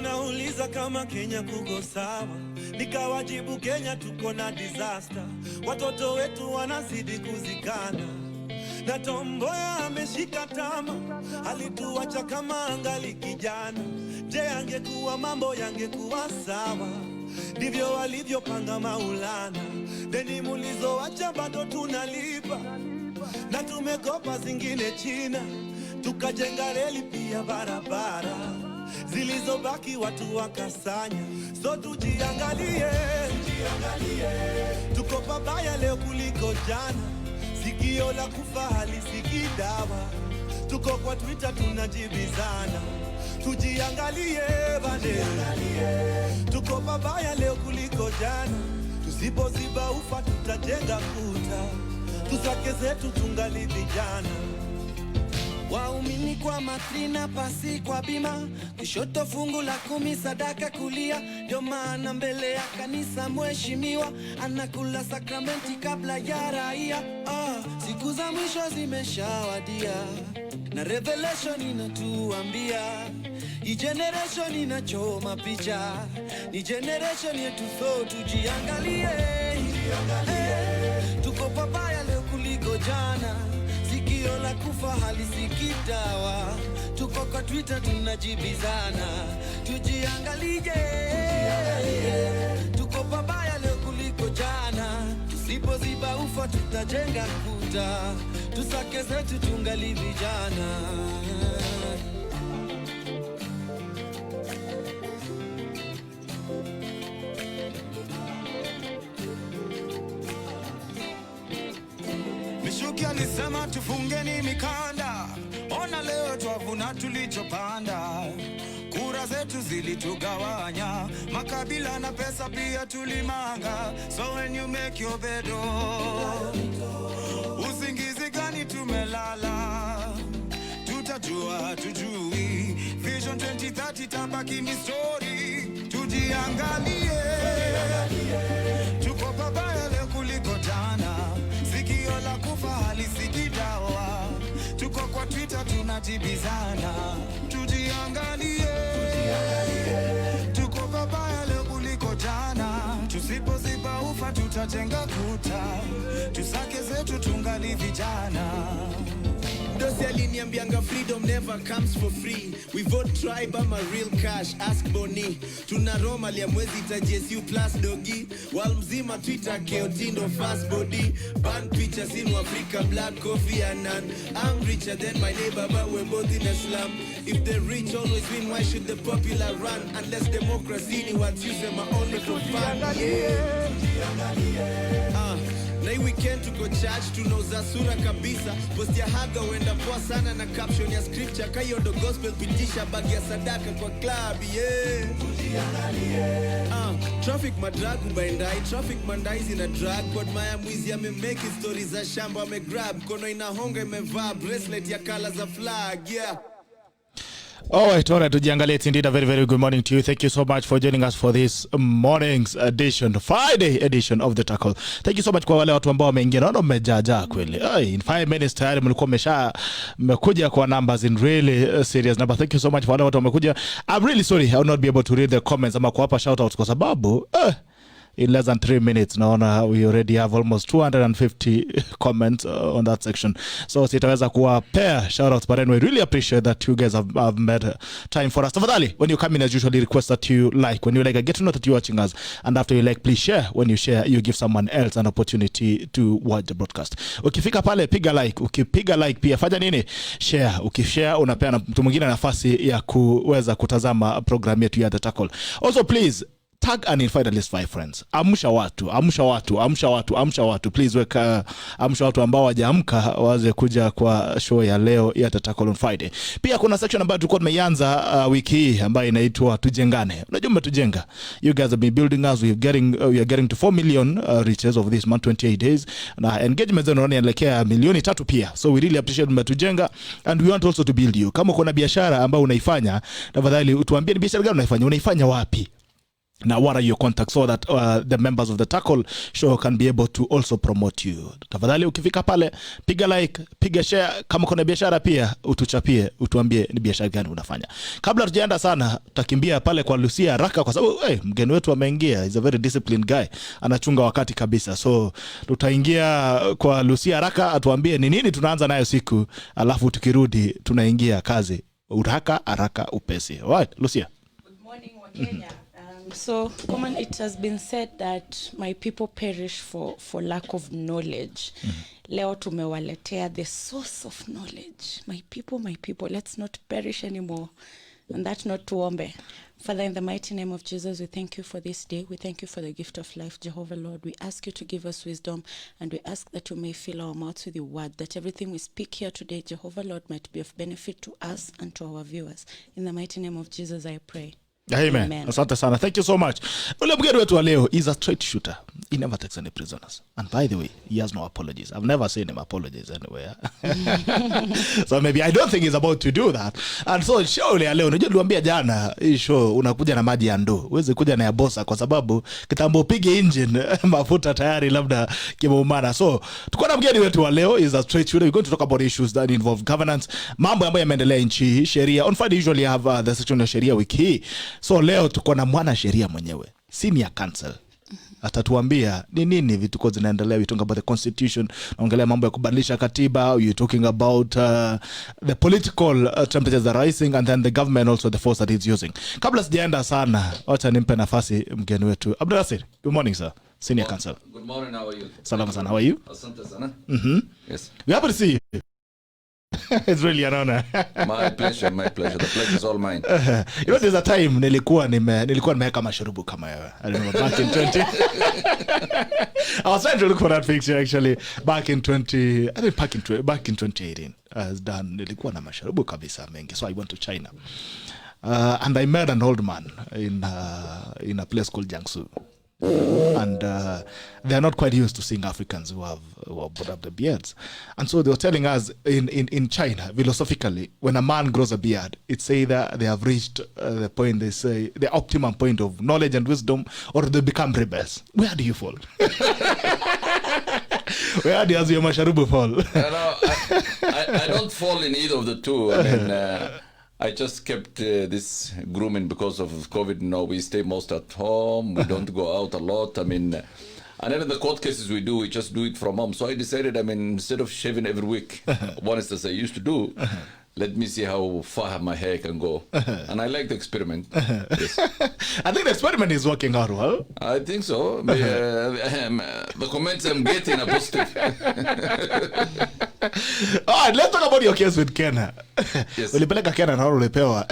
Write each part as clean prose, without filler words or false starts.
Wanauliza kama Kenya kuko sawa, nikawajibu Kenya tuko na disaster. Watoto wetu wanazidi kuzikana, na Tomboya ameshika tama, alituacha kama angali kijana. Je, angekuwa mambo yangekuwa sawa? Ndivyo walivyopanga Maulana. Deni mulizoacha bado tunalipa, na tumekopa zingine China, tukajenga reli pia barabara. Zilizobaki watu wakasanya. So tujiangalie, tuko pabaya leo kuliko jana. Sikio la kufa halisikii dawa. Tuko kwa Twitter tunajibizana. Tujiangalie bane, tuko pabaya leo kuliko jana. Tusipoziba ufa tutajenga kuta. Tusake zetu tungali vijana. Waumini kwa matrina, pasi kwa bima, kushoto fungu la 10 sadaka kulia. Ndio maana mbele ya kanisa mheshimiwa anakula sakramenti kabla ya raia. Siku za mwisho zimeshawadia, na revelation inatuambia hii generation inachoma picha. Ni generation yetu, so tujiangalie. Tuko pabaya leo kuliko jana. Sikio la kufa halisikii dawa. Tuko kwa Twitter tunajibizana. Tujiangalie. Tuko pabaya leo kuliko jana. Tusipoziba ufa tutajenga kuta. Tusake zetu tungali vijana. Mishuki alisema tufungeni mikanda. Ona leo twavuna tulichopanda. Kura zetu zilitugawanya, makabila na pesa pia tulimanga. So when you make your bed, usingizi gani tumelala? Tutajua tujui, Vision 2030 tabaki ni story. Tujiangalie, tuko pabaya leo kuliko jana. Sikio la kufa halisikii dawa. Tuko kwa Twitter tunajibizana. Tujiangalie, tuko pabaya leo kuliko jana. Tusipoziba ufa tutajenga kuta. Tusake zetu tungali vijana. Dosi aliniambianga freedom never comes for free. We vote tribe ama real cash, ask Boni. Tuna Roma lia mwezi tajesu plus dogi. Wal mzima Twitter keotindo fast body. Ban pictures in Africa, black coffee and none. I'm richer than my neighbor but we're both in a slum. If the rich always win, why should the popular run? Unless democracy ni what you say only for fun. Na hii weekend tuko church tunauza sura kabisa. Post ya haga wenda poa sana na caption ya scripture. Kayondo gospel pitisha bagi ya sadaka kwa club, yeah. Traffic madrag ubaindai, traffic mandai zina drag. Kwa maya mwizi make stories za shamba grab. Kono inahonga imevaa bracelet ya colors za flag, yeah. Alright, tujiangalie. It's indeed a very, very good morning to you. Thank you so much for joining us for this morning's edition, Friday edition of The Tackle. Thank you so much kwa wale watu ambao wameingia. Naona mmejaja kweli. In 5 minutes tayari mlikuwa mmekuja kwa numbers in really serious number. Thank you so much for wale watu wamekuja. I'm really sorry I will not be able to read the comments ama kuwapa shout outs kwa sababu in less than 3 minutes naona we already have almost 250 comments on that section, so sitaweza kuwapea shout outs, but anyway, really appreciate that you guys have made time for us. Tafadhali, when you come in, as usually request that you like. When you like, I get to know that you're watching us, and after you like, please share. When you share, you give someone else an opportunity to watch the broadcast. Ukifika pale piga like, ukipiga like pia fanya nini? Share. Ukishare unapea mtu mwingine nafasi ya kuweza kutazama program yetu ya The Tackle. Also please tag and invite at least 5 friends. Amsha watu. Please weka amsha watu ambao hawajaamka waze kuja kwa show ya leo ya The Tackle on Friday. Pia kuna section ambayo tulikuwa tumeanza wiki hii ambayo inaitwa Tujengane. Unajua mmetujenga. You guys have been building us. We are getting to 4 million reaches of this month, 28 days. Na engagement zenu inaelekea 3 milioni pia. So we really appreciate mmetujenga, and we want also to build you. Kama kuna biashara ambayo unaifanya, tafadhali utuambie ni biashara gani unaifanya wapi? Now, what are your contacts so that the members of the Tackle show can be able to also promote you? Tafadhali ukifika pale, piga like, piga share. Kama kuna biashara pia, utuchapie, utuambie ni biashara gani unafanya. Kabla tujaenda sana, tutakimbia pale kwa Lucia haraka kwa sababu mgeni wetu ameingia. He's a very disciplined guy. Anachunga wakati kabisa. So, tutaingia kwa Lucia haraka, atuambie ni nini tunaanza nayo siku, alafu tukirudi tunaingia kazi. Haraka upesi. Alright, Lucia. Good morning, Wakenya. So, common, it has been said that my people perish for lack of knowledge. Leo tumewaletea the source of knowledge. My people, let's not perish anymore. And that not tuombe. Father, in the mighty name of Jesus, we thank you for this day. We thank you for the gift of life, Jehovah Lord. We ask you to give us wisdom, and we ask that you may fill our mouths with your word, that everything we speak here today, Jehovah Lord, might be of benefit to us and to our viewers. In the mighty name of Jesus, I pray. Amen. Asante sana. Thank you so much. Ule mgeni wetu wa leo is a straight shooter. He never takes any prisoners. And by the way, he has no apologies. I've never seen him apologize anywhere. So maybe I don't think he's about to do that. And so show ile leo, unajua niliwaambia jana, hii show unakuja na maji ya ndoo. Uweze kuja na ya bosa kwa sababu kitambo upige engine mafuta tayari labda kimeumana. So tuko na mgeni wetu wa leo is a straight shooter. We're going to talk about issues that involve governance. Mambo ambayo yameendelea nchi, sheria. On Friday usually have the section ya sheria wiki hii. So leo tuko na mwana sheria mwenyewe, senior counsel. Atatuambia ni nini vituko zinaendelea. We talking about the constitution, naongelea mambo ya kubadilisha katiba, you talking about the political temperatures are rising, and then the government also the force that it's using. Kabla sijaenda sana, acha nimpe nafasi mgeni wetu. Abdullahi, good morning sir. Senior counsel. Good morning, how are you? Salama sana, how are you? Asante sana. Yes. We happy to see you. It's really an honor. My pleasure. The pleasure is all mine. You know, there's a time nilikuwa nimeweka mashurubu kama wewe. I don't know, back in 20. I was trying to look for that picture actually. Back in 2018. As done, nilikuwa na mashurubu kabisa mengi. So I went to China. And I met an old man in a place called Jiangsu. And they are not quite used to seeing Africans who have put up the beards. And so they were telling us in China, philosophically, when a man grows a beard, it's either they have reached the point, they say, the optimum point of knowledge and wisdom, or they become rebels. Where do you fall? Where does your masharubu fall? I don't fall in either of the two. I mean, I just kept this grooming because of COVID. No, we stay most at home. We don't go out a lot. I mean, and then in the court cases we just do it from home. So I decided, I mean, instead of shaving every week, once as I used to do, let me see how far my hair can go. And I like the experiment. Yes. I think the experiment is working out well. I think so. The comments I'm getting are positive. All right, let's talk about your case with Kenya. Yes. Ulipeleka Kenya na ulipewa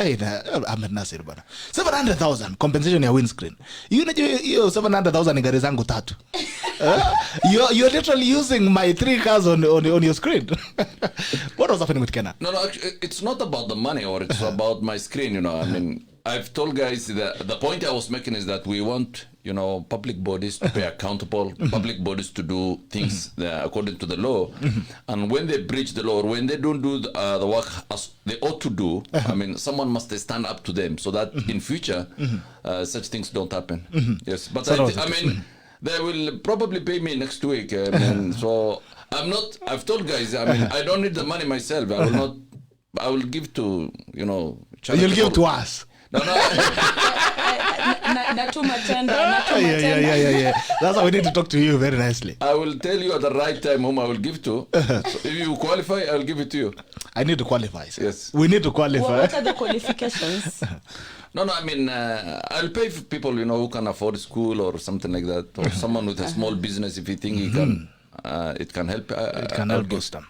Ahmednasir bana. 700,000 compensation ya windscreen. You know hiyo 700,000 ni gari zangu 3. You're literally using my 3 cars on your screen. What was happening with Kenya? No, actually, it's not about the money, or it's about my screen, you know. I mean, I've told guys that the point I was making is that we want, you know, public bodies to be accountable, public bodies to do things according to the law. And when they breach the law, or when they don't do the work as they ought to do, I mean, someone must stand up to them so that in future, such things don't happen. Yes, but I mean, they will probably pay me next week. I mean, so I've told guys, I mean, I don't need the money myself. I will give to, you know, You'll give to us. No. Yeah. That's how we need to talk to you very nicely. I will tell you at the right time whom I will give to. So if you qualify, I will give it to you. I need to qualify. Sir. Yes. We need to qualify. What are the qualifications? No, I mean, I'll pay for people, you know, who can afford school or something like that, or someone with a small business if you think he can. It can help. It can help boost them.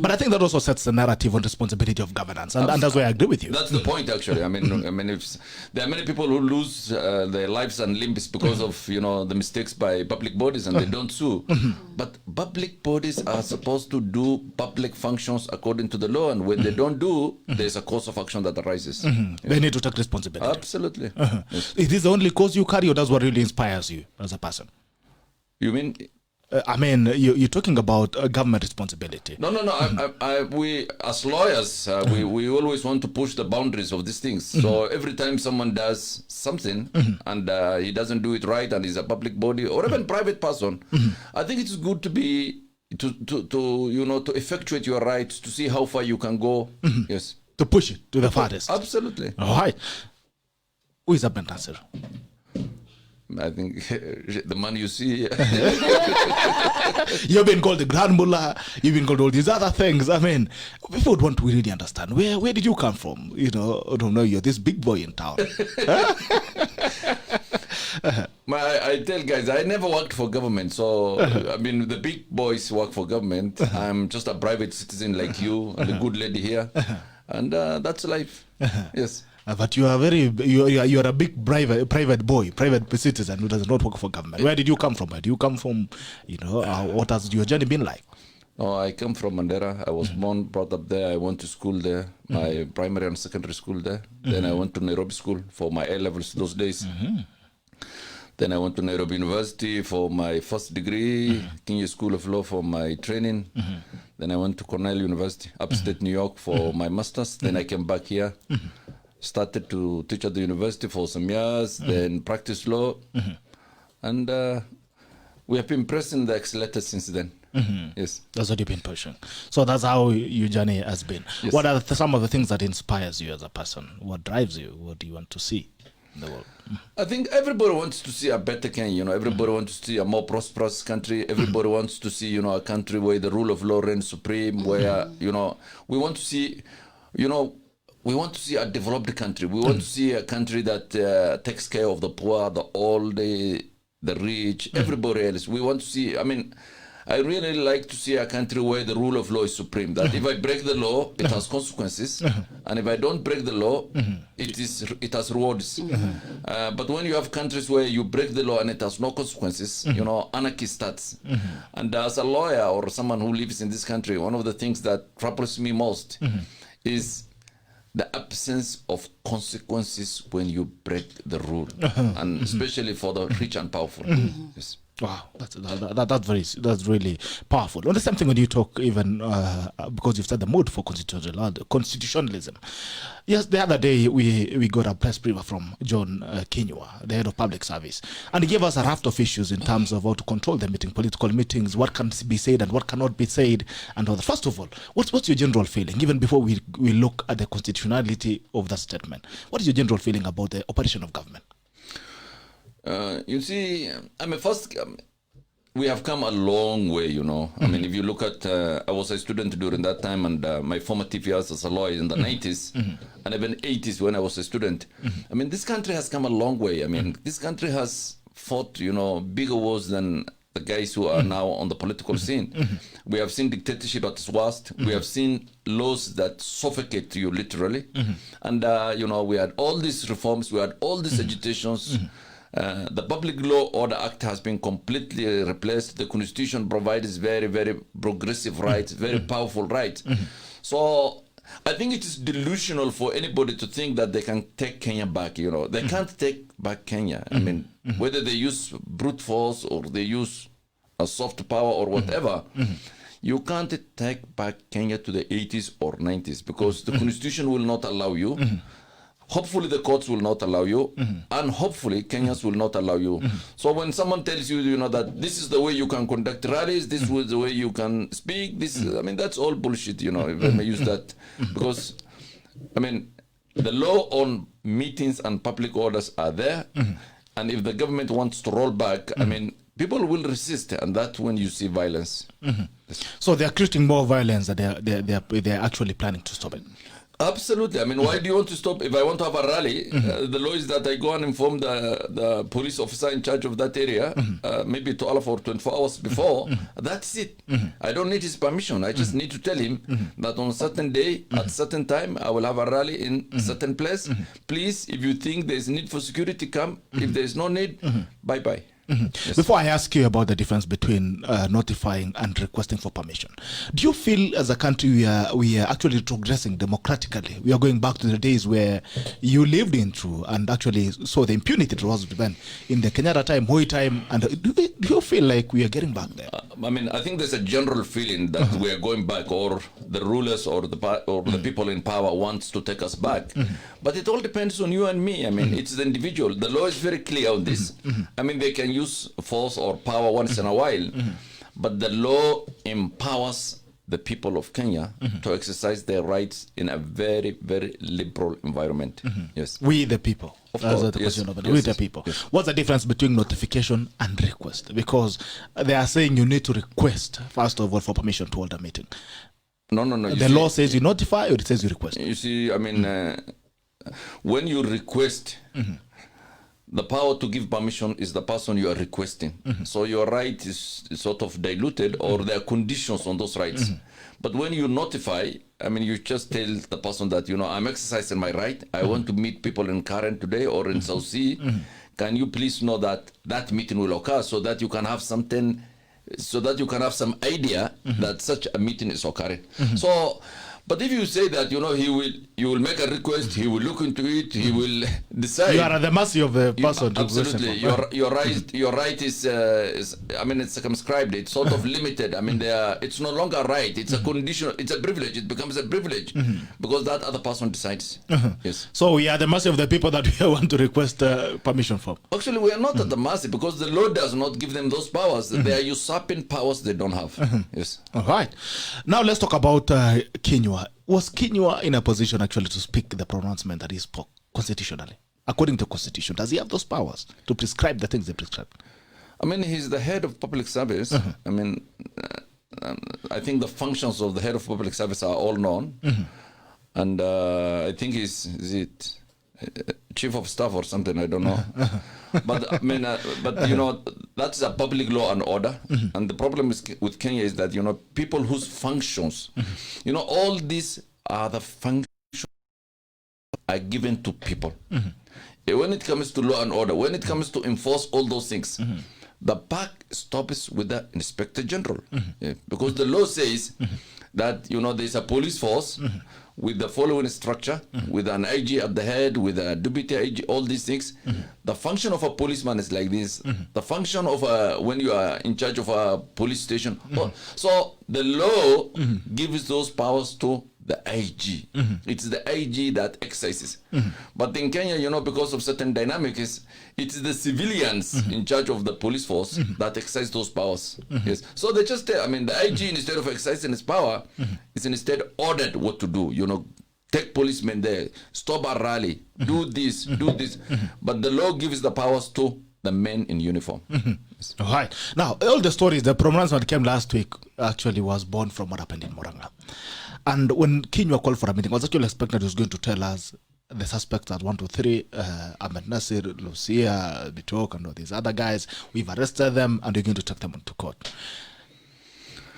But I think that also sets the narrative on responsibility of governance, and that's why I agree with you. That's the point, actually. I mean, if there are many people who lose their lives and limbs because of, you know, the mistakes by public bodies, and they don't sue. But public bodies are supposed to do public functions according to the law, and when they don't do, there's a course of action that arises. They need to take responsibility. Absolutely. Yes. Is this the only cause you carry, or that's what really inspires you as a person? You mean? I mean, you're talking about government responsibility. No. We as lawyers, we always want to push the boundaries of these things. So every time someone does something and he doesn't do it right, and is a public body or even private person, I think it's good to be to effectuate your rights, to see how far you can go. Yes, to push it to the farthest. Absolutely. All right. Who is Ahmednasir? I think the man you see. You've been called the Grand Mullah. You've been called all these other things. I mean, people would want to really understand. Where did you come from? I don't know. You're this big boy in town. I tell guys, I never worked for government. So, I mean, the big boys work for government. I'm just a private citizen like you and a good lady here. And that's life. Yes. But you are you're a big private boy, private citizen who does not work for government. Where did you come from? Where do you come from? What has your journey been like? Oh, I come from Mandera. I was born, brought up there. I went to school there, my primary and secondary school there. Then I went to Nairobi School for my A-levels those days. Then I went to Nairobi University for my first degree, Kenya School of Law for my training. Then I went to Cornell University, upstate New York for my master's. Then I came back here. Started to teach at the university for some years, then practice law, and we have been pressing the accelerator since then. Yes, that's what you've been pushing. So that's how your journey has been. Yes. What are some of the things that inspires you as a person? What drives you? What do you want to see in the world? I think everybody wants to see a better Kenya. Everybody wants to see a more prosperous country. Everybody wants to see, a country where the rule of law reigns supreme. Where we want to see, we want to see a developed country. We want to see a country that takes care of the poor, the old, the rich, everybody else. We want to see, I really like to see a country where the rule of law is supreme. That if I break the law, it has consequences. And if I don't break the law, it has rewards. But when you have countries where you break the law and it has no consequences, anarchy starts. And as a lawyer or someone who lives in this country, one of the things that troubles me most is the absence of consequences when you break the rule, and especially for the rich and powerful. Yes. Wow, that's really powerful. And the same thing when you talk even because you've said the mood for constitutionalism. Yes, the other day we got a press brief from John Kinyua, the head of public service, and he gave us a raft of issues in terms of how to control the political meetings, what can be said and what cannot be said, and all that. First of all, what's your general feeling, even before we look at the constitutionality of that statement? What is your general feeling about the operation of government? You see, we have come a long way, if you look at, I was a student during that time, and my formative years as a lawyer in the 90s, and even 80s when I was a student. This country has come a long way. This country has fought, bigger wars than the guys who are now on the political scene. We have seen dictatorship at its worst. We have seen laws that suffocate you literally. And, we had all these reforms, we had all these agitations. The Public Law Order Act has been completely replaced. The Constitution provides very, very progressive rights, very powerful rights. So I think it is delusional for anybody to think that they can take Kenya back. They can't take back Kenya. Whether they use brute force or they use a soft power or whatever, you can't take back Kenya to the 80s or 90s because the Constitution will not allow you. Hopefully the courts will not allow you, and hopefully Kenyans will not allow you. So when someone tells you, that this is the way you can conduct rallies, this is the way you can speak, that's all bullshit, if I may use that. Because, the law on meetings and public orders are there, and if the government wants to roll back, people will resist, and that's when you see violence. So they're creating more violence that they're actually planning to stop it. Absolutely. Why do you want to stop? If I want to have a rally, the law is that I go and inform the police officer in charge of that area, maybe 12 or 24 hours before. That's it. I don't need his permission. I just need to tell him that on a certain day, at a certain time, I will have a rally in a certain place. Please, if you think there's need for security, come. If there's no need, bye-bye. Yes. Before I ask you about the difference between notifying and requesting for permission, do you feel as a country we are actually progressing democratically? We are going back to the days where you lived in through and actually saw the impunity that was then in the Kenyatta time, Moi time, and do you feel like we are getting back there? I mean, I think there's a general feeling that we are going back, or the rulers or the people in power wants to take us back. But it all depends on you and me. I mean, it's the individual. The law is very clear on this. I mean, they can use force or power once in a while, but the law empowers the people of Kenya to exercise their rights in a very, very liberal environment. Yes. We the people. Of That's course, the yes, question of it. yes, We the yes, people. yes. What's the difference between notification and request? Because they are saying you need to request, first of all, for permission to hold a meeting. No. The law says you notify or it says you request? You see, I mean, when you request, the power to give permission is the person you are requesting. So your right is sort of diluted, or there are conditions on those rights. But when you notify, I mean, you just tell the person that, I'm exercising my right. I want to meet people in Karen today or in South Sea. Can you please know that that meeting will occur, so that you can have something, so that you can have some idea that such a meeting is occurring. So, but if you say that, you will make a request, he will look into it, he will decide. You are at the mercy of the person. Absolutely, your right is I mean, it's circumscribed. It's sort of limited. I mean, it's no longer a right. It's a condition. It's a privilege. It becomes a privilege because that other person decides. Yes. So we are at the mercy of the people that we want to request permission for. Actually, we are not at the mercy, because the law does not give them those powers. They are usurping powers they don't have. Yes. All right. Now let's talk about Kinyua. Was Kinyua in a position actually to speak the pronouncement that he spoke constitutionally? According to the Constitution, does he have those powers to prescribe the things they prescribe? I mean, he's the head of public service. I mean, I think the functions of the head of public service are all known. And I think is it chief of staff or something, I don't know. But I mean, that's a public law and order. And the problem with Kenya is that, people whose functions, all these are the functions are given to people. When it comes to law and order, when it comes to enforce all those things, the buck stops with the inspector general. Because the law says that, there's a police force with the following structure, with an IG at the head, with a deputy IG, all these things. The function of a policeman is like this. The function of when you are in charge of a police station. So the law gives those powers to the IG. It's the IG that exercises. But in Kenya, because of certain dynamics, it's the civilians in charge of the police force that exercise those powers. Yes. So they just, the IG, instead of exercising its power, is instead ordered what to do. Take policemen there, stop a rally, do this, do this. But the law gives the powers to the men in uniform. Yes. All right. Now, all the stories, the pronouncement that came last week actually was born from what happened in Murang'a. And when Kinyua called for a meeting, I was actually expecting he was going to tell us the suspects at 1, 2, 3, Ahmednasir, Lucia, BITOK, and all these other guys. We've arrested them and we're going to take them into court.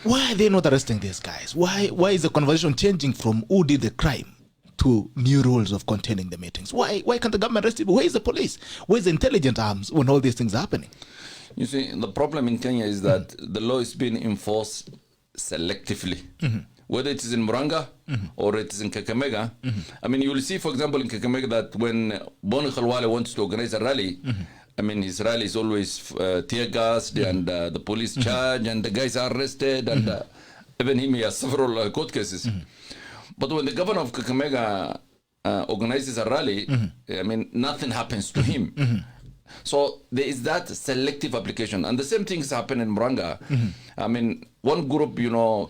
Why are they not arresting these guys? Why is the conversation changing from who did the crime to new rules of containing the meetings? Why can't the government arrest people? Where is the police? Where is the intelligence arms when all these things are happening? You see, the problem in Kenya is that the law is being enforced selectively. Whether it is in Murang'a or it is in Kakamega. I mean, you will see, for example, in Kakamega that when Boni Khalwale wants to organize a rally, his rally is always tear gassed and the police charge and the guys are arrested and even him, he has several court cases. But when the governor of Kakamega organizes a rally, nothing happens to him. So there is that selective application. And the same things happen in Murang'a. One group,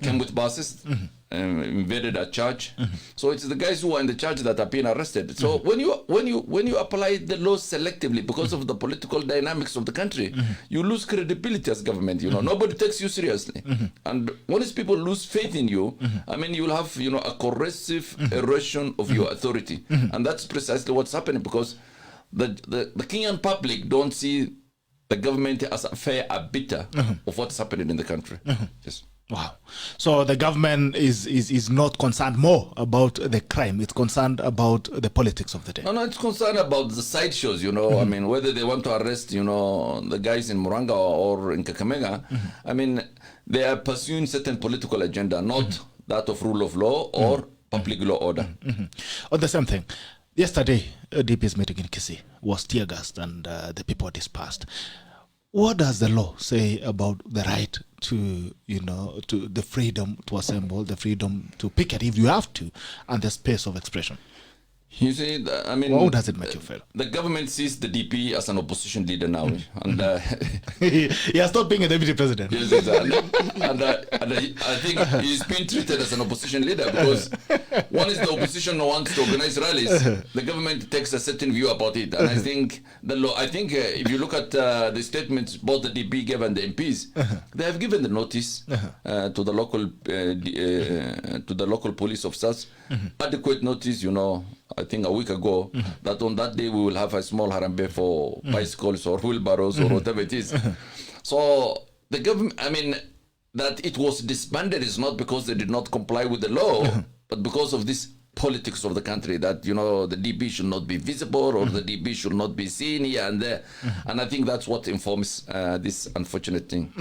came with buses, invaded a church. So it's the guys who are in the church that are being arrested. So when you apply the law selectively because of the political dynamics of the country, you lose credibility as government. Nobody takes you seriously. And once people lose faith in you, you'll have a corrosive erosion of your authority. And that's precisely what's happening, because the Kenyan public don't see the government as a fair arbiter of what's happening in the country. Yes. Wow. So the government is not concerned more about the crime. It's concerned about the politics of the day. No, it's concerned about the sideshows, I mean, whether they want to arrest, the guys in Muranga or in Kakamega. I mean, they are pursuing certain political agenda, not that of rule of law or public law order. On the same thing, yesterday, DP's meeting in Kisii was tear gassed and the people dispersed. What does the law say about the right to, to the freedom to assemble, the freedom to picket if you have to, and the space of expression? You see, I mean, how does it make you feel? The government sees the DP as an opposition leader now, and he has stopped being a deputy president. Yes, exactly. and I think he's been treated as an opposition leader because once the opposition wants to organize rallies, the government takes a certain view about it. And I think the law. I think if you look at the statements both the DP gave and the MPs, they have given the notice to the local police officers, adequate notice, I think a week ago, that on that day we will have a small harambe for bicycles or wheelbarrows or whatever it is. So the government, I mean, that it was disbanded is not because they did not comply with the law, but because of this politics of the country that, the DP should not be visible or the DP should not be seen here and there. And I think that's what informs this unfortunate thing.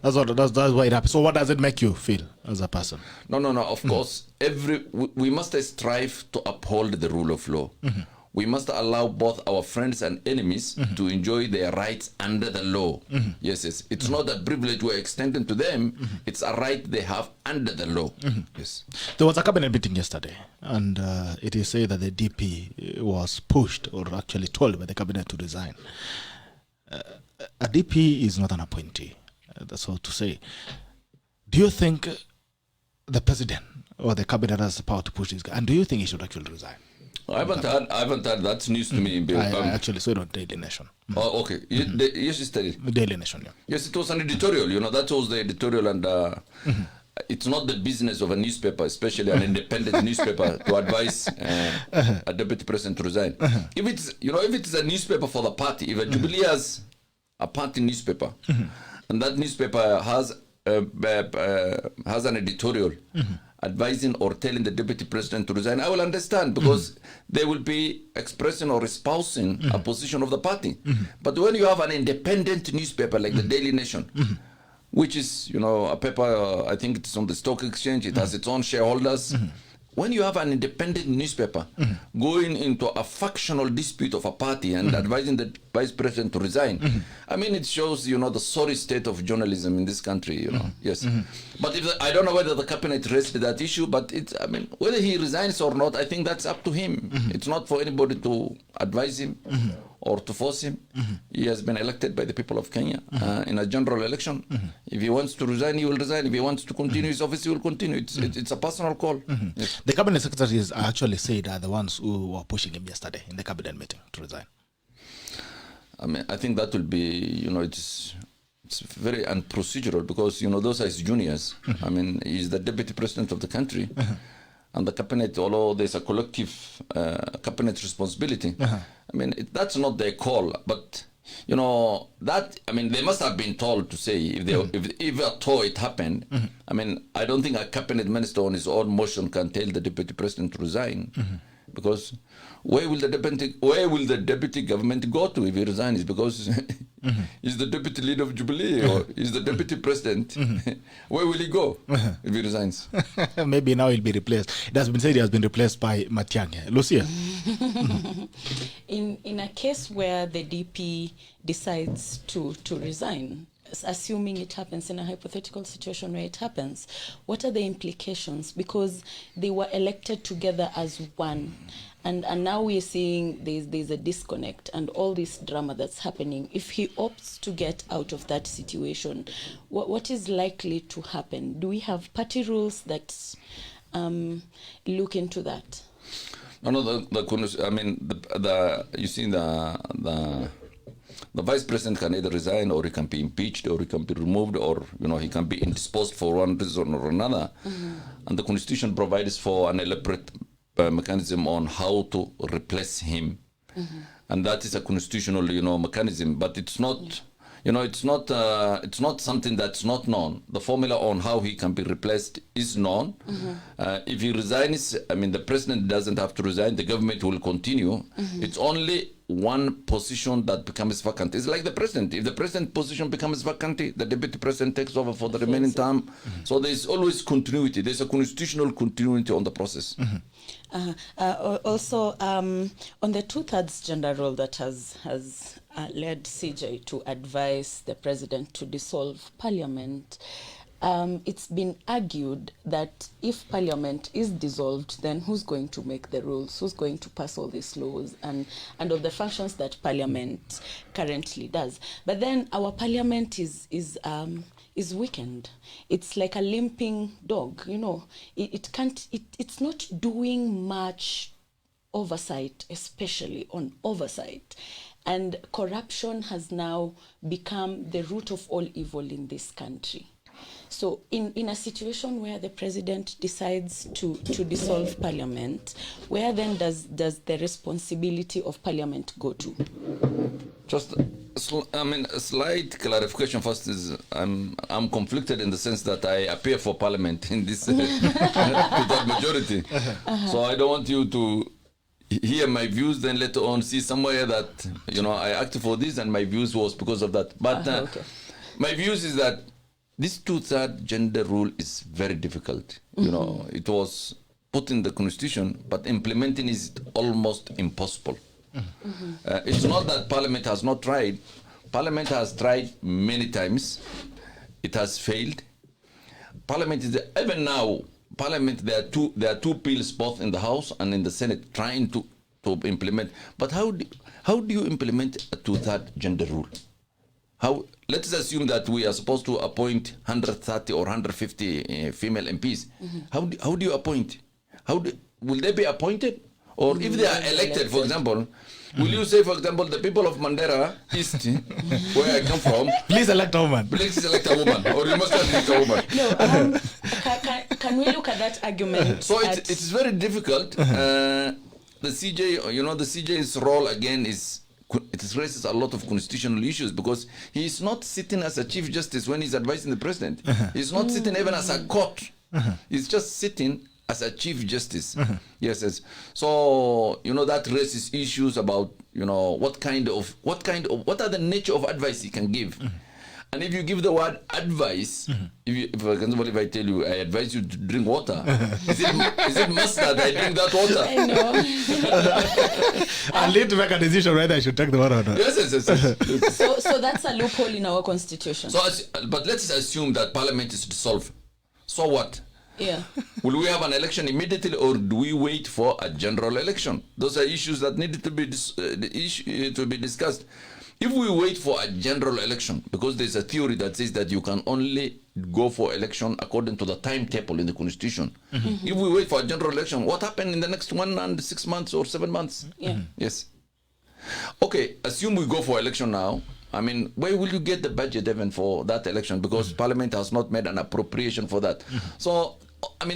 That's why it happens. So what does it make you feel as a person? No. Of course, we must strive to uphold the rule of law. We must allow both our friends and enemies to enjoy their rights under the law. Yes. It's not a privilege we're extending to them. It's a right they have under the law. Yes. There was a cabinet meeting yesterday, and it is said that the DP was pushed or actually told by the cabinet to resign. A DP is not an appointee, that's all to say. Do you think the president or the cabinet has the power to push this guy? And do you think he should actually resign? I haven't heard. That's news to me. I actually saw it on Daily Nation. Oh, okay. Yes, it's Daily Nation, yeah. Yes, it was an editorial. That was the editorial, and it's not the business of a newspaper, especially an independent newspaper, to advise a deputy president to resign. If it's a newspaper for the party, if a Jubilee has a party newspaper, and that newspaper has an editorial advising or telling the deputy president to resign, I will understand, because they will be expressing or espousing a position of the party. But when you have an independent newspaper like the Daily Nation, which is, a paper, I think it's on the stock exchange, it has its own shareholders. When you have an independent newspaper going into a factional dispute of a party and advising the vice president to resign, I mean, it shows, the sorry state of journalism in this country, Yes. But I don't know whether the cabinet raised that issue, but whether he resigns or not, I think that's up to him. It's not for anybody to advise him or to force him. He has been elected by the people of Kenya in a general election. If he wants to resign, he will resign. If he wants to continue his office, he will continue. It's a personal call. Yes. The cabinet secretaries actually said are the ones who were pushing him yesterday in the cabinet meeting to resign. I think that will be, it's very unprocedural because, those are his juniors. He's the deputy president of the country. And the cabinet, although there's a collective cabinet responsibility, that's not their call. But, they must have been told to say, if at all it happened, I don't think a cabinet minister on his own motion can tell the deputy president to resign. Because where will the deputy government go to if he resigns? Because he's the deputy leader of Jubilee or he's the deputy president. Where will he go if he resigns? Maybe now he'll be replaced. It has been said he has been replaced by Matiang'i. Lucia? In a case where the DP decides to resign, assuming it happens in a hypothetical situation where it happens, what are the implications? Because they were elected together as one. And now we're seeing there's a disconnect and all this drama that's happening. If he opts to get out of that situation, what is likely to happen? Do we have party rules that look into that? No. The vice president can either resign, or he can be impeached, or he can be removed, or he can be indisposed for one reason or another. And the Constitution provides for an elaborate mechanism on how to replace him, and that is a constitutional, mechanism. But it's not, it's not something that's not known. The formula on how he can be replaced is known. If he resigns, the president doesn't have to resign. The government will continue. It's only one position that becomes vacant. It's like the president. If the president position becomes vacant, the deputy president takes over for the remaining term. So there's always continuity. There's a constitutional continuity on the process. Also, on the 2/3 gender rule that has led CJ to advise the president to dissolve parliament, it's been argued that if parliament is dissolved, then who's going to make the rules? Who's going to pass all these laws and of the functions that parliament currently does? But then our parliament is weakened. It's like a limping dog, it's not doing much oversight, especially on oversight. And corruption has now become the root of all evil in this country. So in a situation where the president decides to dissolve parliament, where then does the responsibility of parliament go to? Just a slight clarification first is I'm conflicted in the sense that I appear for parliament in this without majority. So I don't want you to hear my views, then later on see somewhere that I acted for this and my views was because of that. But Okay. my views is that this 2/3 gender rule is very difficult. It was put in the constitution, but implementing is almost impossible. It's not that Parliament has not tried. Parliament has tried many times. It has failed. Parliament is even now. Parliament, there are two bills both in the House and in the Senate trying to implement. But how do you implement a 2/3 gender rule? Let's assume that we are supposed to appoint 130 or 150 female MPs. How do you appoint? Will they be appointed? Or if they are elected, for example, will you say, for example, the people of Mandera East, where I come from, Please elect a woman. please select a woman, or you must elect a woman. No, can we look at that argument? So it's very difficult. The CJ's role again it raises a lot of constitutional issues because he is not sitting as a chief justice when he's advising the president. He's not sitting even as a court. He's just sitting as a chief justice. Yes. So that raises issues about what are the nature of advice he can give. And if you give the word advice, for example, if I tell you, I advise you to drink water, is it must that I drink that water? I know. I'll need to make a decision whether I should take the water or not. Yes. So that's a loophole in our constitution. But let's assume that parliament is dissolved. So what? Yeah. Will we have an election immediately, or do we wait for a general election? Those are issues that need to be discussed. If we wait for a general election, because there's a theory that says that you can only go for election according to the timetable in the constitution. If we wait for a general election, what happened in the next 1 and 6 months or 7 months? Yeah. Yes. Okay, assume we go for election now. Where will you get the budget even for that election? Because Parliament has not made an appropriation for that. So,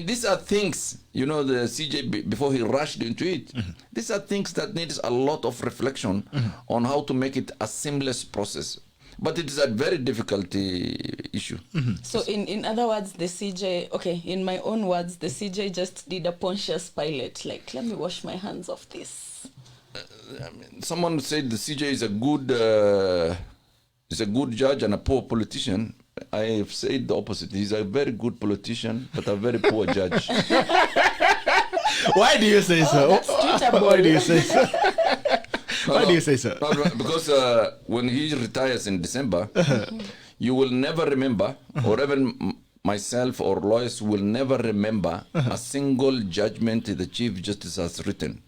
these are things, the CJ, before he rushed into it, these are things that needs a lot of reflection on how to make it a seamless process. But it is a very difficult issue. So in other words, the CJ, in my own words, the CJ just did a Pontius Pilate, like, let me wash my hands off this. Someone said the CJ is a good judge and a poor politician. I have said the opposite. He's a very good politician, but a very poor judge. Why do you say so? That's tweetable. Why do you say so? Why do you say so? No, because when he retires in December, you will never remember, or even myself or lawyers will never remember a single judgment the Chief Justice has written.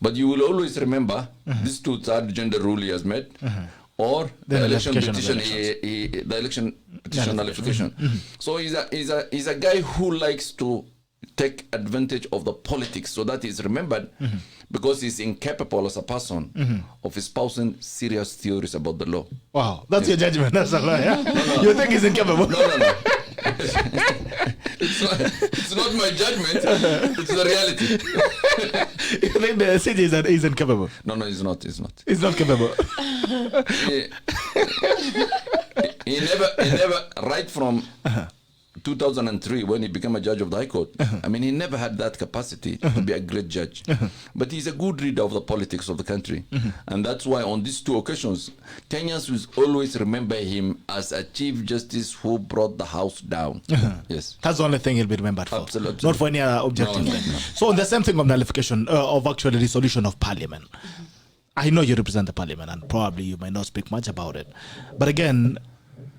But you will always remember this 2/3 gender rule he has made, or the election petition, the election petition nullification. So he's a guy who likes to take advantage of the politics so that he's remembered because he's incapable as a person of espousing serious theories about the law. Wow, that's your judgment. That's a lie. Yeah? No. You think he's incapable? No. It's not my judgment. It's the reality. You think the CJ is incapable? No, he's not. He's not capable. he never, right from 2003 when he became a judge of the High Court, I mean, he never had that capacity to be a great judge. But he's a good reader of the politics of the country. And that's why on these two occasions, Kenyans will always remember him as a Chief Justice who brought the House down. Yes. That's the only thing he'll be remembered for. Absolutely. Not for any other objective. No. So on the same thing of nullification of actually dissolution of Parliament. I know you represent the Parliament and probably you might not speak much about it. But again,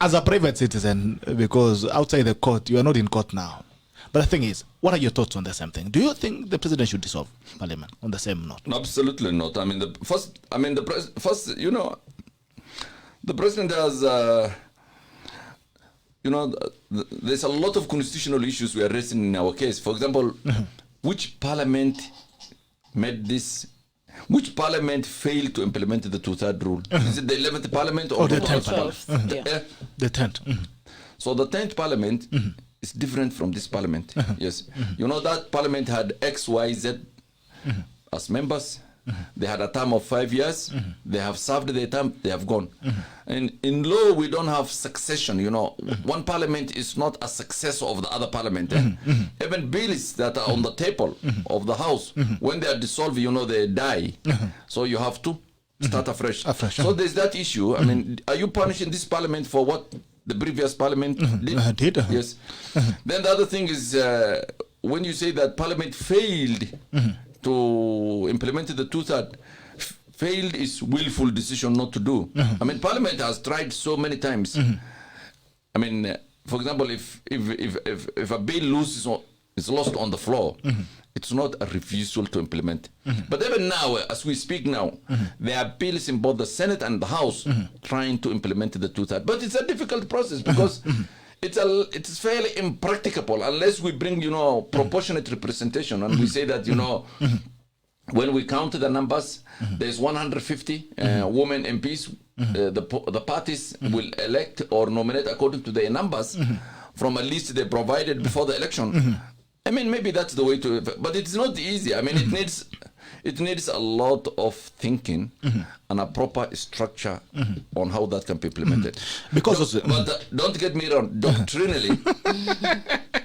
as a private citizen, because outside the court, you are not in court now. But the thing is, what are your thoughts on the same thing? Do you think the president should dissolve Parliament on the same note? Absolutely not. I mean, the president has, there's a lot of constitutional issues we are raising in our case. For example, which parliament made this? Which parliament failed to implement the two-third rule? Is it the 11th parliament or the 10th 10th? The 10th. So the 10th parliament is different from this parliament. Yes. You know that parliament had X, Y, Z as members. They had a term of 5 years. They have served their term. They have gone. And in law, we don't have succession. One parliament is not a successor of the other parliament. Even bills that are on the table of the house, when they are dissolved, they die. So you have to start afresh. So there's that issue. I mean, are you punishing this parliament for what the previous parliament did? Yes. Then the other thing is when you say that parliament failed to implement the two-third, failed is willful decision not to do. I mean, Parliament has tried so many times. I mean, for example, if a bill is lost on the floor, it's not a refusal to implement. But even now, as we speak now, there are bills in both the Senate and the House trying to implement the two-third. But it's a difficult process because it's fairly impracticable unless we bring, proportionate representation, and we say that, when we count the numbers, there's 150 women MPs. The parties will elect or nominate according to their numbers from a list they provided before the election. I mean, maybe that's the way to, but it's not easy. I mean, it needs a lot of thinking and a proper structure on how that can be implemented. But don't get me wrong, doctrinally,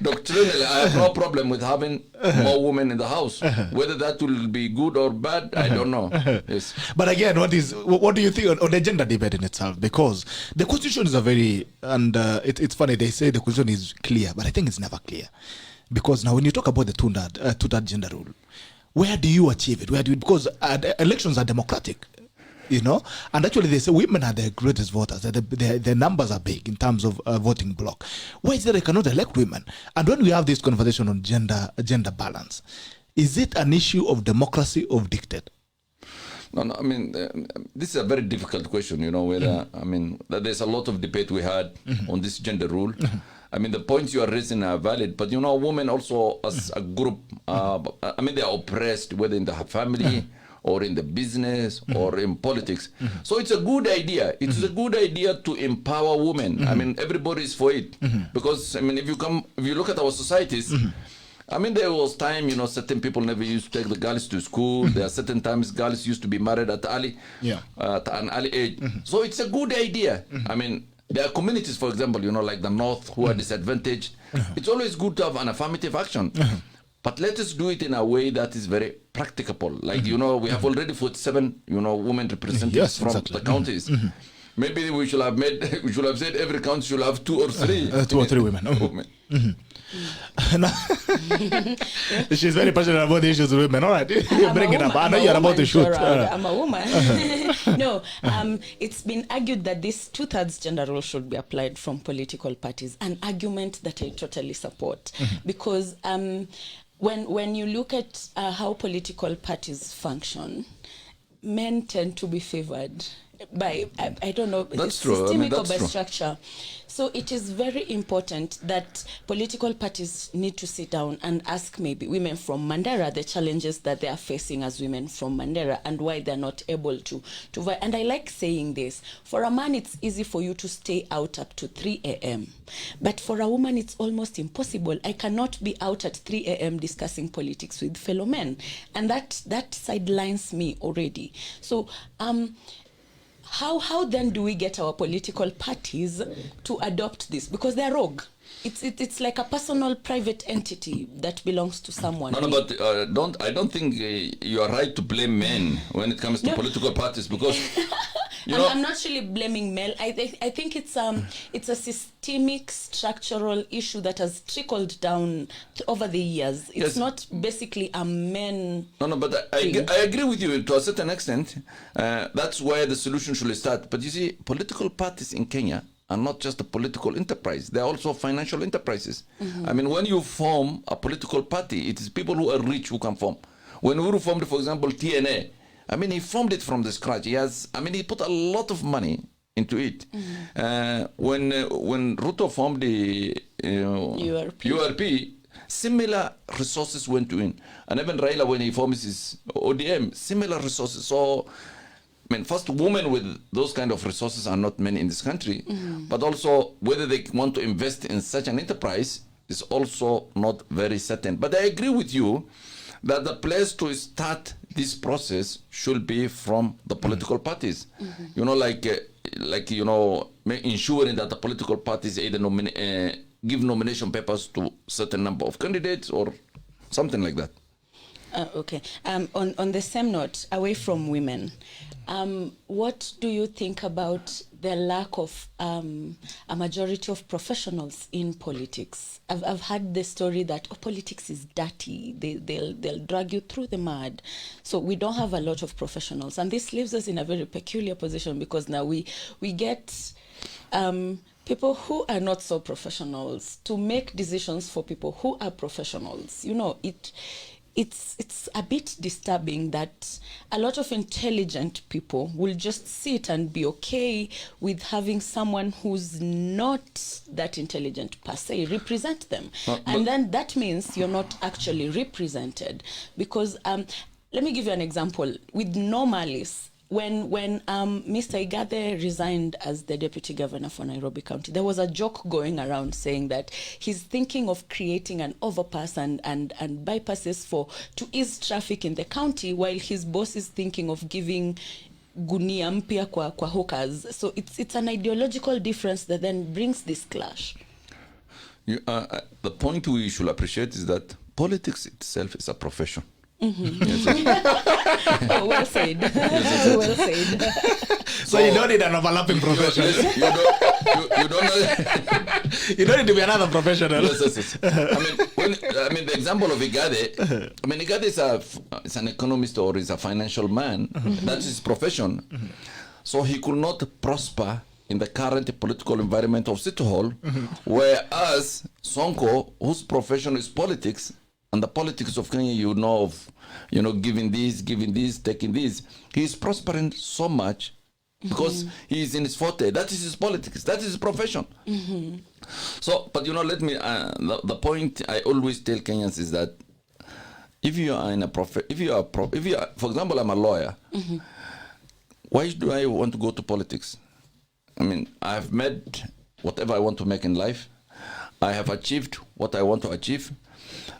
I have no problem with having more women in the house. Whether that will be good or bad, I don't know. Yes. But again, what do you think on the gender debate in itself? Because the constitution is it's funny, they say the constitution is clear, but I think it's never clear. Because now when you talk about the two-third gender rule, where do you achieve it? Because elections are democratic, and actually they say women are the greatest voters. Their numbers are big in terms of voting bloc. Why is it they cannot elect women? And when we have this conversation on gender balance, is it an issue of democracy or dictate? No, I mean, this is a very difficult question, whether, I mean, there's a lot of debate we had on this gender rule. I mean, the points you are raising are valid, but women also as a group, I mean, they are oppressed, whether in the family or in the business or in politics. So it's a good idea. It's a good idea to empower women. I mean, everybody is for it. Because, I mean, if you look at our societies, I mean, there was time, certain people never used to take the girls to school. There are certain times girls used to be married at an early age. So it's a good idea. I mean, there are communities, for example, like the North, who are disadvantaged. It's always good to have an affirmative action. But let us do it in a way that is very practicable. Like, we have already 47, women representatives from the counties. Maybe we should have said every county should have 2 or 3. 2 or 3 women. She's very passionate about the issues of women. All right, you bring it up. I know you're about to shoot. I'm a woman. No, it's been argued that this two-thirds gender rule should be applied from political parties, an argument that I totally support. Because when you look at how political parties function, men tend to be favored by, I don't know, that's true. Systemic I mean, by structure. So it is very important that political parties need to sit down and ask maybe women from Mandera the challenges that they are facing as women from Mandera and why they're not able to vote. And I like saying this. For a man, it's easy for you to stay out up to 3 a.m. But for a woman, it's almost impossible. I cannot be out at 3 a.m. discussing politics with fellow men. And that sidelines me already. So, how then do we get our political parties to adopt this? Because they're rogue. It's like a personal private entity that belongs to someone. No, but I don't think you are right to blame men when it comes to political parties, because I'm not really blaming male. I think it's a systemic structural issue that has trickled down over the years. It's not basically a men. No, but I agree with you to a certain extent. That's where the solution should start. But you see, political parties in Kenya are not just a political enterprise. They're also financial enterprises. I mean, when you form a political party, it is people who are rich who can form. When Uhuru formed, for example, TNA, I mean, he formed it from the scratch. He put a lot of money into it. When Ruto formed the URP, similar resources went to in. And even Raila, when he formed his ODM, similar resources. So, I mean, first, women with those kind of resources are not many in this country, but also whether they want to invest in such an enterprise is also not very certain. But I agree with you that the place to start this process should be from the political parties. You know, like ensuring that the political parties either give nomination papers to certain number of candidates or something like that. Okay. On the same note, away from women, what do you think about the lack of a majority of professionals in politics? I've heard the story that politics is dirty. They'll drag you through the mud. So we don't have a lot of professionals, and this leaves us in a very peculiar position, because now we get people who are not so professionals to make decisions for people who are professionals. You know, it's a bit disturbing that a lot of intelligent people will just sit and be okay with having someone who's not that intelligent per se represent them. And then that means you're not actually represented. Because let me give you an example. With no malice, when Mr. Igade resigned as the deputy governor for Nairobi County, there was a joke going around saying that he's thinking of creating an overpass and bypasses to ease traffic in the county, while his boss is thinking of giving gunia mpya kwa hookers. So it's an ideological difference that then brings this clash. The point we should appreciate is that politics itself is a profession. Oh, well said. Well said. So you don't need an overlapping profession. You don't know. You don't need to be another professional. Yes. I mean, the example of Igade. I mean, Igade is an economist or is a financial man. That's his profession. So he could not prosper in the current political environment of City Hall, whereas Sonko, whose profession is politics, and the politics of Kenya, giving this, taking this. He is prospering so much because he is in his forte. That is his politics. That is his profession. So, but let me. The point I always tell Kenyans is that if you are in a for example, I'm a lawyer. Why do I want to go to politics? I mean, I have made whatever I want to make in life. I have achieved what I want to achieve.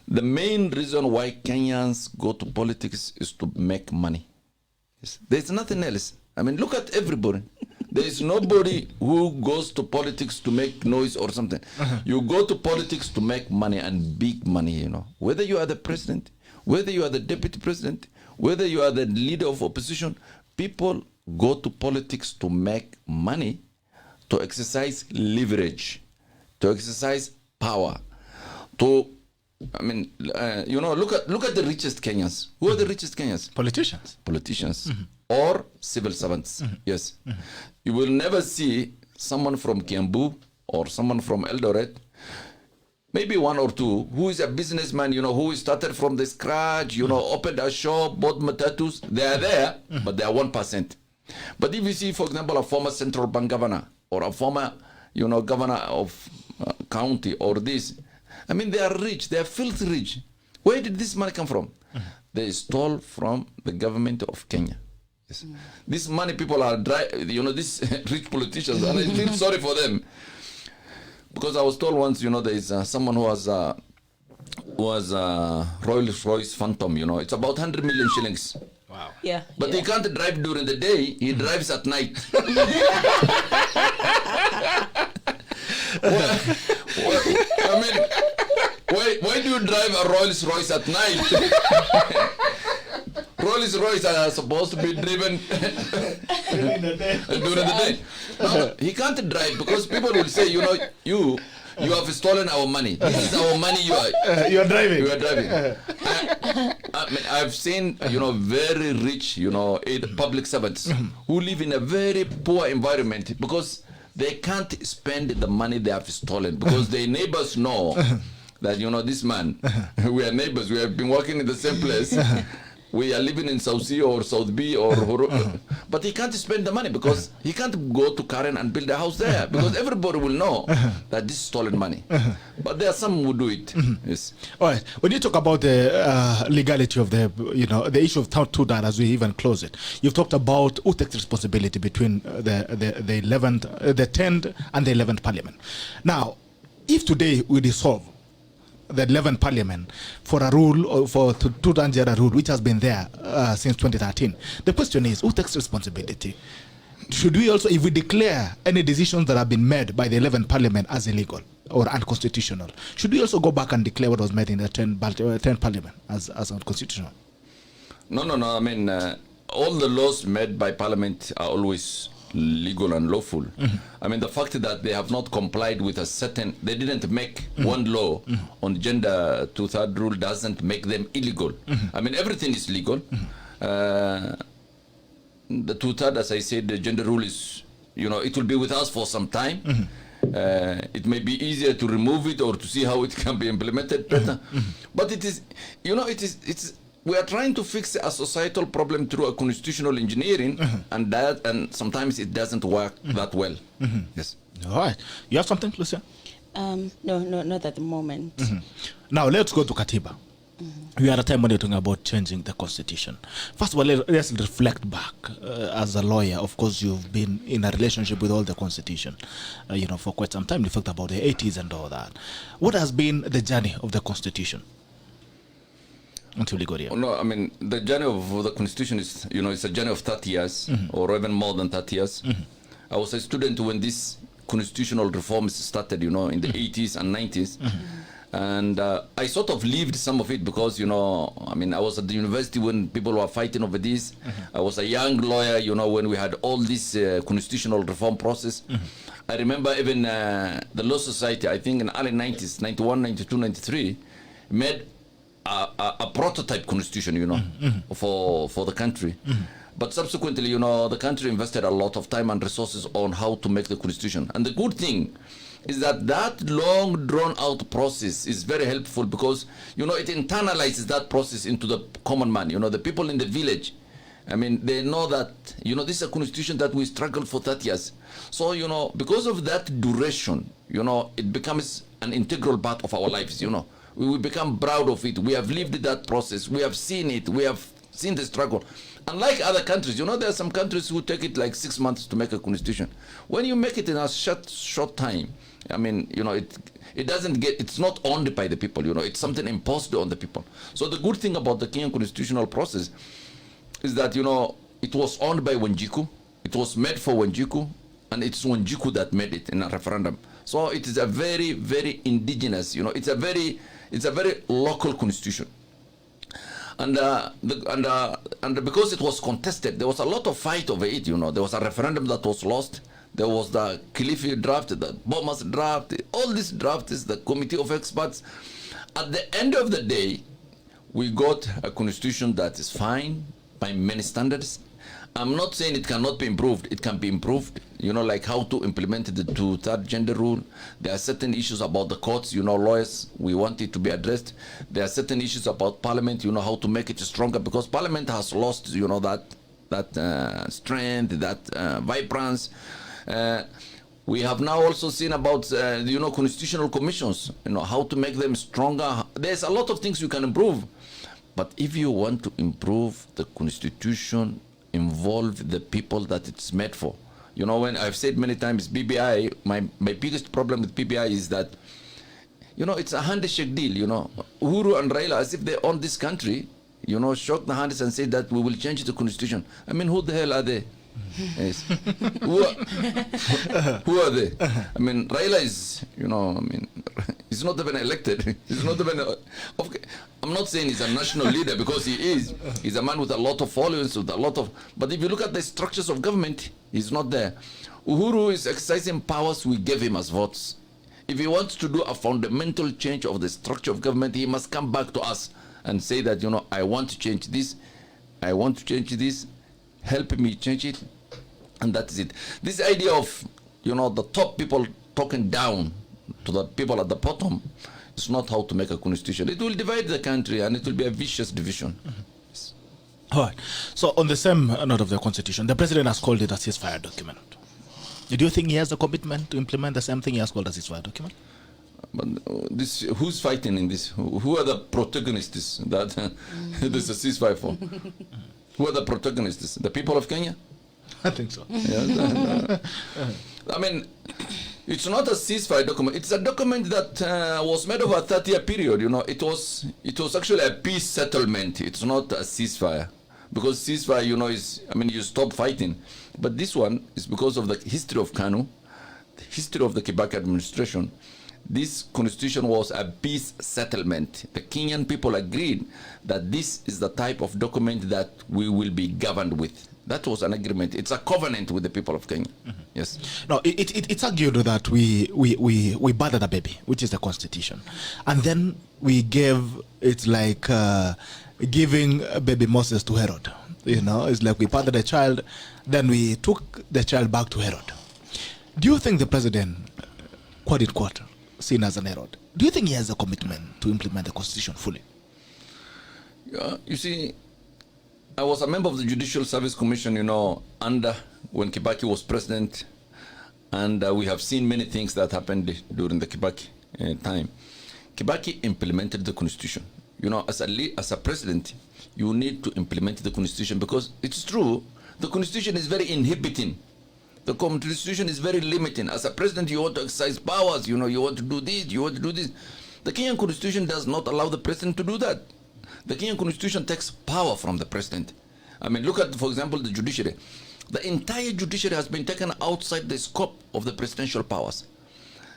The main reason why Kenyans go to politics is to make money. There's nothing else. I mean, look at everybody. There is nobody who goes to politics to make noise or something. You go to politics to make money, and big money, Whether you are the president, whether you are the deputy president, whether you are the leader of opposition, people go to politics to make money, to exercise leverage, to exercise power, look at the richest Kenyans. Who are the richest Kenyans? Politicians. Or civil servants. Yes. You will never see someone from Kiambu or someone from Eldoret, maybe one or two, who is a businessman, who started from the scratch, opened a shop, bought matatus. They are there, but they are 1%. But if you see, for example, a former central bank governor or a former, governor of county or this, I mean, they are rich. They are filthy rich. Where did this money come from? They stole from the government of Kenya. Yes. This money people are dry, these rich politicians, and I feel sorry for them. Because I was told once, there is someone who was Rolls Royce Phantom, it's about 100 million shillings. Yeah. But yeah. he can't drive during the day, he drives at night. I mean, why do you drive a Rolls Royce at night? Rolls Royce are supposed to be driven during the day. No, he can't drive because people will say, you have stolen our money. This is our money you are driving. You are driving. I mean, I've seen, very rich, public servants who live in a very poor environment because they can't spend the money they have stolen because their neighbors know that, this man, we are neighbors, we have been working in the same place. We are living in South C or South B or but he can't spend the money because he can't go to Karen and build a house there because everybody will know that this is stolen money. But there are some who do it. Yes. All right. When you talk about the legality of the issue of Tudan as we even close it, you've talked about who takes responsibility between the 10th and the 11th Parliament. Now, if today we dissolve the 11th Parliament for a rule, or for Tudan Jera rule, which has been there since 2013, the question is, who takes responsibility? Should we also, if we declare any decisions that have been made by the 11th Parliament as illegal or unconstitutional, should we also go back and declare what was made in the 10th Parliament as unconstitutional? No. I mean, all the laws made by Parliament are always legal and lawful. I mean, the fact that they have not complied with they didn't make one law on gender 2/3 rule doesn't make them illegal. I mean, everything is legal. The 2/3, as I said, the gender rule is, it will be with us for some time. It may be easier to remove it or to see how it can be implemented better. But it is, we are trying to fix a societal problem through a constitutional engineering, and sometimes it doesn't work that well. Yes. All right. You have something, Lucia? No, not at the moment. Now, let's go to Katiba. We are at a time when you're talking about changing the constitution. First of all, let's reflect back. As a lawyer, of course, you've been in a relationship with all the constitution, for quite some time. You talked about the 80s and all that. What has been the journey of the constitution until we got here? No, I mean, the journey of the constitution is, it's a journey of 30 years or even more than 30 years. I was a student when this constitutional reforms started, in the 80s and 90s. And I sort of lived some of it because, I was at the university when people were fighting over this. I was a young lawyer, when we had all this constitutional reform process. I remember even the Law Society, I think in the early 90s, 91, 92, 93, made a prototype constitution, for the country. But subsequently, the country invested a lot of time and resources on how to make the constitution. And the good thing is that long drawn out process is very helpful because, it internalizes that process into the common man, the people in the village. I mean, they know that, this is a constitution that we struggled for 30 years. So, because of that duration, it becomes an integral part of our lives, We will become proud of it. We have lived that process. We have seen it. We have seen the struggle. Unlike other countries, there are some countries who take it like 6 months to make a constitution. When you make it in a short time, I mean, it's not owned by the people, it's something imposed on the people. So the good thing about the Kenyan constitutional process is that, it was owned by Wanjiku, it was made for Wanjiku, and it's Wanjiku that made it in a referendum. So it is a very, very indigenous, it's a very local constitution. And because it was contested, there was a lot of fight over it, There was a referendum that was lost. There was the Kilifi draft, the Bomas draft, all these drafts, the committee of experts. At the end of the day, we got a constitution that is fine by many standards. I'm not saying it cannot be improved. It can be improved, like how to implement the 2/3 gender rule. There are certain issues about the courts, lawyers, we want it to be addressed. There are certain issues about parliament, how to make it stronger because parliament has lost, that strength, that vibrance. We have now also seen about, constitutional commissions, how to make them stronger. There's a lot of things you can improve. But if you want to improve the constitution, involve the people that it's made for. When I've said many times, BBI, my biggest problem with BBI is that, it's a handshake deal, Uhuru and Raila, as if they own this country, shook the hands and said that we will change the constitution. I mean, who the hell are they? Yes. who are they? I mean, Raila is, he's not even elected. He's not even. Okay. I'm not saying he's a national leader because he is. He's a man with a lot of followers, with a lot of. But if you look at the structures of government, he's not there. Uhuru is exercising powers we gave him as votes. If he wants to do a fundamental change of the structure of government, he must come back to us and say that, I want to change this. I want to change this. Help me change it, and that is it. This idea of the top people talking down to the people at the bottom is not how to make a constitution. It will divide the country, and it will be a vicious division. Yes. All right. So on the same note of the constitution, the president has called it a ceasefire document. Do you think he has the commitment to implement the same thing he has called a ceasefire document? But who's fighting in this? Who are the protagonists that there's a ceasefire for? Who are the protagonists? The people of Kenya? I think so. Yeah, I mean, it's not a ceasefire document. It's a document that was made over a 30-year period. It was actually a peace settlement. It's not a ceasefire, because ceasefire, is you stop fighting. But this one is because of the history of KANU, the history of the Kibaki administration. This constitution was a peace settlement. The Kenyan people agreed that this is the type of document that we will be governed with. That was an agreement. It's a covenant with the people of Kenya. Mm-hmm. Yes. No, it's argued that we battered a baby, which is the constitution, and then we gave it's like giving baby Moses to Herod. It's like we fathered a child, then we took the child back to Herod. Do you think the president, quote unquote, seen as an Herod, do you think he has a commitment to implement the constitution fully? Yeah, you see, I was a member of the Judicial Service Commission, under when Kibaki was president, and we have seen many things that happened during the Kibaki time. Kibaki implemented the constitution. As a president, you need to implement the constitution, because it's true, the constitution is very inhibiting. The constitution is very limiting. As a president, you want to exercise powers, you want to do this, you want to do this. The Kenyan constitution does not allow the president to do that. The Kenyan constitution takes power from the president. Look at, for example, the judiciary. The entire judiciary has been taken outside the scope of the presidential powers.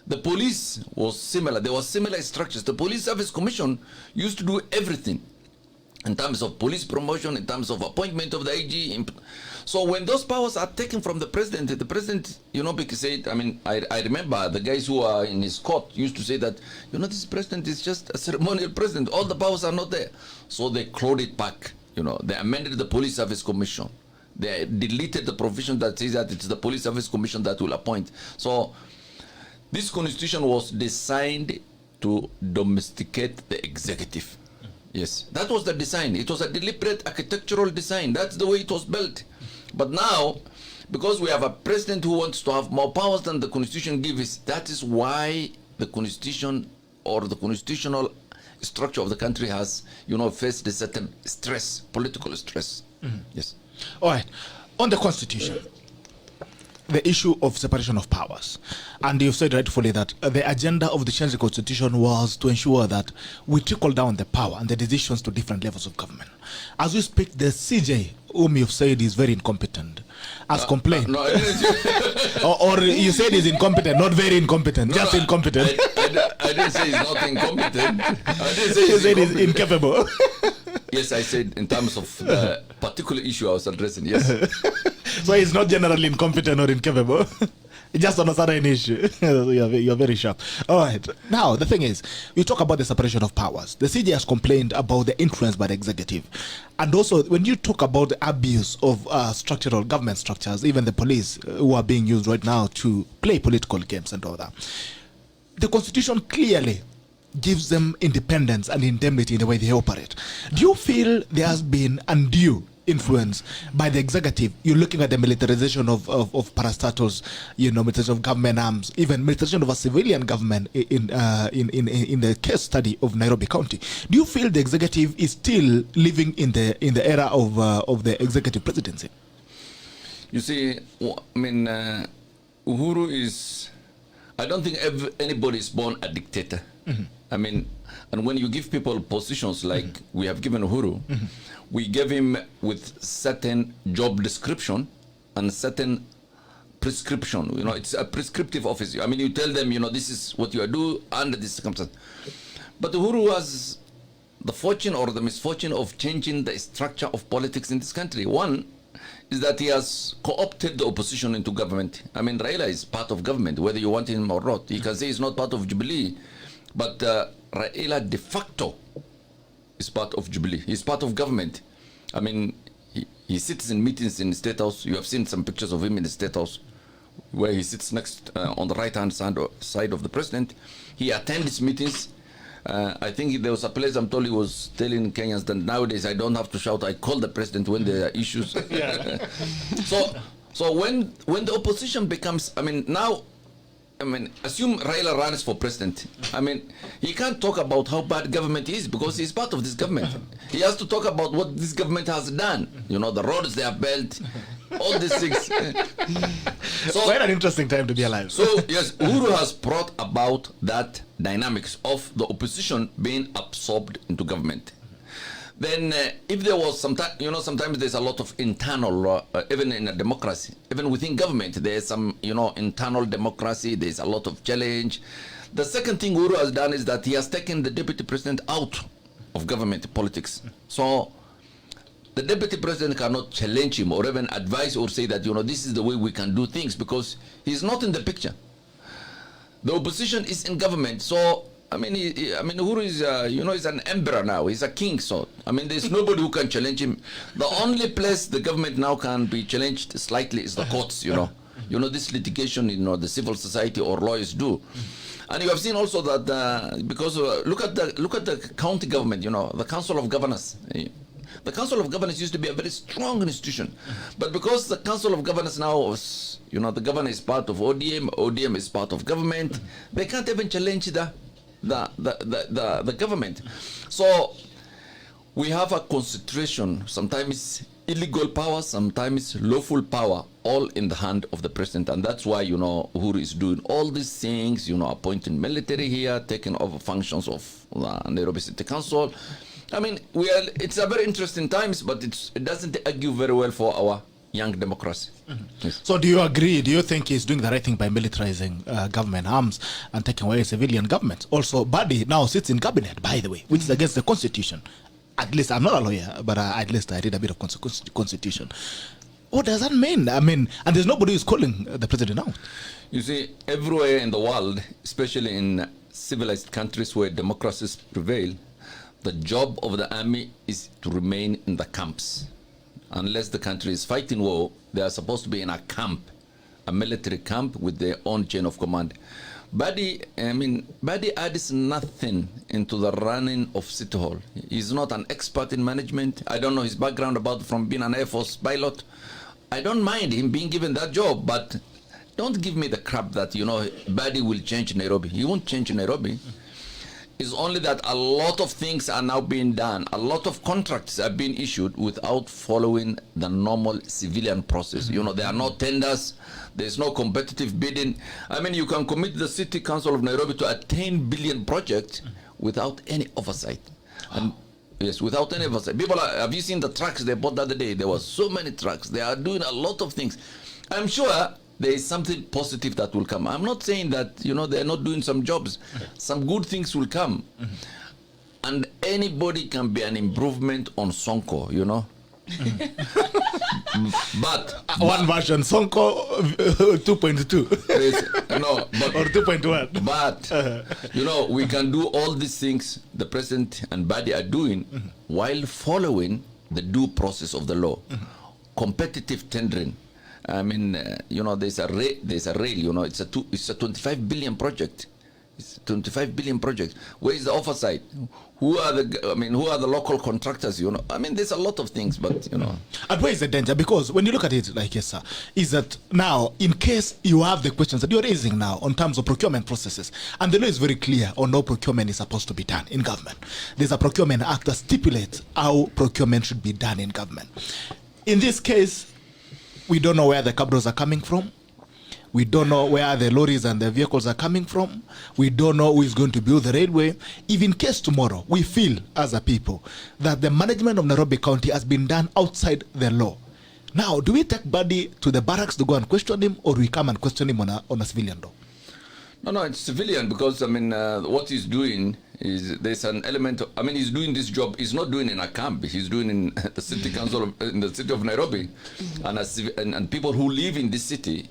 The police was similar. There were similar structures. The Police Service Commission used to do everything in terms of police promotion, in terms of appointment of the AG. So when those powers are taken from the president, because said, I remember the guys who are in his court used to say that, this president is just a ceremonial president. All the powers are not there. So they clawed it back. They amended the Police Service Commission. They deleted the provision that says that it's the Police Service Commission that will appoint. So this constitution was designed to domesticate the executive. Yes, that was the design. It was a deliberate architectural design. That's the way it was built. But now, because we have a president who wants to have more powers than the constitution gives, that is why the constitution or the constitutional structure of the country has, faced a certain stress, political stress. Mm-hmm. Yes. All right. On the constitution, the issue of separation of powers, and you've said rightfully that the agenda of the change of the constitution was to ensure that we trickle down the power and the decisions to different levels of government. As we speak, the CJ, whom you've said is very incompetent, has complained. No, I didn't or you said he's incompetent, not very incompetent, just incompetent. I didn't say he's not incompetent. I didn't say you said he's incapable. Yes, I said in terms of the particular issue I was addressing, yes. So he's not generally incompetent or incapable. Just on a certain issue. You're very sharp. All right. Now, the thing is, we talk about the separation of powers. The CJ has complained about the influence by the executive. And also, when you talk about the abuse of structural government structures, even the police who are being used right now to play political games and all that, the Constitution clearly gives them independence and indemnity in the way they operate. Do you feel there has been undue influence by the executive? You're looking at the militarization of parastatals, militarization of government arms, even militarization of a civilian government in the case study of Nairobi County. Do you feel the executive is still living in the era of the executive presidency? You see, Uhuru is, I don't think anybody is born a dictator. Mm-hmm. I mean, and when you give people positions like we have given Uhuru, we gave him with certain job description and certain prescription. You know, it's a prescriptive office. I mean, you tell them, you know, this is what you are doing under this circumstance. But Uhuru has the fortune or the misfortune of changing the structure of politics in this country. One is that he has co-opted the opposition into government. I mean, Raila is part of government, whether you want him or not. You can say he's not part of Jubilee, but Raila de facto is part of Jubilee. He's part of government. I mean, he sits in meetings in the State House. You have seen some pictures of him in the State House, where he sits next on the right-hand side of the president. He attends meetings. I think there was a place I'm told he was telling Kenyans that nowadays I don't have to shout. I call the president when there are issues. So when the opposition becomes, I mean, now, I mean, assume Raila runs for president. I mean, he can't talk about how bad government is because he's part of this government. He has to talk about what this government has done. You know, the roads they have built, all these things. So, quite an interesting time to be alive. So, yes, Uhuru has brought about that dynamics of the opposition being absorbed into government. Then if there was sometimes, you know, sometimes there's a lot of internal, even in a democracy, even within government, there's some, you know, internal democracy, there's a lot of challenge. The second thing Uhuru has done is that he has taken the deputy president out of government politics. So the deputy president cannot challenge him or even advise or say that, you know, this is the way we can do things because he's not in the picture. The opposition is in government, so I mean, Uhuru is, you know, he's an emperor now. He's a king, so I mean, there's nobody who can challenge him. The only place the government now can be challenged slightly is the courts. You know, this litigation, you know, the civil society or lawyers do. And you have seen also that because look at the county government. You know, the Council of Governors. The Council of Governors used to be a very strong institution, but because the Council of Governors now is, you know, the governor is part of ODM, ODM is part of government, they can't even challenge the government. So we have a concentration, sometimes illegal power, sometimes lawful power, all in the hand of the president. And that's why, you know, Uhuru is doing all these things, you know, appointing military here, taking over functions of the Nairobi City Council. I mean, it's a very interesting times, but it doesn't argue very well for our young democracy. Yes. So do you agree? Do you think he's doing the right thing by militarizing government arms and taking away civilian government? Also, Badi now sits in cabinet, by the way, which is against the constitution. At least, I'm not a lawyer, but at least I read a bit of constitution. What does that mean? I mean, and there's nobody who's calling the president out. You see, everywhere in the world, especially in civilized countries where democracies prevail, the job of the army is to remain in the camps. Unless the country is fighting war, they are supposed to be in a camp, a military camp with their own chain of command. Badi adds nothing into the running of City Hall. He's not an expert in management. I don't know his background from being an Air Force pilot. I don't mind him being given that job, but don't give me the crap that, you know, Badi will change Nairobi. He won't change Nairobi. It's only that a lot of things are now being done. A lot of contracts are being issued without following the normal civilian process. You know, there are no tenders. There's no competitive bidding. I mean, you can commit the City Council of Nairobi to a 10 billion project without any oversight. And yes, without any oversight. People have you seen the trucks they bought the other day? There were so many trucks. They are doing a lot of things. I'm sure there is something positive that will come. I'm not saying that, you know, they're not doing some jobs. Some good things will come. And anybody can be an improvement on Sonko, you know. But one version, Sonko 2.2. No, but, or 2.1. But, you know, we can do all these things the president and Badi are doing while following the due process of the law. Competitive tendering. I mean, you know, there's a rail, you know, it's a 25 billion project. It's a 25 billion project. Where is the oversight? Who are the local contractors, you know? I mean, there's a lot of things, but, you know. And where is the danger? Because when you look at it, like, yes, sir, is that now, in case you have the questions that you're raising now on terms of procurement processes, and the law is very clear on how procurement is supposed to be done in government. There's a procurement act that stipulates how procurement should be done in government. In this case, we don't know where the cabros are coming from. We don't know where the lorries and the vehicles are coming from. We don't know who is going to build the railway. If in case tomorrow we feel as a people that the management of Nairobi County has been done outside the law, now do we take Buddy to the barracks to go and question him, or we come and question him on a civilian law? No, it's civilian, because I mean, what he's doing is there's an element. He's doing this job. He's not doing in a camp. He's doing in the city council in the city of Nairobi, and people who live in this city.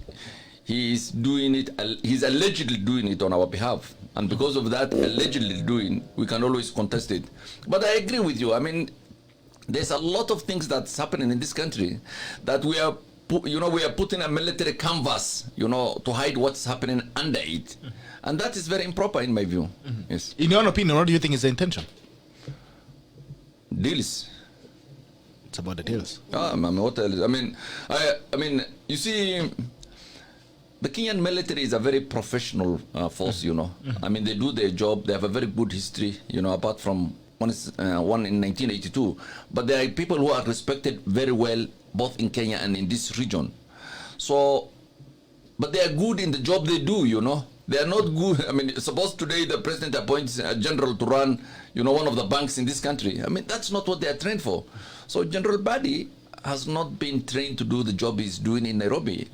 He's doing it. He's allegedly doing it on our behalf, and because of that allegedly doing, we can always contest it. But I agree with you. I mean, there's a lot of things that's happening in this country that we are putting a military canvas, to hide what's happening under it. And that is very improper in my view. Yes. In your opinion, what do you think is the intention? Deals. It's about the deals. What else? I mean, you see, the Kenyan military is a very professional force, I mean, they do their job. They have a very good history, apart from one in 1982. But there are people who are respected very well, both in Kenya and in this region. So, but they are good in the job they do, They are not good. I mean, suppose today the president appoints a general to run, one of the banks in this country. I mean, that's not what they are trained for. So General Badi has not been trained to do the job he's doing in Nairobi.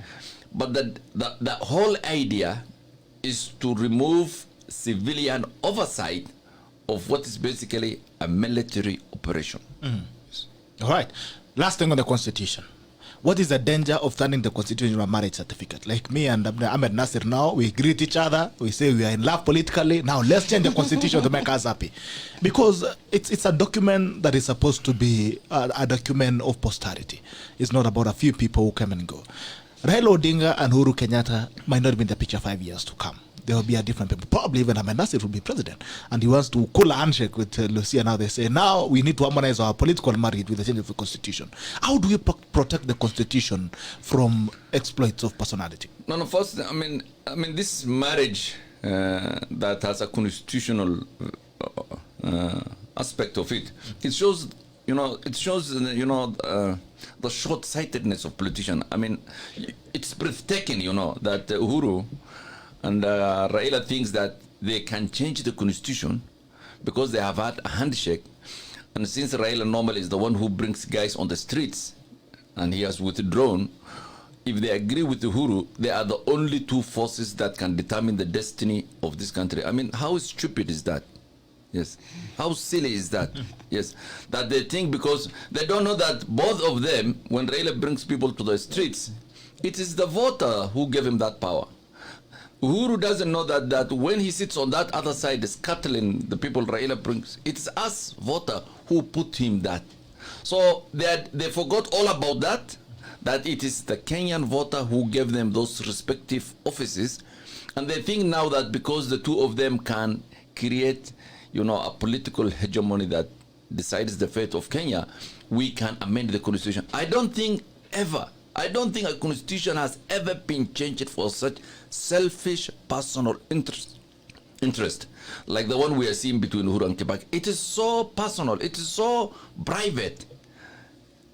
But the whole idea is to remove civilian oversight of what is basically a military operation. All right. Last thing on the Constitution. What is the danger of turning the Constitution into a marriage certificate? Like me and Ahmednasir now, we greet each other, we say we are in love politically. Now let's change the Constitution to make us happy. Because it's a document that is supposed to be a document of posterity. It's not about a few people who come and go. Raila Odinga and Uhuru Kenyatta might not be in the picture 5 years to come. There will be a different people. Probably even Ahmednasir will be president. And he wants to cool a handshake with Lucia. Now they say, now we need to harmonize our political marriage with the change of the Constitution. How do we protect the Constitution from exploits of personality? No, first, I mean, this marriage that has a constitutional aspect of it, it shows, the short-sightedness of politicians. I mean, it's breathtaking, that Uhuru and Raila thinks that they can change the constitution because they have had a handshake. And since Raila normally is the one who brings guys on the streets and he has withdrawn, if they agree with Uhuru, they are the only two forces that can determine the destiny of this country. I mean, how stupid is that? Yes. How silly is that? Yes. That they think, because they don't know that both of them, when Raila brings people to the streets, it is the voter who gave him that power. Uhuru doesn't know that when he sits on that other side scuttling the people Raila brings, it's us, voter, who put him that. So they forgot all about that it is the Kenyan voter who gave them those respective offices. And they think now that because the two of them can create, a political hegemony that decides the fate of Kenya, we can amend the constitution. I don't think a constitution has ever been changed for such selfish personal interest like the one we are seeing between Uhuru and Kibaki. It is so personal, it is so private,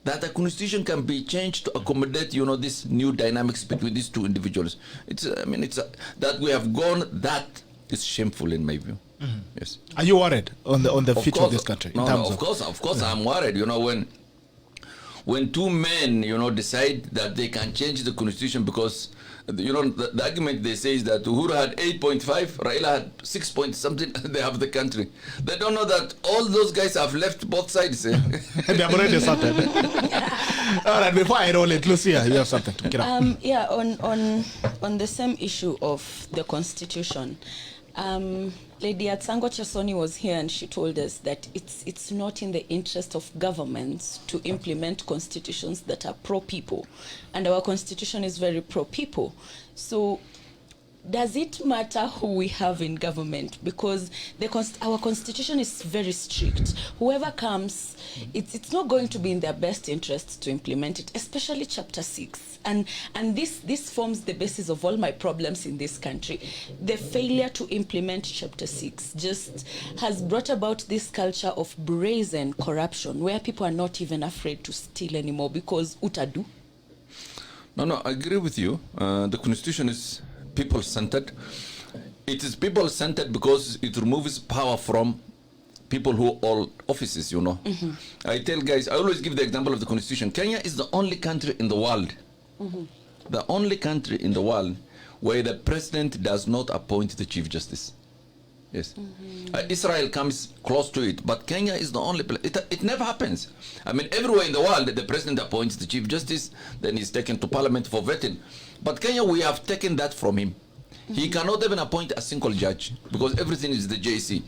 that a constitution can be changed to accommodate, this new dynamics between these two individuals. That we have gone, that is shameful in my view. Yes. Are you worried on the future of this country? Of course, I'm worried. When two men, decide that they can change the constitution because, the argument they say is that Uhuru had 8.5, Raila had 6 point something, they have the country. They don't know that all those guys have left both sides. They have already started. All right, before I roll it, Lucia, you have something to get up. Yeah, on the same issue of the constitution, Lady Atsango Chesoni was here and she told us that it's not in the interest of governments to implement constitutions that are pro-people. And our constitution is very pro-people. So does it matter who we have in government? Because our constitution is very strict. Whoever comes, it's not going to be in their best interest to implement it, especially Chapter 6. And this forms the basis of all my problems in this country. The failure to implement Chapter 6 just has brought about this culture of brazen corruption, where people are not even afraid to steal anymore because utadu. No, I agree with you. The constitution is people-centered. It is people-centered because it removes power from people who hold offices, you know. I tell guys, I always give the example of the constitution. Kenya is the only country in the world, the only country in the world where the president does not appoint the chief justice. Yes. Israel comes close to it, but Kenya is the only place. It never happens. I mean, everywhere in the world, the president appoints the chief justice, then he's taken to parliament for vetting. But Kenya, we have taken that from him. He cannot even appoint a single judge because everything is the JC.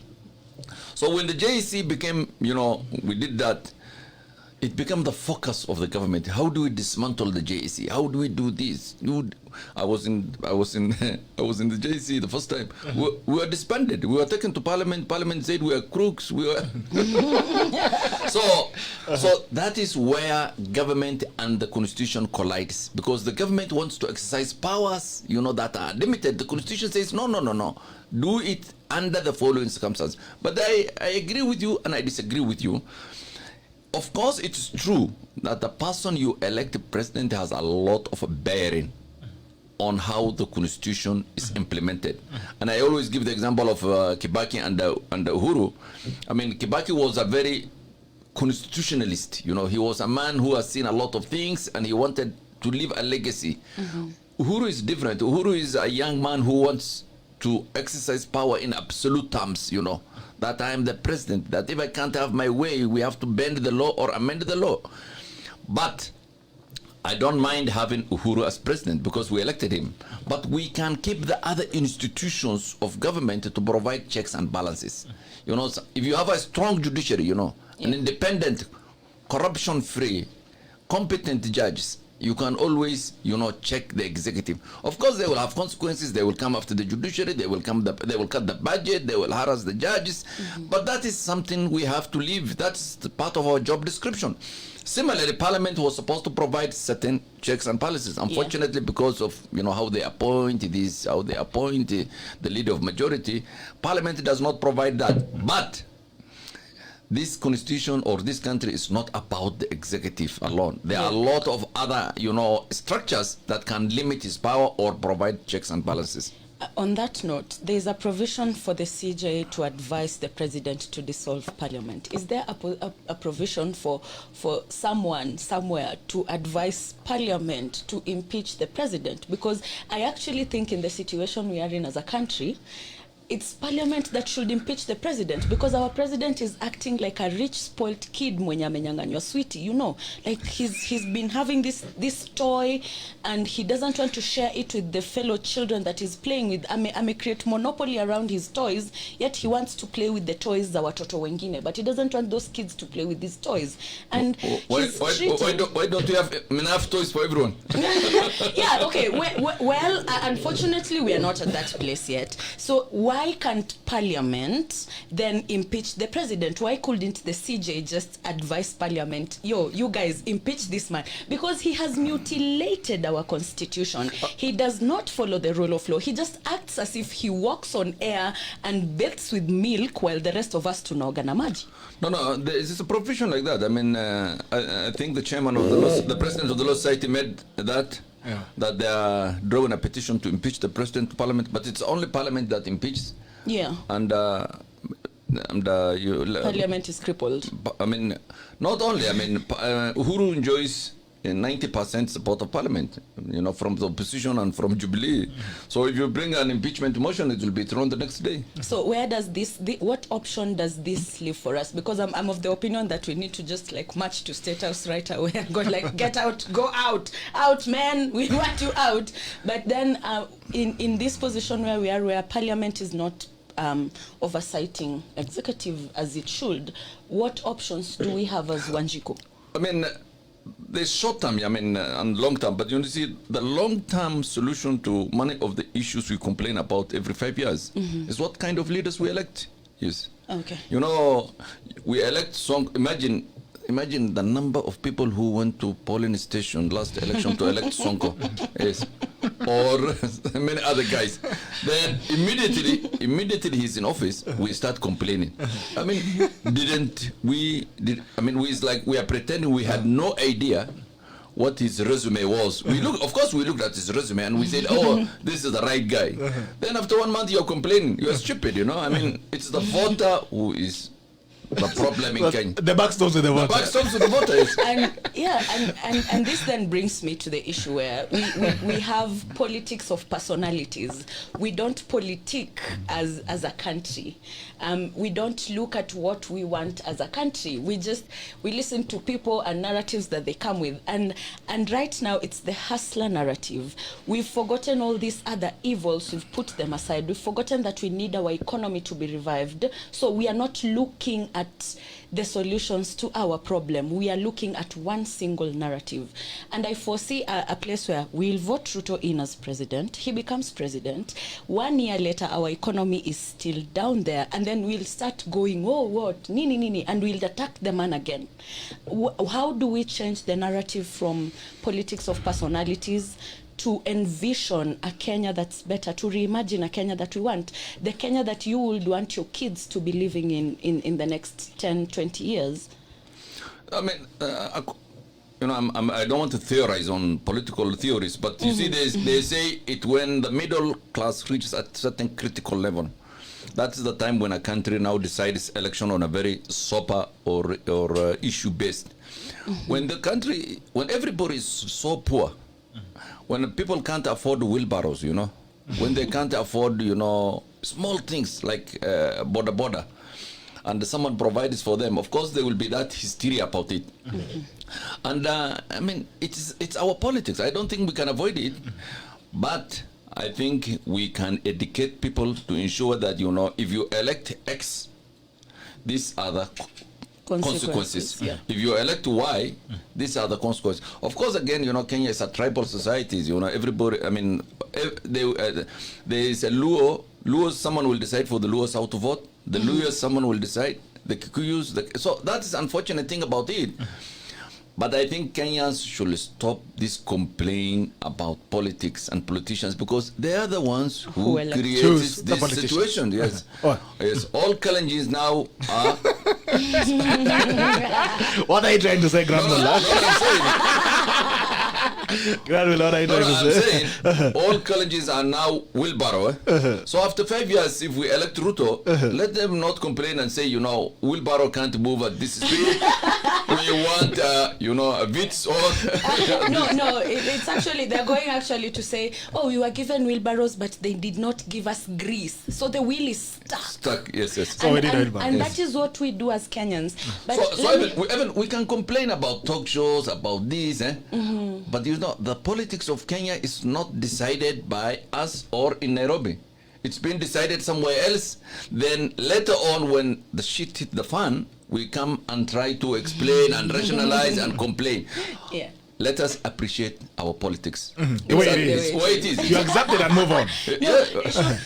So when the JC became, you know, we did that, it became the focus of the government. How do we dismantle the JC? How do we do this? I was in the JC the first time. We were disbanded. We were taken to parliament. Parliament said we are crooks. We were so that is where government and the constitution collides, because the government wants to exercise powers, you know, that are limited. The constitution says no. Do it under the following circumstances. But I agree with you and I disagree with you. Of course, it's true that the person you elect president has a lot of bearing on how the constitution is implemented. And I always give the example of Kibaki and Uhuru. I mean, Kibaki was a very constitutionalist. You know, he was a man who has seen a lot of things and he wanted to leave a legacy. Uhuru is different. Uhuru is a young man who wants to exercise power in absolute terms, you know, that I am the president, that if I can't have my way, we have to bend the law or amend the law. But I don't mind having Uhuru as president because we elected him. But we can keep the other institutions of government to provide checks and balances. You know, if you have a strong judiciary, you know, an independent, corruption-free, competent judges, you can always, you know, check the executive. Of course, they will have consequences. They will come after the judiciary. They will cut the budget. They will harass the judges. But that is something we have to leave. That's the part of our job description. Similarly, Parliament was supposed to provide certain checks and policies. Unfortunately, because of, you know, how they appoint this, how they appoint the leader of majority, Parliament does not provide that. But this constitution or this country is not about the executive alone. There are a lot of other, you know, structures that can limit his power or provide checks and balances. On that note, there is a provision for the CJA to advise the president to dissolve parliament. Is there a provision for someone somewhere to advise parliament to impeach the president? Because I actually think in the situation we are in as a country, it's parliament that should impeach the president, because our president is acting like a rich, spoiled kid mwenye amenyanganywa sweetie, you know, like he's been having this toy and he doesn't want to share it with the fellow children that he's playing with. Ame create monopoly around his toys, yet he wants to play with the toys za watoto wengine, but he doesn't want those kids to play with these toys. And why don't you have enough toys for everyone? Yeah, okay. Well, unfortunately, we are not at that place yet. So why can't Parliament then impeach the president? Why couldn't the CJ just advise Parliament, yo, you guys impeach this man? Because he has mutilated our constitution. He does not follow the rule of law. He just acts as if he walks on air and bathes with milk while the rest of us tunaoga na maji. No, there is a provision like that. I mean, I think the chairman of the president of the Law Society made that. Yeah. That they are drawing a petition to impeach the president to parliament, but it's only parliament that impeaches. Yeah. And parliament is crippled. I mean, not only. I mean, Uhuru enjoys 90% support of parliament, you know, from the opposition and from Jubilee. So if you bring an impeachment motion, it will be thrown the next day. So where does what option does this leave for us? Because I'm of the opinion that we need to just like march to State House right away and go like, get out, go out, man, we want you out. But then in this position where we are, where parliament is not oversighting executive as it should, what options do we have as Wanjiku? I mean, there's short term, I mean, and long term, but you see, the long term solution to many of the issues we complain about every 5 years is what kind of leaders we elect. Yes. Okay. You know, we elect Imagine the number of people who went to polling station last election to elect Sonko, yes, or many other guys. Then immediately he's in office, we start complaining. I mean, it's like we are pretending we had no idea what his resume was. We looked at his resume and we said, oh, this is the right guy. Then after 1 month, you're complaining. You're stupid, you know. I mean, it's the voter who is the problem in Kenya. The buck stops with the voter. The buck stops with the voters. And this then brings me to the issue where we have politics of personalities. We don't politic as a country. We don't look at what we want as a country. We listen to people and narratives that they come with. And right now it's the hustler narrative. We've forgotten all these other evils. We've put them aside. We've forgotten that we need our economy to be revived. So we are not looking at the solutions to our problem. We are looking at one single narrative. And I foresee a place where we'll vote Ruto in as president. He becomes president. 1 year later, our economy is still down there. And then we'll start going, oh, what? Nini. And we'll attack the man again. How do we change the narrative from politics of personalities to envision a Kenya that's better, to reimagine a Kenya that we want, the Kenya that you would want your kids to be living in the next 10, 20 years? I mean, I don't want to theorize on political theories, but you see, they say it when the middle class reaches a certain critical level. That's the time when a country now decides election on a very sober or issue-based. When when everybody is so poor, when people can't afford wheelbarrows, you know, when they can't afford, you know, small things like border, and someone provides for them, of course there will be that hysteria about it. And I mean, it's our politics. I don't think we can avoid it, but I think we can educate people to ensure that, you know, if you elect X, these are the consequences. Yeah. If you elect Y, these are the consequences. Of course, again, you know, Kenya is a tribal society. You know, everybody. I mean, there is a Luo. Someone will decide for the Luos how to vote. The Luyas, someone will decide. The Kikuyus. So that's the unfortunate thing about it. But I think Kenyans should stop this complaining about politics and politicians, because they are the ones who create this situation. Yes. Yes. All Kalenjins now are. What are you trying to say, Grandmother? Grandmother, what are you trying to say? I'm saying all colleges are now wheelbarrow. So after 5 years, if we elect Ruto, let them not complain and say, you know, wheelbarrow can't move at this speed. We want, you know, a Vitz or... No, it's actually, they're going actually to say, oh, we were given wheelbarrows, but they did not give us grease. So the wheel is stuck. Stuck, yes. So we did and that is what we do as Kenyans. But so we can complain about talk shows, about this, but you know, the politics of Kenya is not decided by us or in Nairobi. It's been decided somewhere else. Then later on, when the shit hit the fan, we come and try to explain and rationalize and complain. Yeah. Let us appreciate our politics. The way it is. You accept it and move on.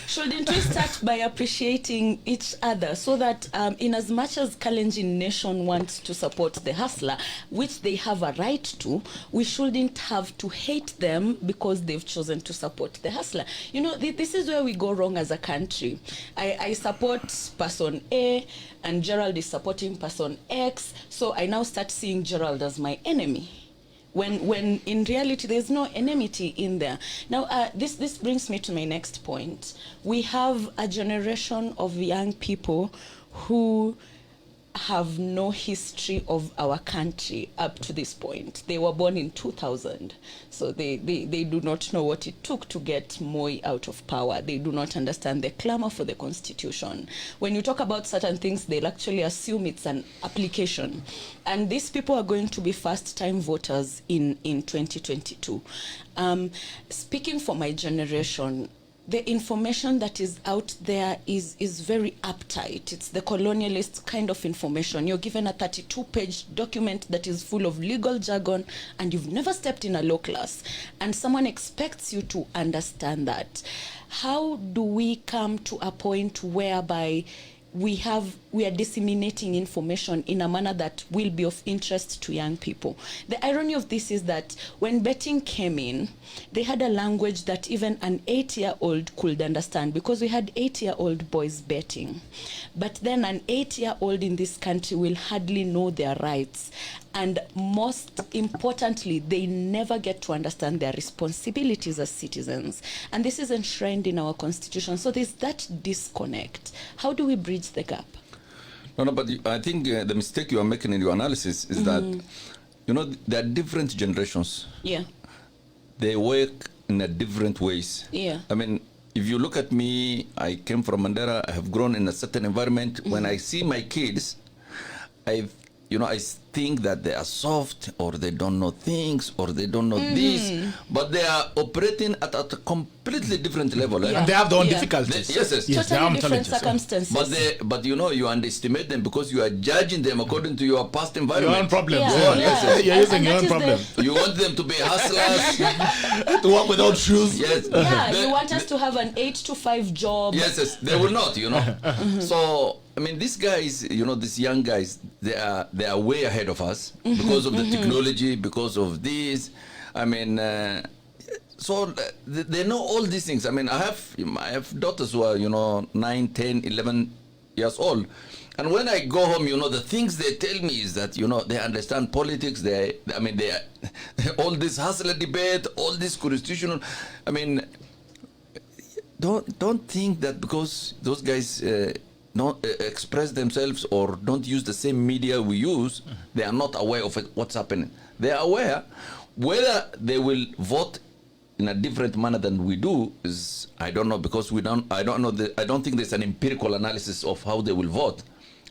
Shouldn't we start by appreciating each other, so that in as much as Kalenjin nation wants to support the hustler, which they have a right to, we shouldn't have to hate them because they've chosen to support the hustler. You know, this is where we go wrong as a country. I support person A, and Gerald is supporting person X, so I now start seeing Gerald as my enemy, when in reality there's no enmity in there. Now, this brings me to my next point. We have a generation of young people who have no history of our country up to this point. They were born in 2000, so they do not know what it took to get Moi out of power. They do not understand the clamor for the constitution. When you talk about certain things, they'll actually assume it's an application. And these people are going to be first-time voters in 2022. Speaking for my generation, the information that is out there is very uptight. It's the colonialist kind of information. You're given a 32-page document that is full of legal jargon, and you've never stepped in a law class, and someone expects you to understand that. How do we come to a point whereby we are disseminating information in a manner that will be of interest to young people. The irony of this is that when betting came in, they had a language that even an 8-year-old could understand, because we had 8-year-old boys betting. But then an 8-year-old in this country will hardly know their rights. And most importantly, they never get to understand their responsibilities as citizens. And this is enshrined in our constitution. So there's that disconnect. How do we bridge the gap? No, but I think the mistake you are making in your analysis is that, there are different generations. Yeah. They work in a different ways. Yeah. I mean, if you look at me, I came from Mandera. I have grown in a certain environment. When I see my kids, I think that they are soft, or they don't know things, or they don't know this, but they are operating at a completely different level. And they have their own difficulties. Yes. Totally different circumstances. But you underestimate them because you are judging them according to your past environment. Your own problems. Yes. You're using your own problems. You want them to be hustlers, to walk without shoes. Yes. You want us to have an 8-to-5 job. Yes, they will not, So, I mean, these guys, these young guys, they are way ahead of us because of the technology, because of this. I mean, so they know all these things. I mean, I have daughters who are, 9, 10, 11 years old. And when I go home, the things they tell me is that, they understand politics. They all this hustler debate, all this constitutional. I mean, don't think that because those guys don't express themselves or don't use the same media we use, they are not aware of what's happening. They are aware. Whether they will vote in a different manner than we do is, I don't know, because I don't know. I don't think there's an empirical analysis of how they will vote.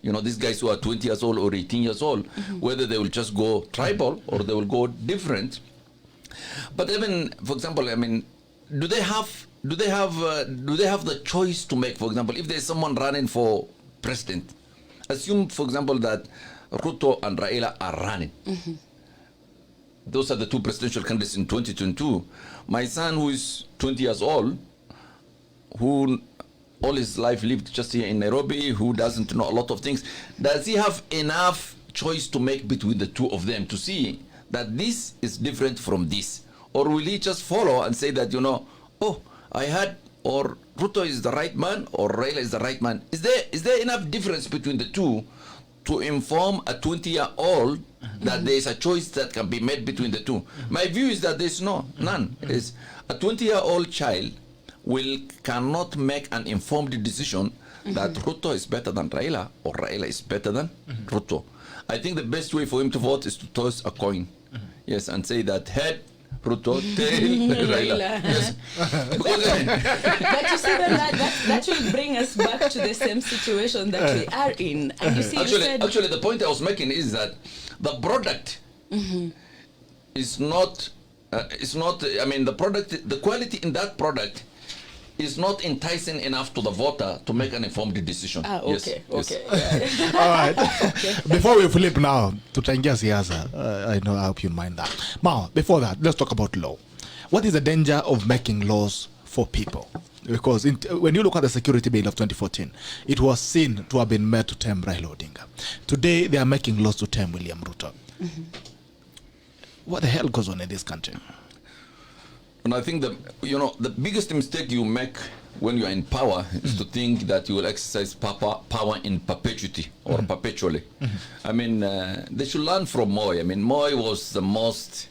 These guys who are 20 years old or 18 years old, whether they will just go tribal or they will go different. But even, for example, I mean, do they have the choice to make? For example, if there's someone running for president, assume, for example, that Ruto and Raila are running. Those are the two presidential candidates in 2022. My son, who is 20 years old, who all his life lived just here in Nairobi, who doesn't know a lot of things, does he have enough choice to make between the two of them to see that this is different from this? Or will he just follow and say that, I had, or Ruto is the right man, or Raila is the right man? Is there enough difference between the two to inform a 20-year-old that there is a choice that can be made between the two? My view is that there's none. Is a 20-year-old child cannot make an informed decision that Ruto is better than Raila, or Raila is better than Ruto. I think the best way for him to vote is to toss a coin, yes, and say that head Ruto, tail Raila. Yes. But you see, that will bring us back to the same situation that we are in. And you see, actually, the point I was making is that the product is not. I mean, the quality in that product is not enticing enough to the voter to make an informed decision. Okay. Yes. Yeah. All right. Before we flip now to Tangia Siasa, I know I hope you mind that. Now, before that, let's talk about law. What is the danger of making laws for people? Because when you look at the security bill of 2014, it was seen to have been made to tame Raila Odinga. Today, they are making laws to tame William Ruto. What the hell goes on in this country? And I think the biggest mistake you make when you are in power is to think that you will exercise power in perpetuity or perpetually. I mean, they should learn from Moi. I mean, Moi was the most.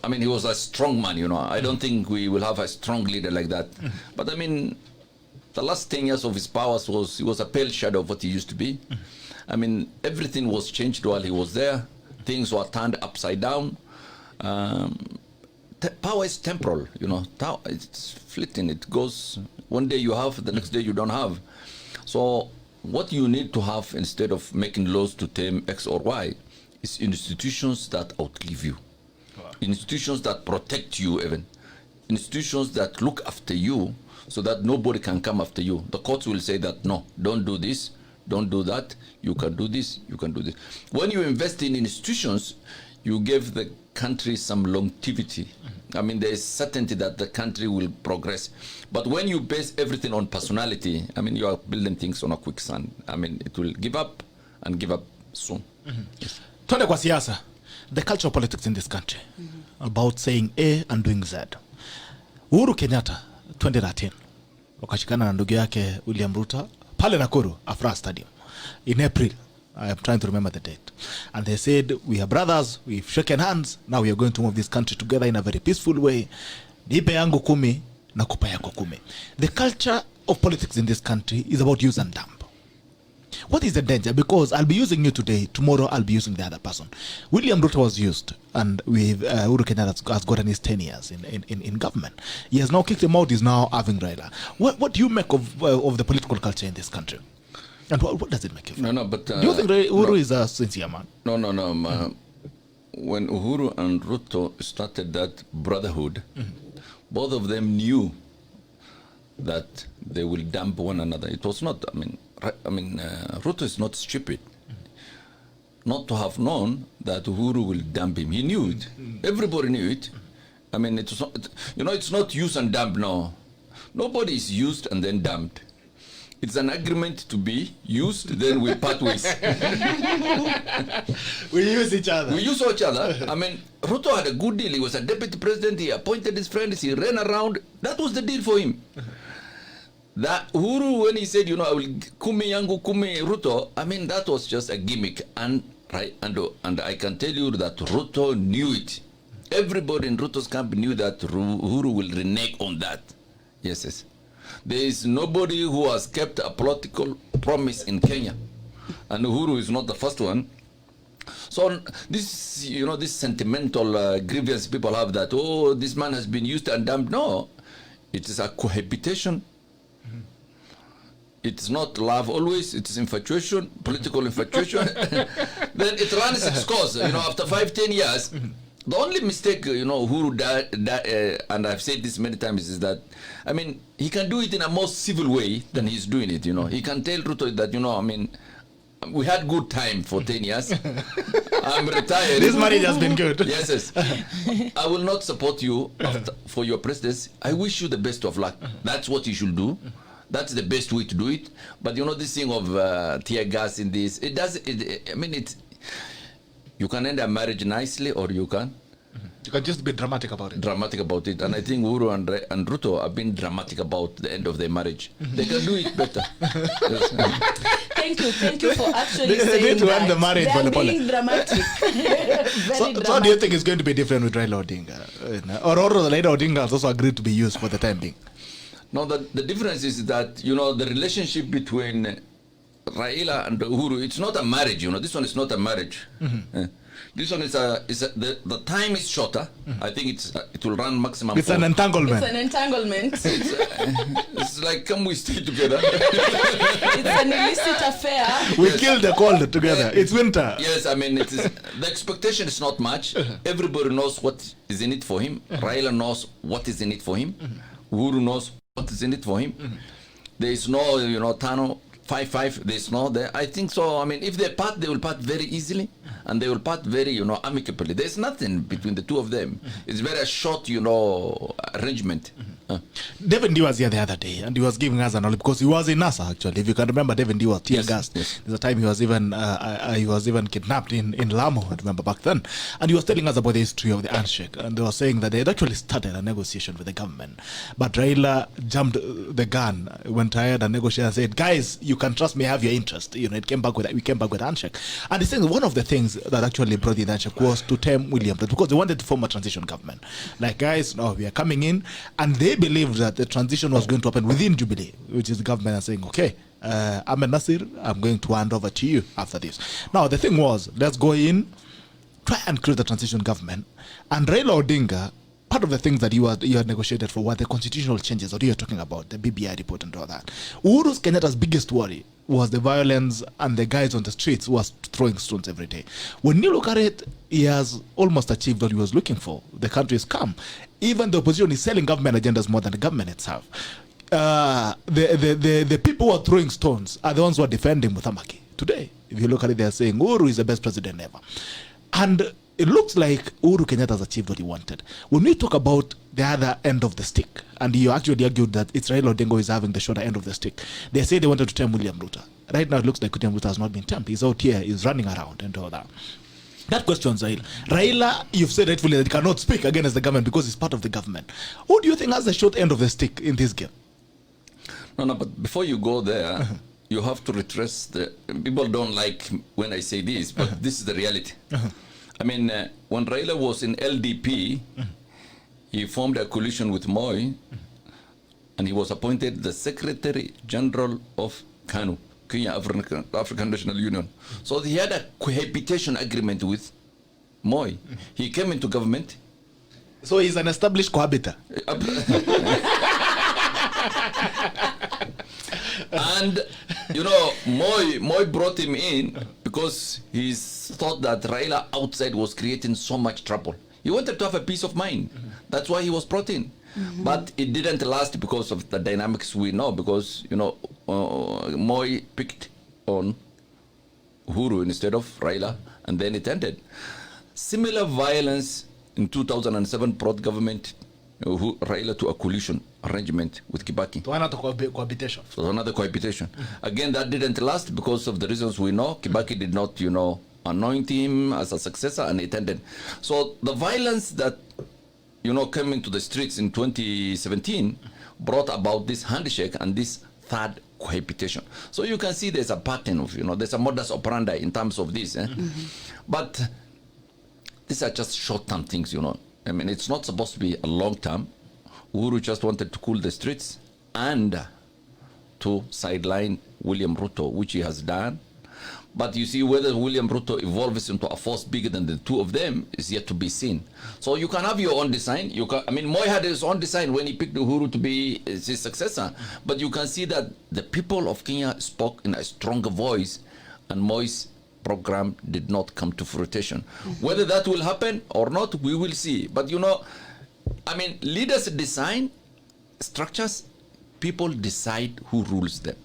I mean, he was a strong man. I don't think we will have a strong leader like that. But I mean, the last 10 years of his powers he was a pale shadow of what he used to be. I mean, everything was changed while he was there. Things were turned upside down. Power is temporal, it's fleeting. It goes, one day you have, the next day you don't have. So what you need to have instead of making laws to tame X or Y is institutions that outlive you. Institutions that protect you even. Institutions that look after you so that nobody can come after you. The courts will say that, no, don't do this, don't do that, you can do this, you can do this. When you invest in institutions, you give the country some longevity. I mean, there is certainty that the country will progress. But when you base everything on personality, I mean, you are building things on a quicksand. I mean, it will give up and give up soon. Yes. Tuende kwa siasa. The culture of politics in this country. About saying A and doing Z. Uhuru Kenyatta 2013 wakashikana na ndugu yake William Ruto pale Nakuru Afra Stadium in April. I am trying to remember the date. And they said, we are brothers, we've shaken hands, now we are going to move this country together in a very peaceful way. Nipe yangu 10 na kupa yako 10. The culture of politics in this country is about use and dump. What is the danger? Because I'll be using you today, tomorrow I'll be using the other person. William Ruto was used, and with Uhuru Kenyatta has gotten his 10 years in government. He has now kicked him out, he's now having Raila. What do you make of the political culture in this country? And what does it make you feel? No, but... do you think Uhuru is a sincere man? No. When Uhuru and Ruto started that brotherhood, both of them knew that they will dump one another. It was not, Ruto is not stupid not to have known that Uhuru will dump him. He knew it. Everybody knew it. I mean, it's not, it's not use and dump, no. Nobody is used and then dumped. It's an agreement to be used, then we part ways. We use each other. We use each other. I mean, Ruto had a good deal. He was a deputy president. He appointed his friends. He ran around. That was the deal for him. That Uhuru, when he said, I will kumi yangu kumi Ruto, I mean, that was just a gimmick. And I can tell you that Ruto knew it. Everybody in Ruto's camp knew that Uhuru will renege on that. Yes. There is nobody who has kept a political promise in Kenya. And Uhuru is not the first one. So this, this sentimental grievance people have that, this man has been used and dumped. No, it is a cohabitation. It's not love always, it's infatuation, political infatuation. Then it runs its course, after 5-10 years. The only mistake, Uhuru and I've said this many times, is that, he can do it in a more civil way than he's doing it, He can tell Ruto that, we had good time for 10 years. I'm retired. This marriage has been good. Yes. I will not support you for your presidency. I wish you the best of luck. That's what you should do. That's the best way to do it. But this thing of tear gas in this, you can end a marriage nicely, or you can just be dramatic about it. And I think Uhuru and Ruto have been dramatic about the end of their marriage. They can do it better. Thank you for actually they saying need to that. end the marriage. They're being dramatic. So do you think it's going to be different with Raila Odinga? Or Raila Odinga has also agreed to be used for the time being? No, the difference is that, the relationship between Raila and Uhuru, it's not a marriage, This one is not a marriage. This one is the time is shorter. I think it will run maximum. It's an entanglement. It's like, come we stay together. It's an illicit affair. We killed the cold together. It's winter. Yes, the expectation is not much. Everybody knows what is in it for him. Raila knows what is in it for him. Uhuru knows what is in it for him. There is no, Tano 5-5. There's no there. I think so. If they part, they will part very easily, and they will part very, amicably. There's nothing between the two of them. It's very short, arrangement. David D was here the other day, and he was giving us an knowledge because he was in NASA actually. If you can remember, David D was tear gassed. Yes. There's a time he was even kidnapped in Lamu. I remember back then, and he was telling us about the history of the handshake, and they were saying that they had actually started a negotiation with the government, but Raila jumped the gun, went ahead and negotiated and said, "Guys, you can trust me. I have your interest." We came back with handshake, and he saying one of the things that actually brought the handshake was to tame William Ruto because they wanted to form a transition government. Like, guys, no, we are coming in, and they believed that the transition was going to happen within Jubilee, which is the government saying, okay, Ahmednasir, I'm going to hand over to you after this. Now, the thing was, let's go in, try and create the transition government. And Raila Odinga, part of the things that you had negotiated for were the constitutional changes that you're talking about, the BBI report and all that. Uhuru Kenyatta's biggest worry was the violence and the guys on the streets who was throwing stones every day. When you look at it, he has almost achieved what he was looking for. The country is calm. Even the opposition is selling government agendas more than the government itself. The people who are throwing stones are the ones who are defending Muthamaki. Today, if you look at it, they are saying Uhuru is the best president ever. And it looks like Uhuru Kenyatta has achieved what he wanted. When we talk about the other end of the stick, and you actually argued that it's Raila Odinga is having the shorter end of the stick, they say they wanted to term William Ruto. Right now, it looks like William Ruto has not been termed. He's out here, he's running around and all that. That questions Raila. Raila, you've said rightfully that he cannot speak against the government because he's part of the government. Who do you think has the short end of the stick in this game? No, but before you go there, you have to retrace the... People don't like when I say this, but this is the reality. I mean, when Raila was in LDP, he formed a coalition with Moi, and he was appointed the Secretary General of KANU, Kenya African National Union. So he had a cohabitation agreement with Moi. He came into government. So he's an established cohabiter. And you know, Moi brought him in because he thought that Raila outside was creating so much trouble. He wanted to have a peace of mind. That's why he was brought in. But it didn't last because of the dynamics we know, because you know, Moi picked on Uhuru instead of Raila, and then it ended. Similar violence in 2007 brought government Raila to a coalition arrangement with Kibaki. To another cohabitation. So another cohabitation. Again, that didn't last because of the reasons we know. Kibaki did not, you know, anoint him as a successor, and it ended. So the violence that, you know, came into the streets in 2017 brought about this handshake and this third cohabitation. So you can see there's a pattern of, you know, there's a modus operandi in terms of this. But these are just short-term things, you know. I mean, it's not supposed to be a long-term. Uhuru just wanted to cool the streets and to sideline William Ruto, which he has done. But you see, whether William Ruto evolves into a force bigger than the two of them is yet to be seen. So you can have your own design. You can, I mean, Moi had his own design when he picked Uhuru to be his successor. But you can see that the people of Kenya spoke in a stronger voice, and Moi's program did not come to fruition. Whether that will happen or not, we will see. But you know, I mean, leaders design structures, people decide who rules them.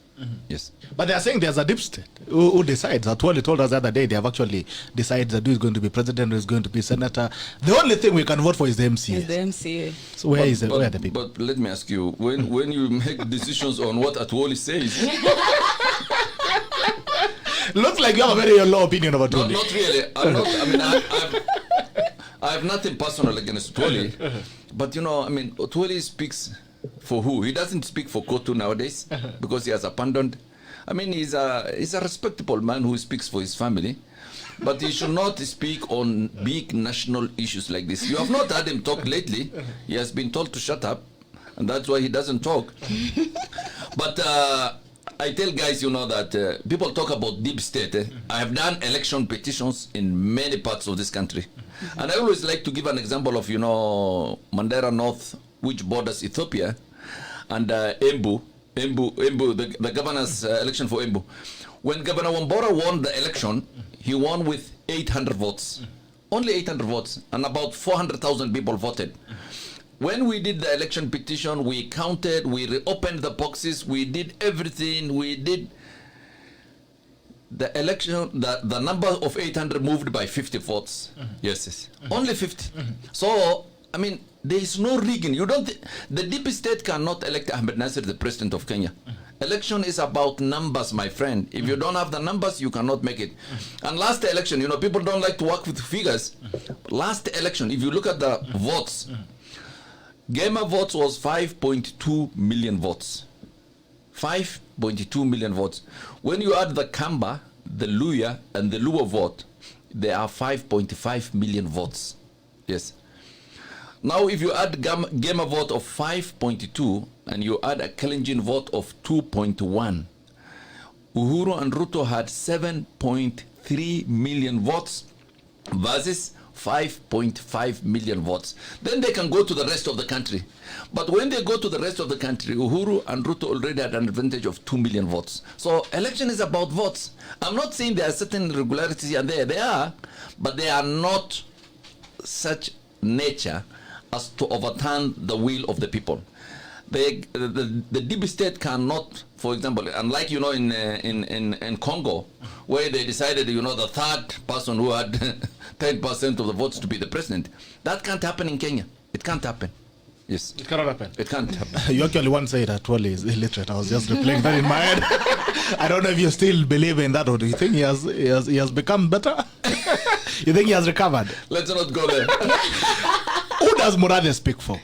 Yes. But they are saying there's a deep state who decides. Atwoli told us the other day they have actually decided that who is going to be president, who is going to be senator. The only thing we can vote for is the MCA. Is the MCA. So where are the people? But let me ask you, when you make decisions on what Atwoli says, looks like you have a very low opinion of Atwoli. No, not really. I'm not. I mean, I have nothing personal against Atwoli, but you know, I mean, Atwoli speaks for who? He doesn't speak for Kotu nowadays because he has abandoned. I mean, he's a respectable man who speaks for his family, but he should not speak on big national issues like this. You have not heard him talk lately. He has been told to shut up, and that's why he doesn't talk. But I tell guys, you know, that people talk about deep state. I have done election petitions in many parts of this country, and I always like to give an example of, you know, Mandera North, which borders Ethiopia, and Embu, the governor's election for Embu. When Governor Wambora won the election, he won with 800 votes. Only 800 votes, and about 400,000 people voted. When we did the election petition, we counted, we reopened the boxes, we did everything, we did the election, the number of 800 moved by 50 votes. Yes. Only 50. So, I mean, there is no rigging. You don't. The deep state cannot elect Ahmednasir the president of Kenya. Election is about numbers, my friend. If you don't have the numbers, you cannot make it. And last election, you know, people don't like to work with figures. Last election, if you look at the votes, Gema votes was 5.2 million votes. 5.2 million votes. When you add the Kamba, the Luya, and the Luo vote, there are 5.5 million votes. Yes. Now, if you add Gema vote of 5.2 and you add a Kalenjin vote of 2.1, Uhuru and Ruto had 7.3 million votes versus 5.5 million votes. Then they can go to the rest of the country. But when they go to the rest of the country, Uhuru and Ruto already had an advantage of 2 million votes. So election is about votes. I'm not saying there are certain irregularities and there are, but they are not such nature as to overturn the will of the people. The deep state cannot, for example, unlike, you know, in Congo, where they decided, you know, the third person who had 10% of the votes to be the president. That can't happen in Kenya. It can't happen. Yes. It cannot happen. It can't happen. You actually once said that Wally is illiterate. I was just replaying that in my head. I don't know if you still believe in that, or do you think he has become better? You think he has recovered? Let's not go there. Who does Murathe speak for?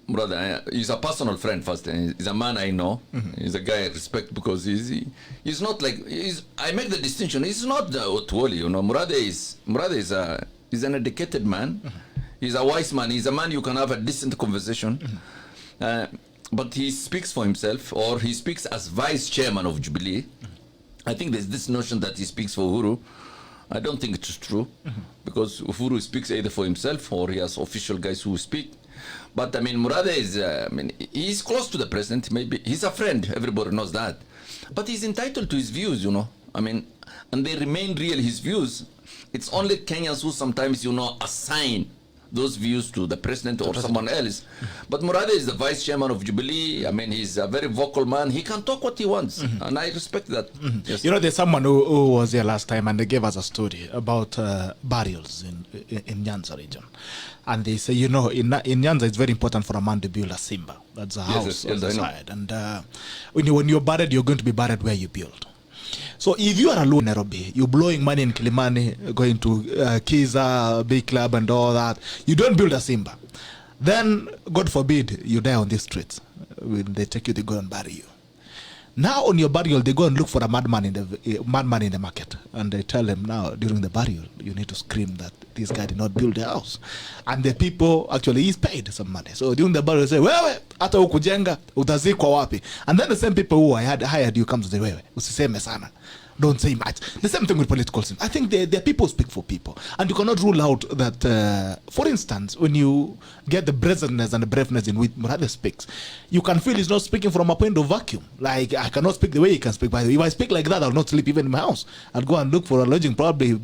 Brother, he's a personal friend first. He's a man I know. He's a guy I respect because he's not like I make the distinction. He's not Otwoli, you know. Murathe is an educated man. He's a wise man. He's a man you can have a decent conversation. But he speaks for himself, or he speaks as vice chairman of Jubilee. I think there's this notion that he speaks for Uhuru. I don't think it's true, because Uhuru speaks either for himself or he has official guys who speak. But I mean, Murathe is, he's close to the president. Maybe he's a friend. Everybody knows that. But he's entitled to his views, you know. I mean, and they remain real, his views. It's only Kenyans who sometimes, you know, assign those views to the president or someone else. But Murathe is the vice chairman of Jubilee. I mean, he's a very vocal man. He can talk what he wants, and I respect that. Yes. You know, there's someone who was here last time, and they gave us a story about burials in Nyanza region. And they say, you know, in Nyanza, it's very important for a man to build a simba. That's a house on the side. And when you're buried, you're going to be buried where you build. So if you are alone in Nairobi, you're blowing money in Kilimani, going to Kiza, Big Club and all that, you don't build a simba. Then, God forbid, you die on these streets. When they take you, they go and bury you. Now on your burial, they go and look for a madman in the market. And they tell him now, during the burial, you need to scream that this guy did not build the house. And the people, actually, he's paid some money. So during the burial, they say, wewe, hata ukujenga, utazikwa wapi. And then the same people who hired you come to say, wewe, usiseme sana. Don't say much. The same thing with political system. I think the people speak for people. And you cannot rule out that, for instance, when you get the brazenness and the braveness in which Murathe speaks, you can feel he's not speaking from a point of vacuum. Like, I cannot speak the way he can speak. By the way, if I speak like that, I'll not sleep even in my house. I'll go and look for a lodging probably in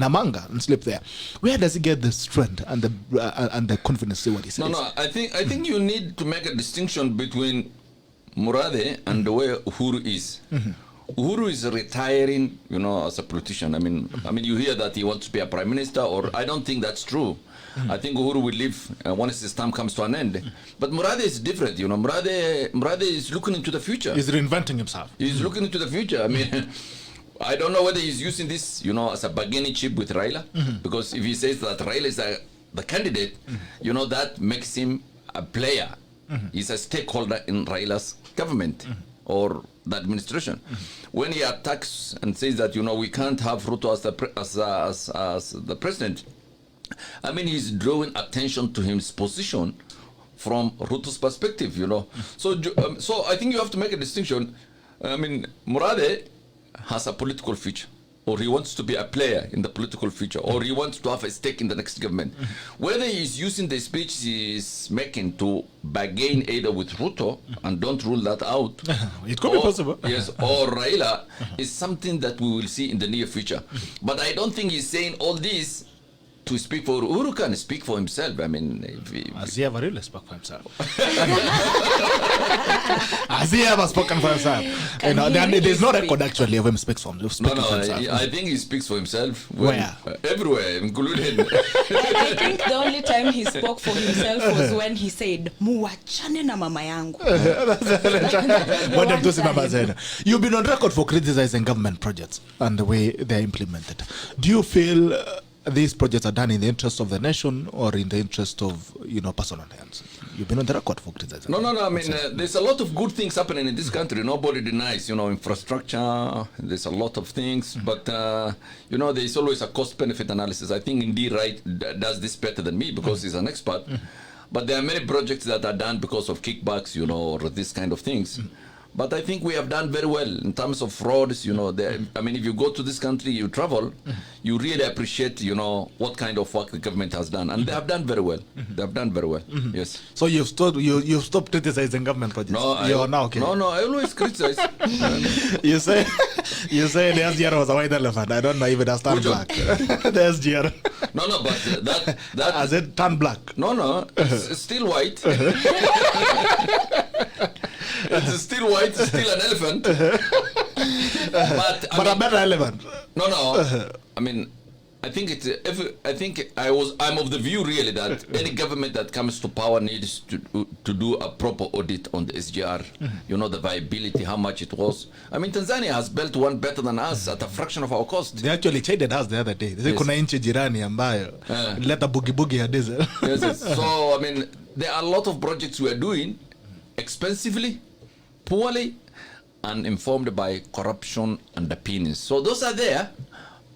Amanga and sleep there. Where does he get the strength and the confidence to say what he says? No, I think you need to make a distinction between Murathe and the way Uhuru is. Uhuru is retiring, you know, as a politician. I mean, you hear that he wants to be a prime minister, or I don't think that's true. I think Uhuru will leave once his term comes to an end. But Murathe is different, you know. Murathe is looking into the future. He's reinventing himself. He's looking into the future. I mean, I don't know whether he's using this, you know, as a bargaining chip with Raila, because if he says that Raila is the candidate, you know, that makes him a player. He's a stakeholder in Raila's government or the administration. When he attacks and says that, you know, we can't have Ruto as the president, I mean, he's drawing attention to his position from Ruto's perspective, you know. So I think you have to make a distinction. I mean, Murathe has a political future, or he wants to be a player in the political future, or he wants to have a stake in the next government. Whether he's using the speech he's making to bargain either with Ruto, and don't rule that out. It could be possible. Yes, or Raila, is something that we will see in the near future. But I don't think he's saying all this to speak for Uhuru. Can speak for himself. I mean, has he ever really spoken for himself? Has he ever spoken for himself? You know, there's no record actually of him speaking for himself. I think he speaks for himself. Where? Everywhere, including. I think the only time he spoke for himself was when he said, "Muachane na mama yangu." You've been on record for criticizing government projects and the way they're implemented. Do you feel these projects are done in the interest of the nation or in the interest of, you know, personal hands? You've been on the record for criticizing. No. I mean, there's a lot of good things happening in this country. Nobody denies, you know, infrastructure. There's a lot of things, but you know, there's always a cost-benefit analysis. I think Indeed Right does this better than me because he's an expert. But there are many projects that are done because of kickbacks, you know, or this kind of things. But I think we have done very well in terms of frauds, you know. I mean, if you go to this country, you travel, you really appreciate, you know, what kind of work the government has done. And they have done very well. They have done very well, yes. So you've stopped criticizing government projects? No, You're now okay. No, I always criticize. You say the SGR was a white elephant. I don't know if it has turned black. The SGR. No, but that has it turned black? No, it's still white. It's still white, still an elephant. But But a better element. No. I mean, I think I'm of the view really that any government that comes to power needs to do a proper audit on the SGR. You know, the viability, how much it was. I mean, Tanzania has built one better than us at a fraction of our cost. They actually chided us the other day. They say kuna nchi jirani ambayo leta bugi ya diesel. Yes. So I mean, there are a lot of projects we are doing expensively, poorly, and informed by corruption and opinions. So those are there.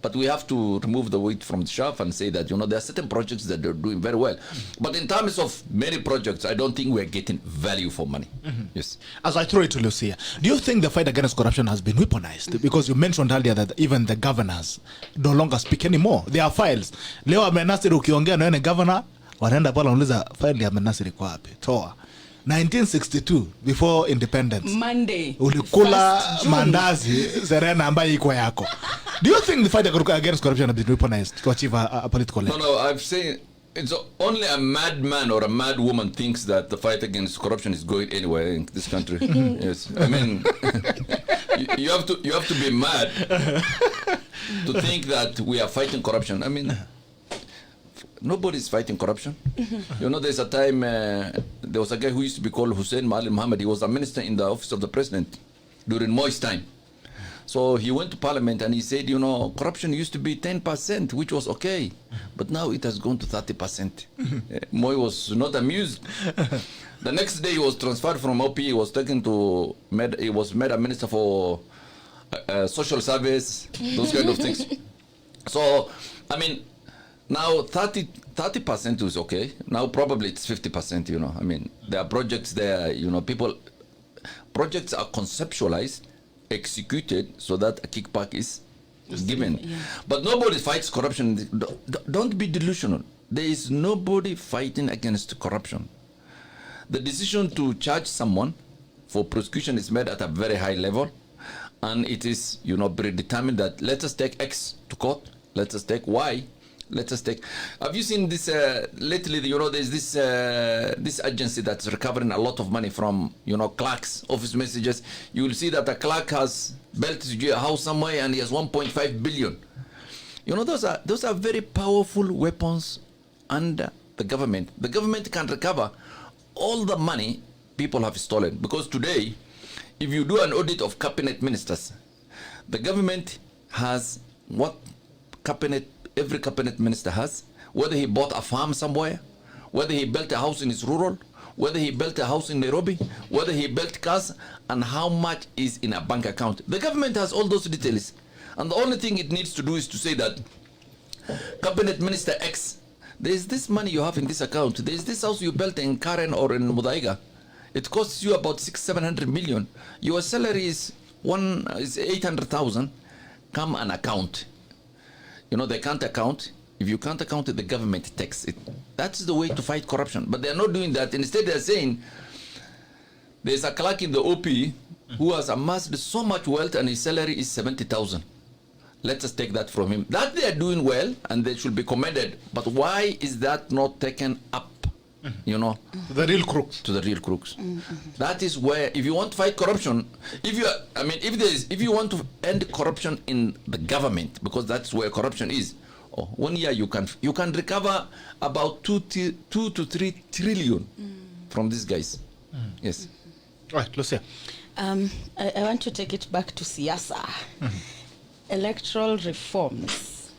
But we have to remove the weight from the shaft and say that, you know, there are certain projects that they're doing very well. But in terms of many projects, I don't think we're getting value for money. Yes. As I throw it to Lucia, do you think the fight against corruption has been weaponized? Because you mentioned earlier that even the governors no longer speak anymore. There are files. Leo Ahmednasir ukiongea na governor, wanaenda pala unauliza file ya Ahmednasir iko wapi? Toa. 1962 before independence. Monday. Ulikula mandazi Serena ambayo iko yako. Do you think the fight against corruption has been weaponized to achieve a political level? No, I've seen it's only a madman or a mad woman thinks that the fight against corruption is going anywhere in this country. Yes, I mean, you have to be mad to think that we are fighting corruption. I mean, nobody's fighting corruption. You know, there's a time there was a guy who used to be called Hussein Maalim Mohammed. He was a minister in the office of the president during Moi's time. So he went to parliament and he said, you know, corruption used to be 10%, which was okay, but now it has gone to 30%. Moi was not amused. The next day he was transferred from OP. He was taken to he was made a minister for social service, those kind of things. So, I mean, now 30% is okay. Now probably it's 50%, you know. I mean, there are projects there, you know, projects are conceptualized, executed so that a kickback is given. Yeah. But nobody fights corruption. Don't be delusional. There is nobody fighting against corruption. The decision to charge someone for prosecution is made at a very high level, and it is, you know, predetermined that let us take X to court, let us take Y. Let us take. Have you seen this lately? You know, there's this agency that's recovering a lot of money from, you know, clerks' office messages. You will see that a clerk has built a house somewhere and he has 1.5 billion. You know, those are very powerful weapons under the government. The government can recover all the money people have stolen, because today, if you do an audit of cabinet ministers, the government has what every cabinet minister has, whether he bought a farm somewhere, whether he built a house in his rural, whether he built a house in Nairobi, whether he built cars, and how much is in a bank account. The government has all those details. And the only thing it needs to do is to say that, cabinet minister X, there is this money you have in this account, there is this house you built in Karen or in Mudaiga. It costs you about 600-700 million. Your salary is 800,000. Come and account. You know, they can't account. If you can't account it, the government takes it. That's the way to fight corruption. But they're not doing that. Instead, they're saying there's a clerk in the OP who has amassed so much wealth and his salary is 70,000. Let us take that from him. That they are doing well and they should be commended. But why is that not taken up? You know, to the real crooks. That is where, if you want to fight corruption, if you want to end corruption in the government, because that's where corruption is, 1 year you can recover about 2 to 3 trillion from these guys. Yes. Right, Lucia. I want to take it back to siasa. Electoral reforms.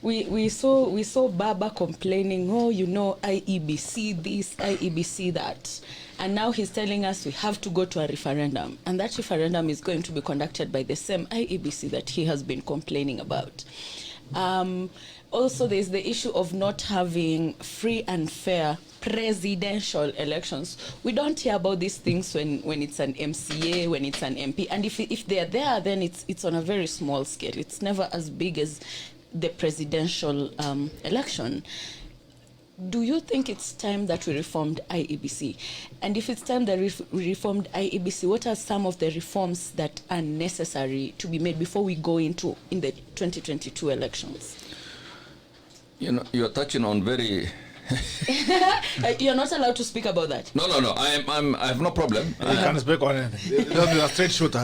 We saw Baba complaining, oh, you know, IEBC this, IEBC that. And now he's telling us we have to go to a referendum. And that referendum is going to be conducted by the same IEBC that he has been complaining about. Also, there's the issue of not having free and fair presidential elections. We don't hear about these things when it's an MCA, when it's an MP. And if they're there, then it's on a very small scale. It's never as big as the presidential election. Do you think it's time that we reformed IEBC? And if it's time that we reformed IEBC, what are some of the reforms that are necessary to be made before we go in the 2022 elections? You know, you're touching on very... You're not allowed to speak about that. No. I have no problem. You can't speak on anything. Don't be a straight shooter.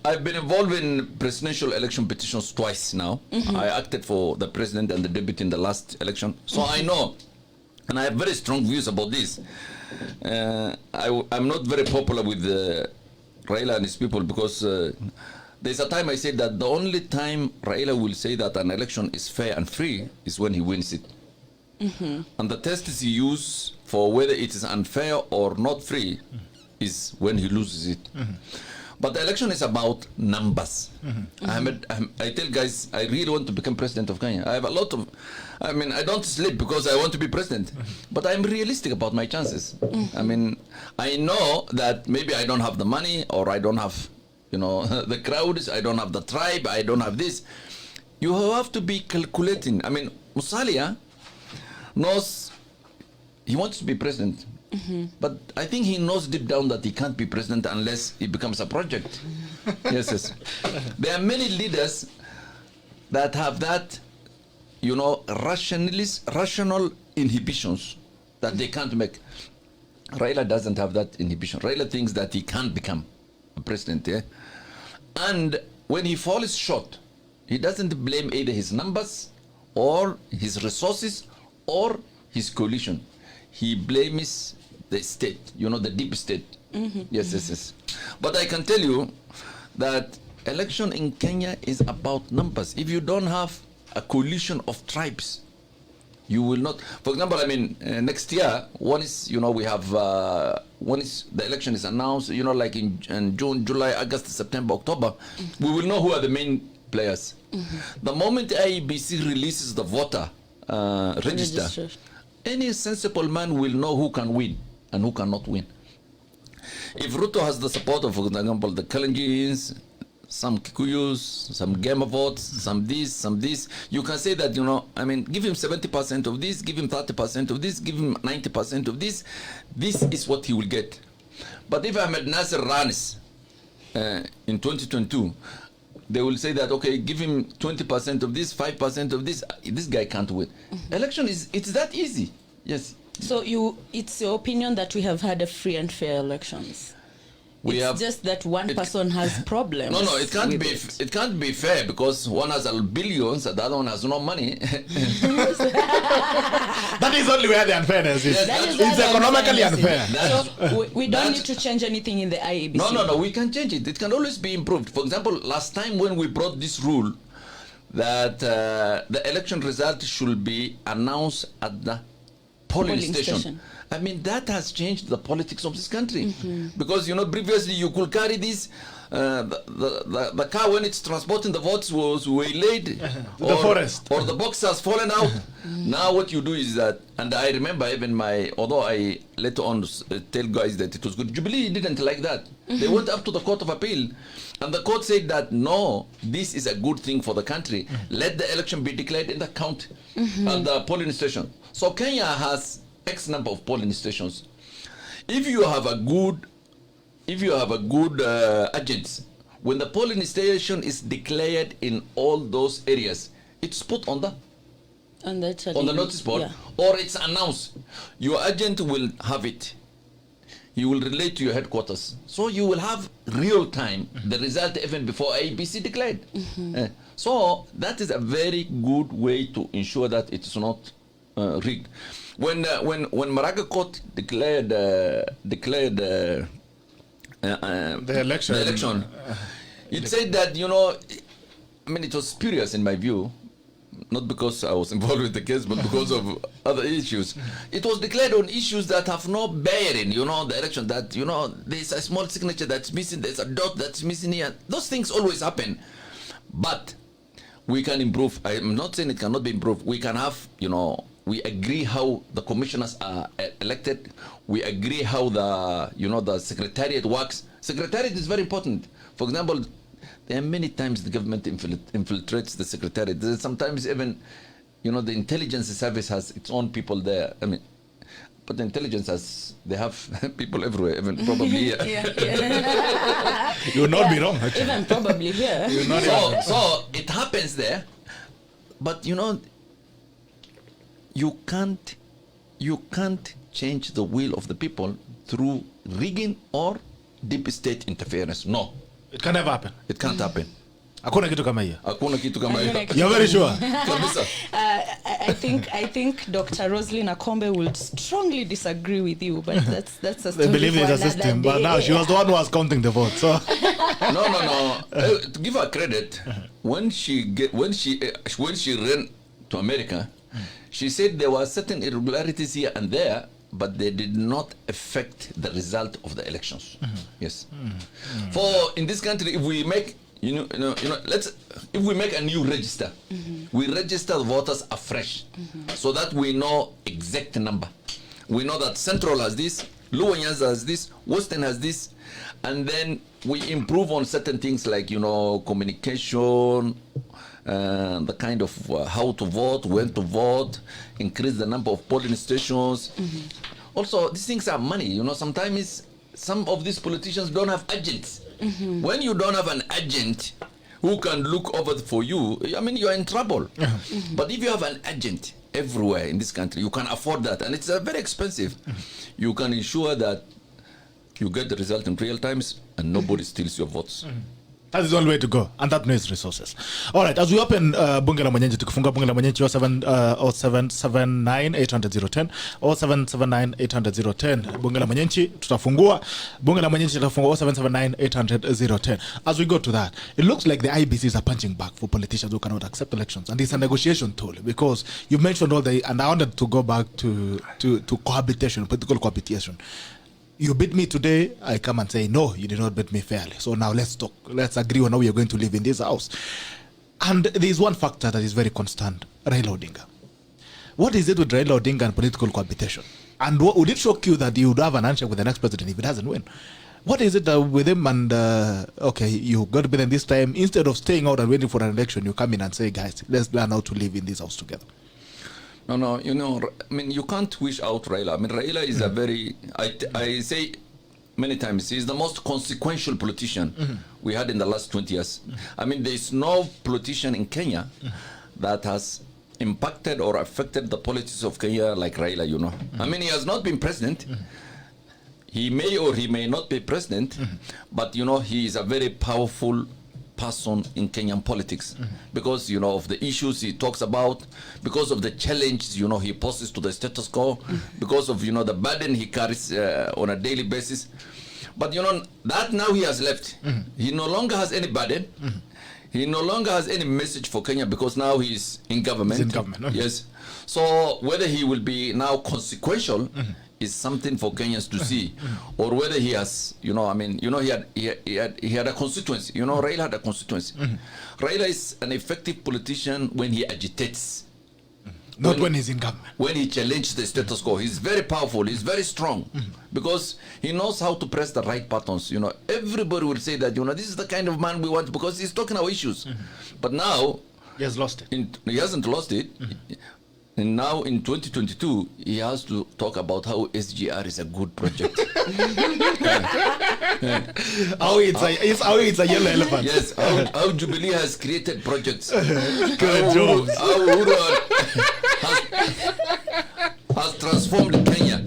I've been involved in presidential election petitions twice now. I acted for the president and the deputy in the last election. So I know, and I have very strong views about this. I'm not very popular with Raila and his people because there's a time I said that the only time Raila will say that an election is fair and free is when he wins it. And the test he uses for whether it is unfair or not free is when he loses it. But the election is about numbers. I tell guys, I really want to become president of Kenya. I have a lot of, I mean, I don't sleep because I want to be president, but I'm realistic about my chances. I mean, I know that maybe I don't have the money or I don't have, you know, the crowds, I don't have the tribe, I don't have this. You have to be calculating. I mean, Musalia knows he wants to be president. But I think he knows deep down that he can't be president unless he becomes a project. Yes. There are many leaders that have that, you know, rational inhibitions that they can't make. Raila doesn't have that inhibition. Raila thinks that he can't become a president. Yeah? And when he falls short, he doesn't blame either his numbers or his resources or his coalition. He blames the state, you know, the deep state. Yes. But I can tell you that election in Kenya is about numbers. If you don't have a coalition of tribes, you will not. For example, I mean, next year, one is, you know, we have, one is the election is announced, you know, like in June, July, August, September, October, we will know who are the main players. The moment IEBC releases the voter register, any sensible man will know who can win and who cannot win. If Ruto has the support of, for example, the Kalenjins, some Kikuyus, some Gema votes, some this, you can say that, you know, I mean, give him 70% of this, give him 30% of this, give him 90% of this. This is what he will get. But if Ahmednasir runs in 2022, they will say that, okay, give him 20% of this, 5% of this. This guy can't win. Election it's that easy. Yes. So it's your opinion that we have had a free and fair elections? It's just that one person has problems. No, it can't be. It can't be fair because one has billions and the other one has no money. That is only where the unfairness is. Yes, it's economically unfair. So we don't need to change anything in the IEBC. No. We can change it. It can always be improved. For example, last time when we brought this rule that the election result should be announced at the polling station. I mean, that has changed the politics of this country. Because, you know, previously you could carry this, the car when it's transporting the votes was waylaid. The forest. Or the box has fallen out. Now what you do is that, and I remember even although I later on tell guys that it was good, Jubilee didn't like that. They went up to the Court of Appeal. And the court said that, no, this is a good thing for the country. Let the election be declared in the county, at the polling station. So Kenya has X number of polling stations. If you have a good agents, when the polling station is declared in all those areas, it's put on the notice board, or it's announced. Your agent will have it. He will relate to your headquarters, so you will have real time the result even before IEBC declared. So that is a very good way to ensure that it is not rigged. When Maraga Court declared the election, it said that, you know, I mean, it was spurious in my view, not because I was involved with the case, but because of other issues. It was declared on issues that have no bearing, you know, the election, that, you know, there's a small signature that's missing, there's a dot that's missing here. Those things always happen. But we can improve. I'm not saying it cannot be improved. We can have, you know, we agree how the commissioners are elected. We agree how the secretariat works. Secretariat is very important. For example, there are many times the government infiltrates the secretariat. There's sometimes even, you know, the intelligence service has its own people there. I mean, but the intelligence they have people everywhere, even probably here. You will not be wrong, actually. Even probably here. So it happens there, but you know, you can't change the will of the people through rigging or deep state interference. No. It can never happen. It can't happen. Hakuna kitu kama hiyo. Hakuna kitu kama hiyo. You're very sure? Kabisa. I think Dr. Roslyn Akombe would strongly disagree with you, but that's a story They believe for there's a another system, day. but now she was the one who was counting the votes. So No. To give her credit, when she ran to America, she said there were certain irregularities here and there, but they did not affect the result of the elections. Yes. For in this country, if we make if we make a new register, we register the voters afresh, so that we know exact number. We know that Central has this, Luo Nyanza has this, Western has this, and then we improve on certain things like communication, the kind of how to vote, when to vote, increase the number of polling stations. Also, these things are money. Sometimes some of these politicians don't have agents. When you don't have an agent who can look over for you, I mean, you're in trouble. But if you have an agent everywhere in this country, you can afford that, and it's very expensive. You can ensure that you get the result in real times and nobody steals your votes. that is the only way to go, and that needs resources. All right, as we open bunge la mwananchi, tukifunga bunge la mwananchi 0779800010 0779800010 bunge la mwananchi tutafungua bunge la mwananchi tutafungua 0779800010. As we go to that, it looks like the IBCs are punching back for politicians who cannot accept elections, and it's a negotiation tool, because you mentioned all the, and I wanted to go back to cohabitation, political cohabitation. You beat me today, I come and say, no, you did not beat me fairly. So now let's talk. Let's agree on how we are going to live in this house. And there is one factor that is very constant, Raila Odinga. What is it with Raila Odinga and political cohabitation? And would it shock you that you would have an handshake with the next president if it doesn't win? What is it with him and, okay, you got to be in this time, instead of staying out and waiting for an election, you come in and say, guys, let's learn how to live in this house together? No, I mean, you can't wish out Raila. I mean, Raila is a very, I say many times, he's the most consequential politician we had in the last 20 years. I mean, there's no politician in Kenya that has impacted or affected the politics of Kenya like Raila, I mean, he has not been president. He may or he may not be president, but, he is a very powerful person in Kenyan politics because of the issues he talks about, because of the challenges he poses to the status quo, because of the burden he carries on a daily basis. But that now he has left. He no longer has any burden. He no longer has any message for Kenya because now he's in government. He's in government. Yes. So whether he will be now consequential is something for Kenyans to see, or whether he has, he had a constituency. Raila had a constituency. Raila is an effective politician when he agitates. Not when he's in government. When he challenges the status quo, he's very powerful. He's very strong because he knows how to press the right buttons. Everybody will say that this is the kind of man we want because he's talking our issues. But now he has lost it. He hasn't lost it. And now in 2022, he has to talk about how SGR is a good project. How it's a yellow elephant. Yes, how Jubilee has created projects. Good jobs. How Uhuru has transformed Kenya.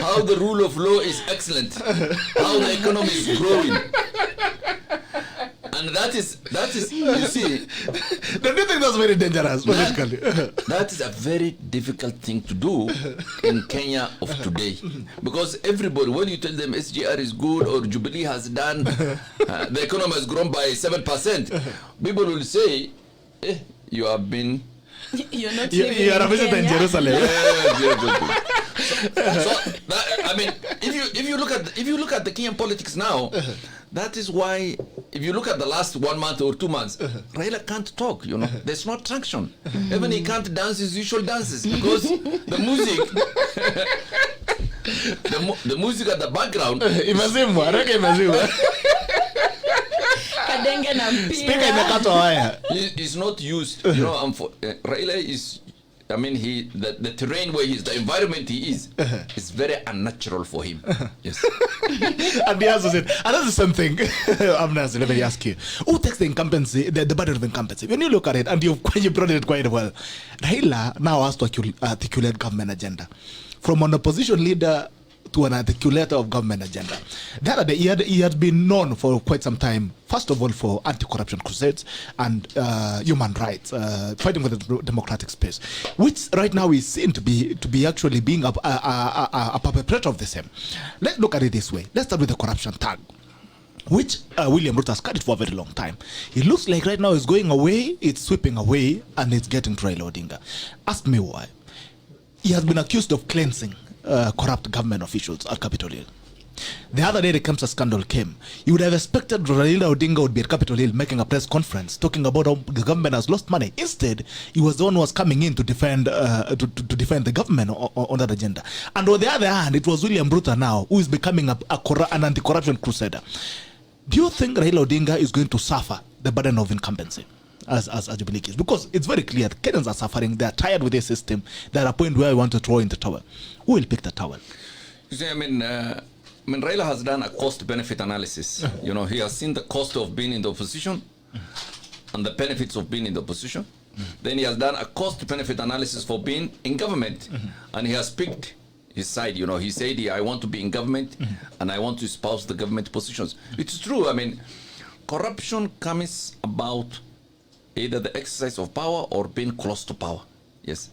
How the rule of law is excellent. How the economy is growing. And that is, you see. Don't you think that's very dangerous politically? That is a very difficult thing to do in Kenya of today. Because everybody, when you tell them SGR is good or Jubilee has done, the economy has grown by 7%, people will say, you have been... You're not You are a visitor in Jerusalem. So I mean, if you look at the Kenyan politics now, that is why if you look at the last 1 month or 2 months, Raila can't talk. There's no traction. Even he can't dance his usual dances because the music, the music at the background. Speaker imekatwa waya. He's not used. Raila is. I mean, the terrain where the environment he is very unnatural for him. Yes. And he has to say, and that's the same thing. Ahmednasir, let me ask you, who takes the incumbency, the burden of incumbency? When you look at it, and you brought it quite well, Raila now has to articulate government agenda. From an opposition leader to an articulator of government agenda. The other day, he had been known for quite some time, first of all, for anti-corruption crusades and human rights, fighting for the democratic space, which right now is seen to be actually being a perpetrator of the same. Let's look at it this way. Let's start with the corruption tag, which William Ruto has carried for a very long time. It looks like right now it's going away, it's sweeping away, and it's getting to Raila Odinga. Ask me why. He has been accused of cleansing corrupt government officials at Capitol Hill. The other day the Kemsa scandal came. You would have expected Raila Odinga would be at Capitol Hill making a press conference talking about how the government has lost money. Instead, he was the one who was coming in to defend defend the government on that agenda. And on the other hand, it was William Ruto now who is becoming an anti-corruption crusader. Do you think Raila Odinga is going to suffer the burden of incumbency as Jubilee is? Because it's very clear Kenyans are suffering. They are tired with this system. They're at a point where we want to throw in the towel. Who will pick the towel? You see, I mean, Raila has done a cost-benefit analysis. You know, he has seen the cost of being in the opposition and the benefits of being in the opposition. Then he has done a cost-benefit analysis for being in government, and he has picked his side. You know, he said, I want to be in government and I want to espouse the government positions. It's true. I mean, corruption comes about either the exercise of power or being close to power. Yes.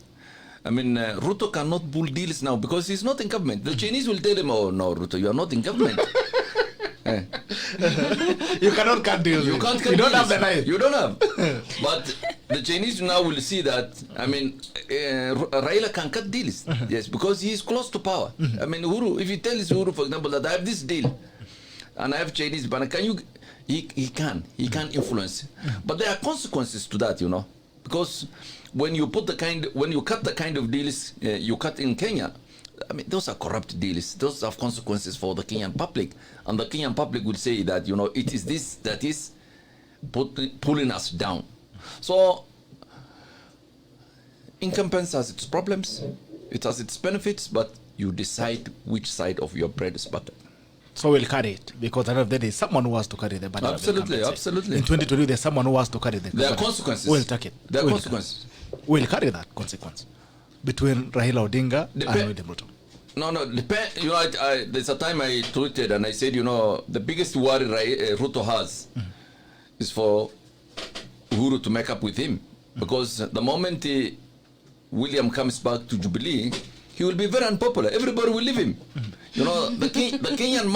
I mean, Ruto cannot bull deals now because he's not in government. The Chinese will tell him, oh, no, Ruto, you are not in government. You cannot cut deals. You can't cut You don't deals. have the knife. You don't have. But the Chinese now will see that, I mean, Raila can cut deals. Yes, because he is close to power. I mean, Uhuru, if he tells Uhuru, for example, that I have this deal and I have Chinese, but can you... He can influence, but there are consequences to that, you know, because when you cut the kind of deals you cut in Kenya, I mean, those are corrupt deals. Those have consequences for the Kenyan public, and the Kenyan public will say that, you know, it is this that is pulling us down. So, incumbents has its problems, it has its benefits, but you decide which side of your bread is buttered. So we'll carry it, because at the end of the day, someone who has to carry the burden. Absolutely, absolutely. In 2020, there's someone who has to carry the burden. There are consequences. We'll take it. There are consequences. We'll carry that consequence between Raila Odinga and William Ruto. No, you know, there's a time I tweeted and I said, you know, the biggest worry Ruto has is for Uhuru to make up with him. Because the moment William comes back to Jubilee, he will be very unpopular. Everybody will leave him. You know, the Kenyan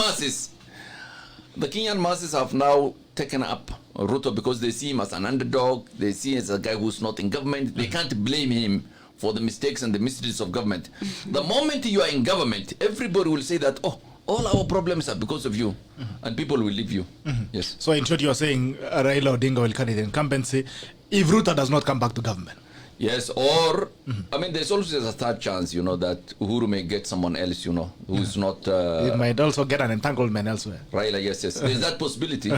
masses have now taken up Ruto because they see him as an underdog. They see him as a guy who's not in government. They can't blame him for the mistakes and the misdeeds of government. The moment you are in government, everybody will say that, oh, all our problems are because of you, and people will leave you. Yes. So in short, you are saying Raila Odinga will carry the incumbency if Ruto does not come back to government. Yes, or, I mean, there's also a third chance, you know, that Uhuru may get someone else, you know, who's not... It might also get an entanglement elsewhere. Raila, yes. There's that possibility.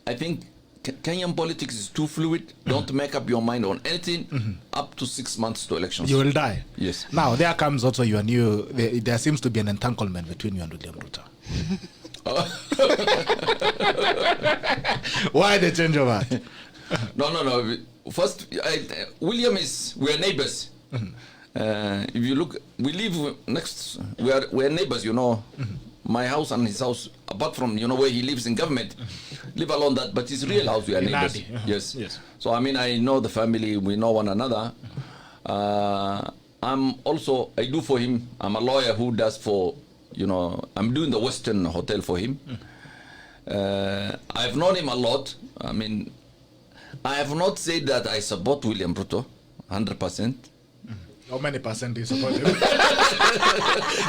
I think Kenyan politics is too fluid. Don't make up your mind on anything up to 6 months to elections. You will die. Yes. Now, there comes also your new... There seems to be an entanglement between you and William Ruto. Why the change of heart? No. First, we're neighbors. If you look, we live next, we're neighbors, you know. My house and his house, apart from, you know, where he lives in government, live along that, but his real house, we are neighbors. Yes. So, I mean, I know the family, we know one another. I do for him, I'm a lawyer who does for, you know, I'm doing the Western Hotel for him. I've known him a lot. I mean, I have not said that I support William Ruto 100%. How many percent do you support him?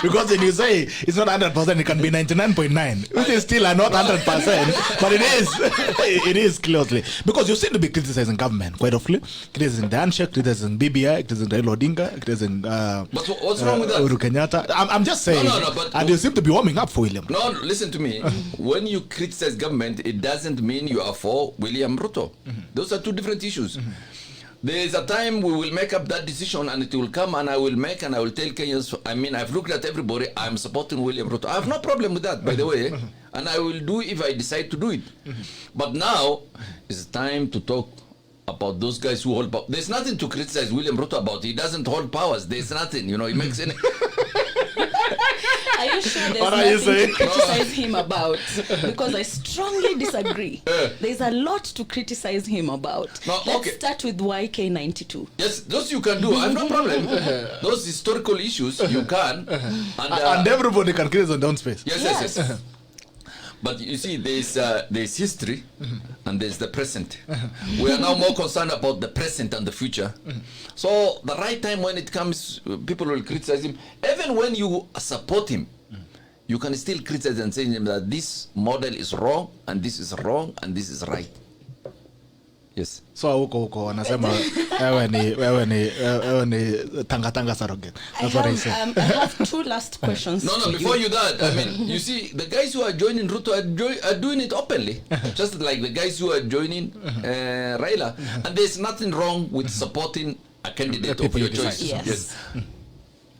Because when you say it's not 100%, it can be 99.9, which is still not 100%, but it is closely. Because you seem to be criticizing government quite often, criticizing the handshake, criticizing BBI, criticizing Raila Odinga, criticizing but what's wrong with that? Uhuru Kenyatta. I'm just saying, and you seem to be warming up for William. No, listen to me. When you criticize government, it doesn't mean you are for William Ruto. Those are two different issues. There is a time we will make up that decision and it will come and I will tell Kenyans, I mean, I've looked at everybody, I'm supporting William Ruto. I have no problem with that, by the way. And I will do if I decide to do it. But now, it's time to talk about those guys who hold power. There's nothing to criticize William Ruto about. He doesn't hold powers. There's nothing, you know, he makes any... Are you sure there's What are you nothing saying? to criticize him about? Because I strongly disagree. There's a lot to criticize him about. No, Let's okay. start with YK92. Yes, those you can do. I have no problem. Those historical issues you can, And everybody can create their own space. yes. But you see, there's history and there's the present. We are now more concerned about the present and the future. So the right time when it comes, people will criticize him. Even when you support him, you can still criticize and say him that this model is wrong and this is wrong and this is right. Yes. So huko wanasema wewe ni tanga surrogate. That's what I say. I have two last questions. No, before you that, I mean, you see, the guys who are joining Ruto are doing it openly, just like the guys who are joining Raila. And there's nothing wrong with supporting a candidate of your choice. Yes.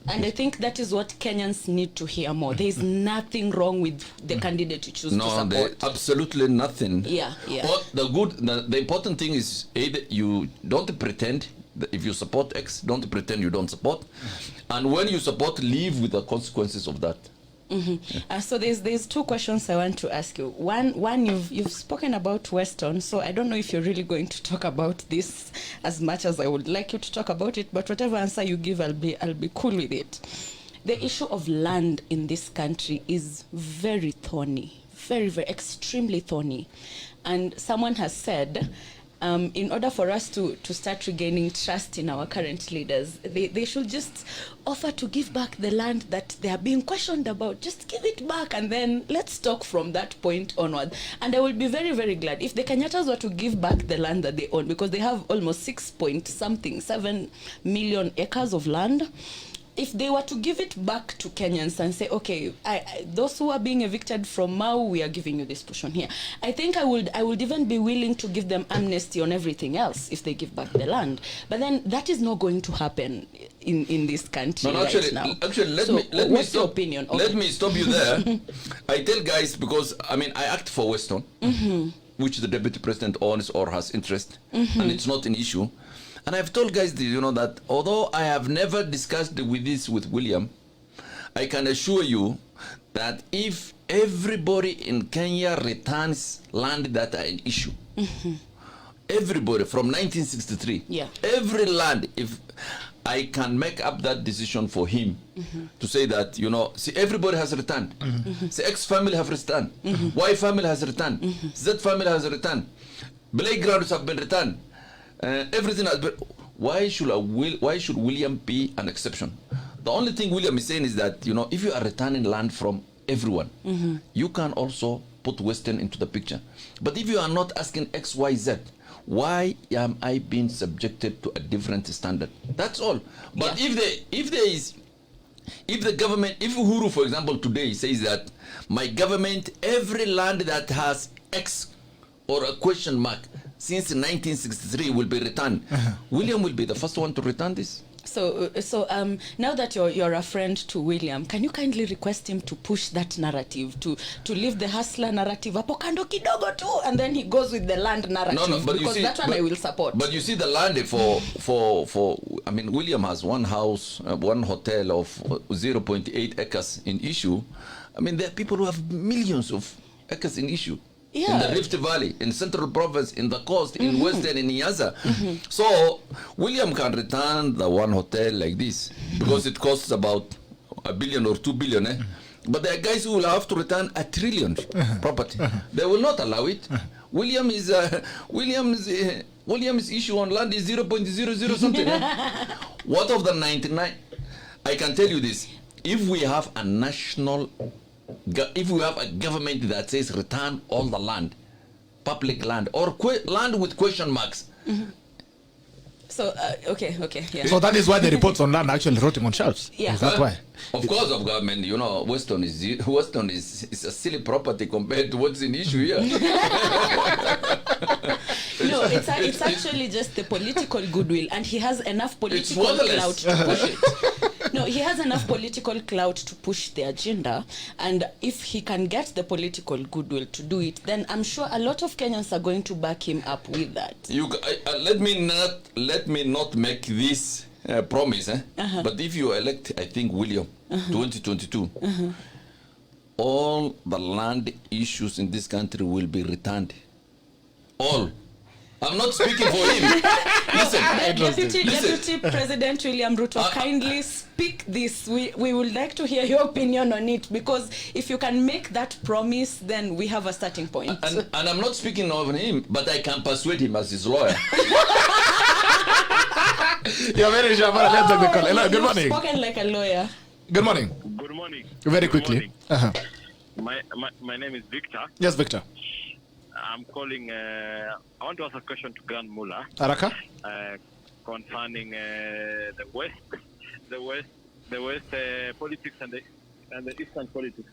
And I think that is what Kenyans need to hear more. There is nothing wrong with the candidate you choose to No, support. absolutely nothing. Yeah. But the important thing is either you don't pretend that if you support X, don't pretend you don't support. And when you support, live with the consequences of that. So there's two questions I want to ask you. One you've spoken about Weston, so I don't know if you're really going to talk about this as much as I would like you to talk about it, but whatever answer you give, I'll be cool with it. The issue of land in this country is very thorny, very, very extremely thorny. And someone has said, in order for us to start regaining trust in our current leaders, they should just offer to give back the land that they are being questioned about. Just give it back, and then let's talk from that point onward. And I will be very, very glad if the Kenyatas were to give back the land that they own, because they have almost 6.7 million acres of land. If they were to give it back to Kenyans and say, okay, those who are being evicted from Mau, we are giving you this portion here. I think I would even be willing to give them amnesty on everything else if they give back the land. But then that is not going to happen in this country right now. Actually, what's your opinion? Okay. Let me stop you there. I tell guys, because I mean, I act for Weston, which the deputy president owns or has interest, and it's not an issue. And I've told guys, that although I have never discussed with William, I can assure you that if everybody in Kenya returns land that are an issue, everybody from 1963, every land, if I can make up that decision for him to say that, see, everybody has returned. See, X family have returned. Y family has returned. Z family has returned. Playgrounds have been returned. Everything has been. Why should William be an exception? The only thing William is saying is that, if you are returning land from everyone, you can also put Western into the picture. But if you are not asking X, Y, Z, why am I being subjected to a different standard? That's all. But if the government, if Uhuru, for example, today says that my government, every land that has X or a question mark since 1963 will be returned. William will be the first one to return this. So now that you're a friend to William, can you kindly request him to push that narrative, to leave the hustler narrative hapo kando kidogo tu, and then he goes with the land narrative, but because that one I will support. But you see, the land for I mean, William has one house, one hotel of 0.8 acres in issue. I mean, there are people who have millions of acres in issue. In the Rift Valley, in Central Province, in the coast, in Western, in Nyanza. So William can return the one hotel like this because it costs about $1 billion or $2 billion. But there are guys who will have to return $1 trillion property. They will not allow it. William's issue on land is 0.00 something. What of the 99? I can tell you this: if we have a government that says return all the land, public land, or land with question marks. So, okay, yeah. So that is why the reports on land actually rotting on shelves. Yeah. Is that why? Of course, of government, Weston is a silly property compared to what's in issue here. No, it's actually just the political goodwill, and he has enough political clout to push it. No, he has enough political clout to push the agenda, and if he can get the political goodwill to do it, then I'm sure a lot of Kenyans are going to back him up with that. Let me not make this promise, but if you elect, I think, William, 2022, all the land issues in this country will be returned. All. I'm not speaking for him. Listen. Deputy President William Ruto, kindly speak this. We would like to hear your opinion on it, because if you can make that promise, then we have a starting point. And I'm not speaking of him, but I can persuade him as his lawyer. You're very sure. Let's take the call. Hello, good morning. You've spoken like a lawyer. Good morning. Good morning. Very Good quickly. morning. My name is Victor. Yes, Victor. I'm calling. I want to ask a question to Grand Mullah Araka? concerning the West politics and the Eastern politics.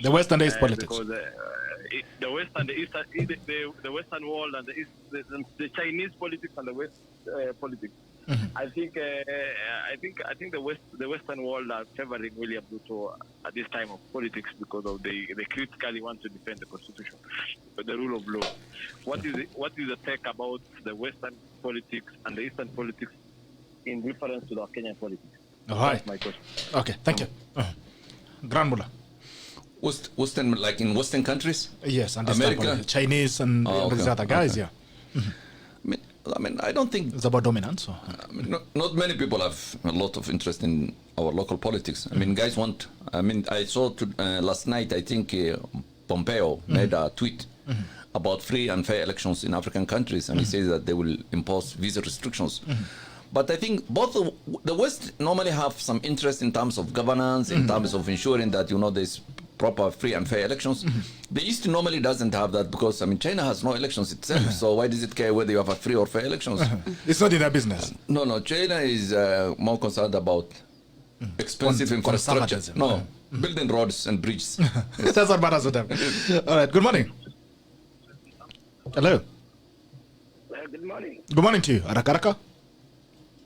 The West and the East politics. Because the West and the Eastern, the Western world and the Chinese politics and the West politics. Mm-hmm. I think the Western world are favoring William Ruto at this time of politics because of they critically want to defend the constitution, the rule of law. What is the take about the Western politics and the Eastern politics in reference to the Kenyan politics? All right. That's my question. Okay, thank you. Grand Mullah. Western, like in Western countries? Yes, and America? Chinese and all these other guys, yeah. I mean, I don't think It's about dominance. So. not many people have a lot of interest in our local politics. I mean, guys want. I mean, I saw last night. I think Pompeo made a tweet about free and fair elections in African countries, and he says that they will impose visa restrictions. But I think both the West normally have some interest in terms of governance, in terms of ensuring that there's proper free and fair elections. The East normally doesn't have that because, I mean, China has no elections itself. So why does it care whether you have a free or fair elections? It's not in their business. No, China is more concerned about expensive infrastructure. Conservatism. Building roads and bridges. That's what matters to them. All right, good morning. Hello. Good morning. Good morning to you. Araka?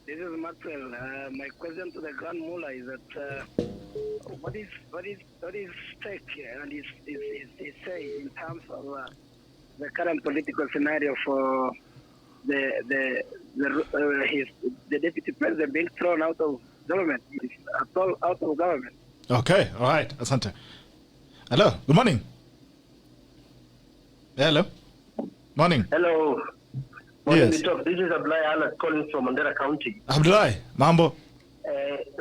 This is Maxwell. My question to the Grand Mullah is that what is stake and his say in terms of the current political scenario for the deputy president being thrown out of government, out of government. Okay, all right, Asante. Hello, good morning. Hello. Morning. Hello. Yes. BITOK. This is Abdullahi calling from Mandera County. Abdullahi, mambo.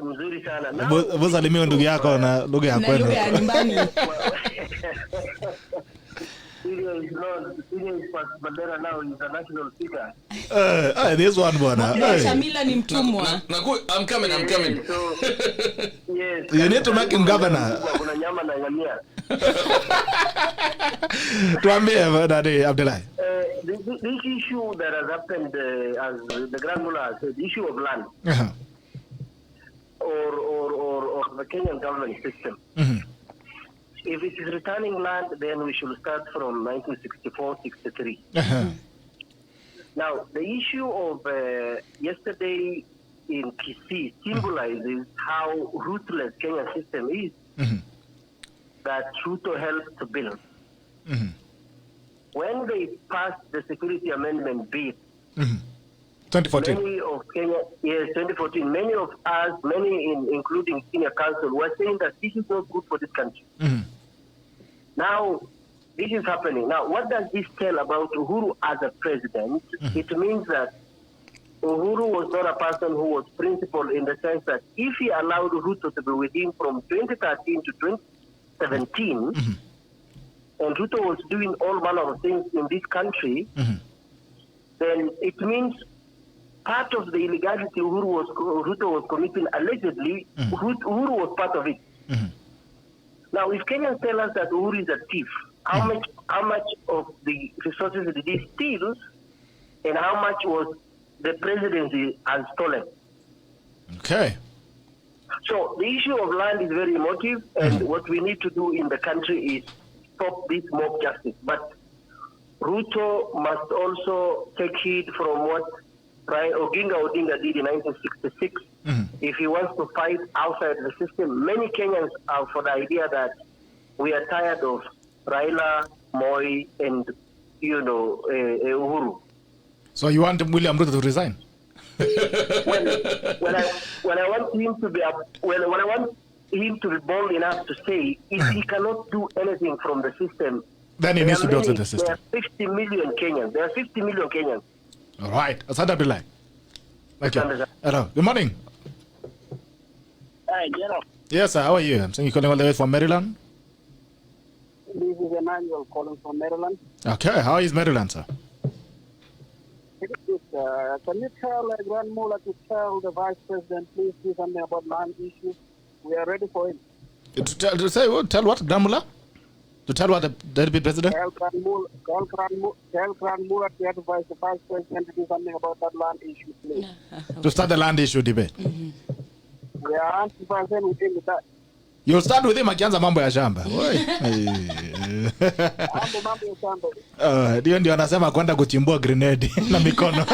Mzuri sana. Hebu salimia ndugu yako na lugha ya Na kwenu. lugha ya nyumbani. Mandera now is a national figure. This one bwana. Shamila ni mtumwa. I'm coming. So, yes. You need to make him governor. Kuna nyama na ngamia. Tuambie Daddy Abdullahi. This issue that has happened, as the Grand Mullah said, the issue of land or the Kenyan government system. If it is returning land, then we should start from 1964-63. Now, the issue of yesterday in Kisii symbolizes how ruthless Kenyan system is that Ruto helped to build. When they passed the Security Amendment Bill, 2014. many of Kenya, yes, 2014, many of us, including senior council, were saying that this is not good for this country. Now, this is happening. Now, what does this tell about Uhuru as a president? It means that Uhuru was not a person who was principled in the sense that if he allowed Ruto to be with him from 2013 to 2017, and Ruto was doing all manner of things in this country, then it means part of the illegality Ruto was committing allegedly, Uhuru was part of it. Now, if Kenyans tell us that Uhuru is a thief, how much of the resources did he steal, and how much was the presidency has stolen? Okay. So the issue of land is very emotive, and what we need to do in the country is stop this mob justice. But Ruto must also take heed from what Oginga Odinga did in 1966. If he wants to fight outside the system, many Kenyans are for the idea that we are tired of Raila, Moi, and Uhuru. So you want William Ruto to resign? when I want him to be when I want him to be bold enough to say if he cannot do anything from the system, then he needs to be out of the system. There are 50 million Kenyans. There are 50 million Kenyans. All right. Asante Abdullahi. Thank you. Hello. Good morning. Hi, Gerald. Yes, sir. How are you? I'm saying you're calling all the way from Maryland. This is Emmanuel calling from Maryland. Okay. How is Maryland, sir? Can you tell Grand Mullah to tell the Vice President, please do something about land issues? We are ready for him. Tell what, Grand Mullah? To tell what the deputy president? Tell Grand Mullah to advise the Vice President to do something about that land issue, please. To start the land issue debate. We are 100% with him with that. You'll start with him akianza mambo ya shamba. Ndio anasema kwenda kuchimbua grenade na mikono.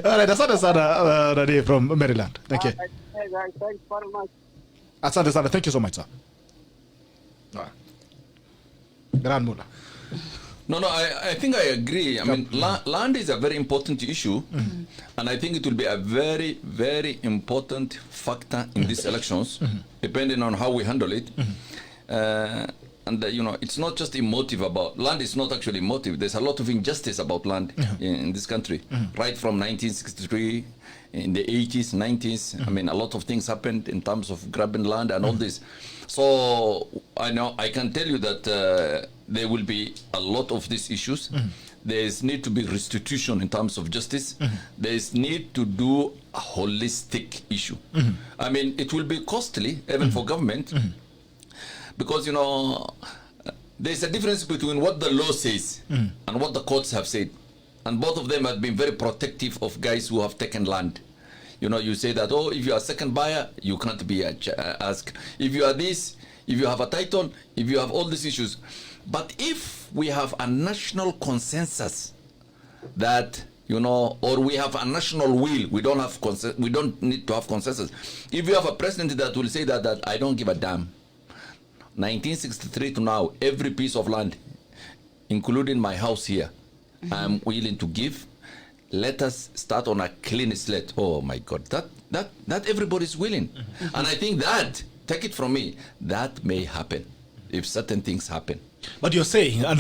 Alright, asante sana Radi from Maryland. Thank you. Hey guys, thanks very much. Asante sana. Thank you so much, sir. Grand Mullah. No, I think I agree. I mean, land is a very important issue, and I think it will be a very, very important factor in these elections, depending on how we handle it. You know, it's not just emotive about land. Is not actually emotive. There's a lot of injustice about land in this country, right from 1963, in the 80s, 90s. I mean, a lot of things happened in terms of grabbing land and all this. So I can tell you that there will be a lot of these issues. There's need to be restitution in terms of justice. There's need to do a holistic issue. I mean, it will be costly even for government. Because, you know, there's a difference between what the law says and what the courts have said. And both of them have been very protective of guys who have taken land. You know, you say that, oh, if you are a second buyer, you can't be asked. If you are this, if you have a title, if you have all these issues. But if we have a national consensus that, you know, or we have a national will, we don't need to have consensus. If you have a president that will say that I don't give a damn, 1963 to now, every piece of land, including my house here, I'm willing to give. Let us start on a clean slate. Oh my God, that everybody's willing. And I think that, take it from me, that may happen if certain things happen. But you're saying, this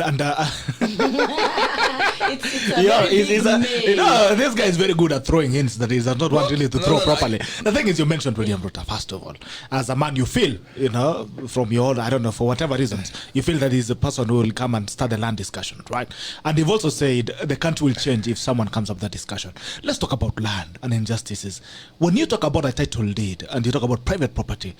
guy is very good at throwing hints that he does not want really to throw properly. The thing is, you mentioned William Ruto, first of all. As a man, you feel, you know, from your, I don't know, for whatever reasons, you feel that he's a person who will come and start the land discussion, right? And you've also said the country will change if someone comes up with that discussion. Let's talk about land and injustices. When you talk about a title deed and you talk about private property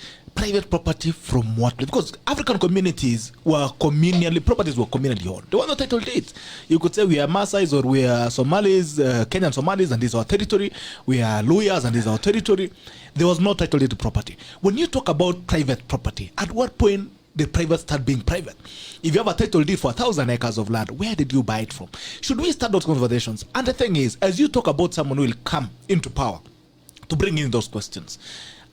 from what? Because African communities were properties were communally owned. There were no title deeds. You could say we are Maasais or we are Somalis, Kenyan Somalis, and this is our territory. We are Luyas, and this is our territory. There was no title deed to property. When you talk about private property, at what point did private start being private? If you have a title deed for 1,000 acres of land, where did you buy it from? Should we start those conversations? And the thing is, as you talk about someone who will come into power to bring in those questions,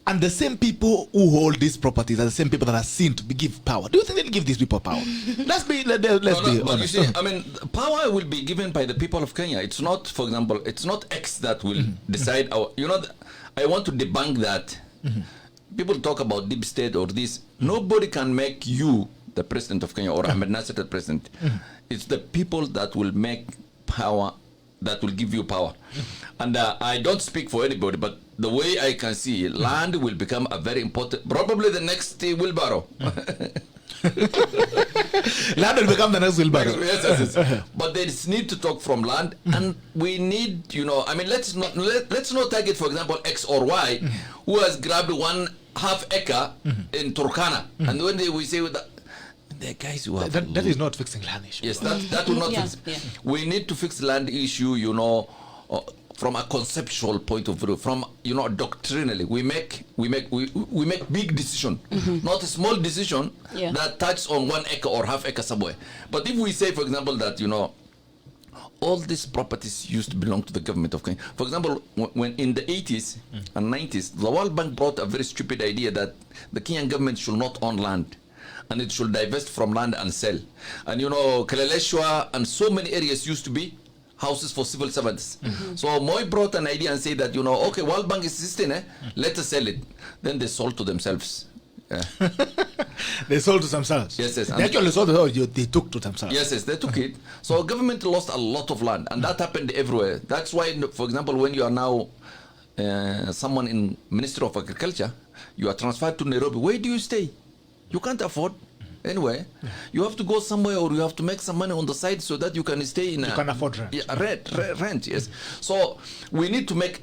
and the same people who hold these properties are the same people that are seen to give power. Do you think they'll give these people power? Let's be honest. You see, I mean, power will be given by the people of Kenya. It's not, for example, it's not X that will decide our. You know, I want to debunk that. People talk about deep state or this. Nobody can make you the president of Kenya or Ahmednasir the president. It's the people that will make power, that will give you power. And I don't speak for anybody, but the way I can see, land will become a very important, probably the next wheelbarrow. Land will become the next wheelbarrow. Yes. But there is need to talk from land, and we need, you know, I mean, let's not target, for example, X or Y, who has grabbed 1/2 acre in Turkana, and when we say that, the guys who have that is not fixing land issue. Yes, that will not fix. We need to fix land issue, you know, from a conceptual point of view, from, you know, doctrinally. We make big decision, not a small decision that touches on 1 acre or 1/2 acre somewhere. But if we say, for example, that, you know, all these properties used to belong to the government of Kenya. For example, when in the 80s and 90s, the World Bank brought a very stupid idea that the Kenyan government should not own land, and it should divest from land and sell. And, you know, Kaleleshwa and so many areas used to be houses for civil servants. So Moy brought an idea and said that, you know, okay, World Bank is existing, let us sell it. Then they sold to themselves. Yeah. They sold to themselves. Yes, yes. They actually sold they took to themselves. Yes, yes, they took it. So government lost a lot of land, and that happened everywhere. That's why, for example, when you are now someone in Ministry of Agriculture, you are transferred to Nairobi. Where do you stay? You can't afford anywhere. You have to go somewhere, or you have to make some money on the side so that you can stay in. You can afford rent. Yeah, rent. Yes. So we need to make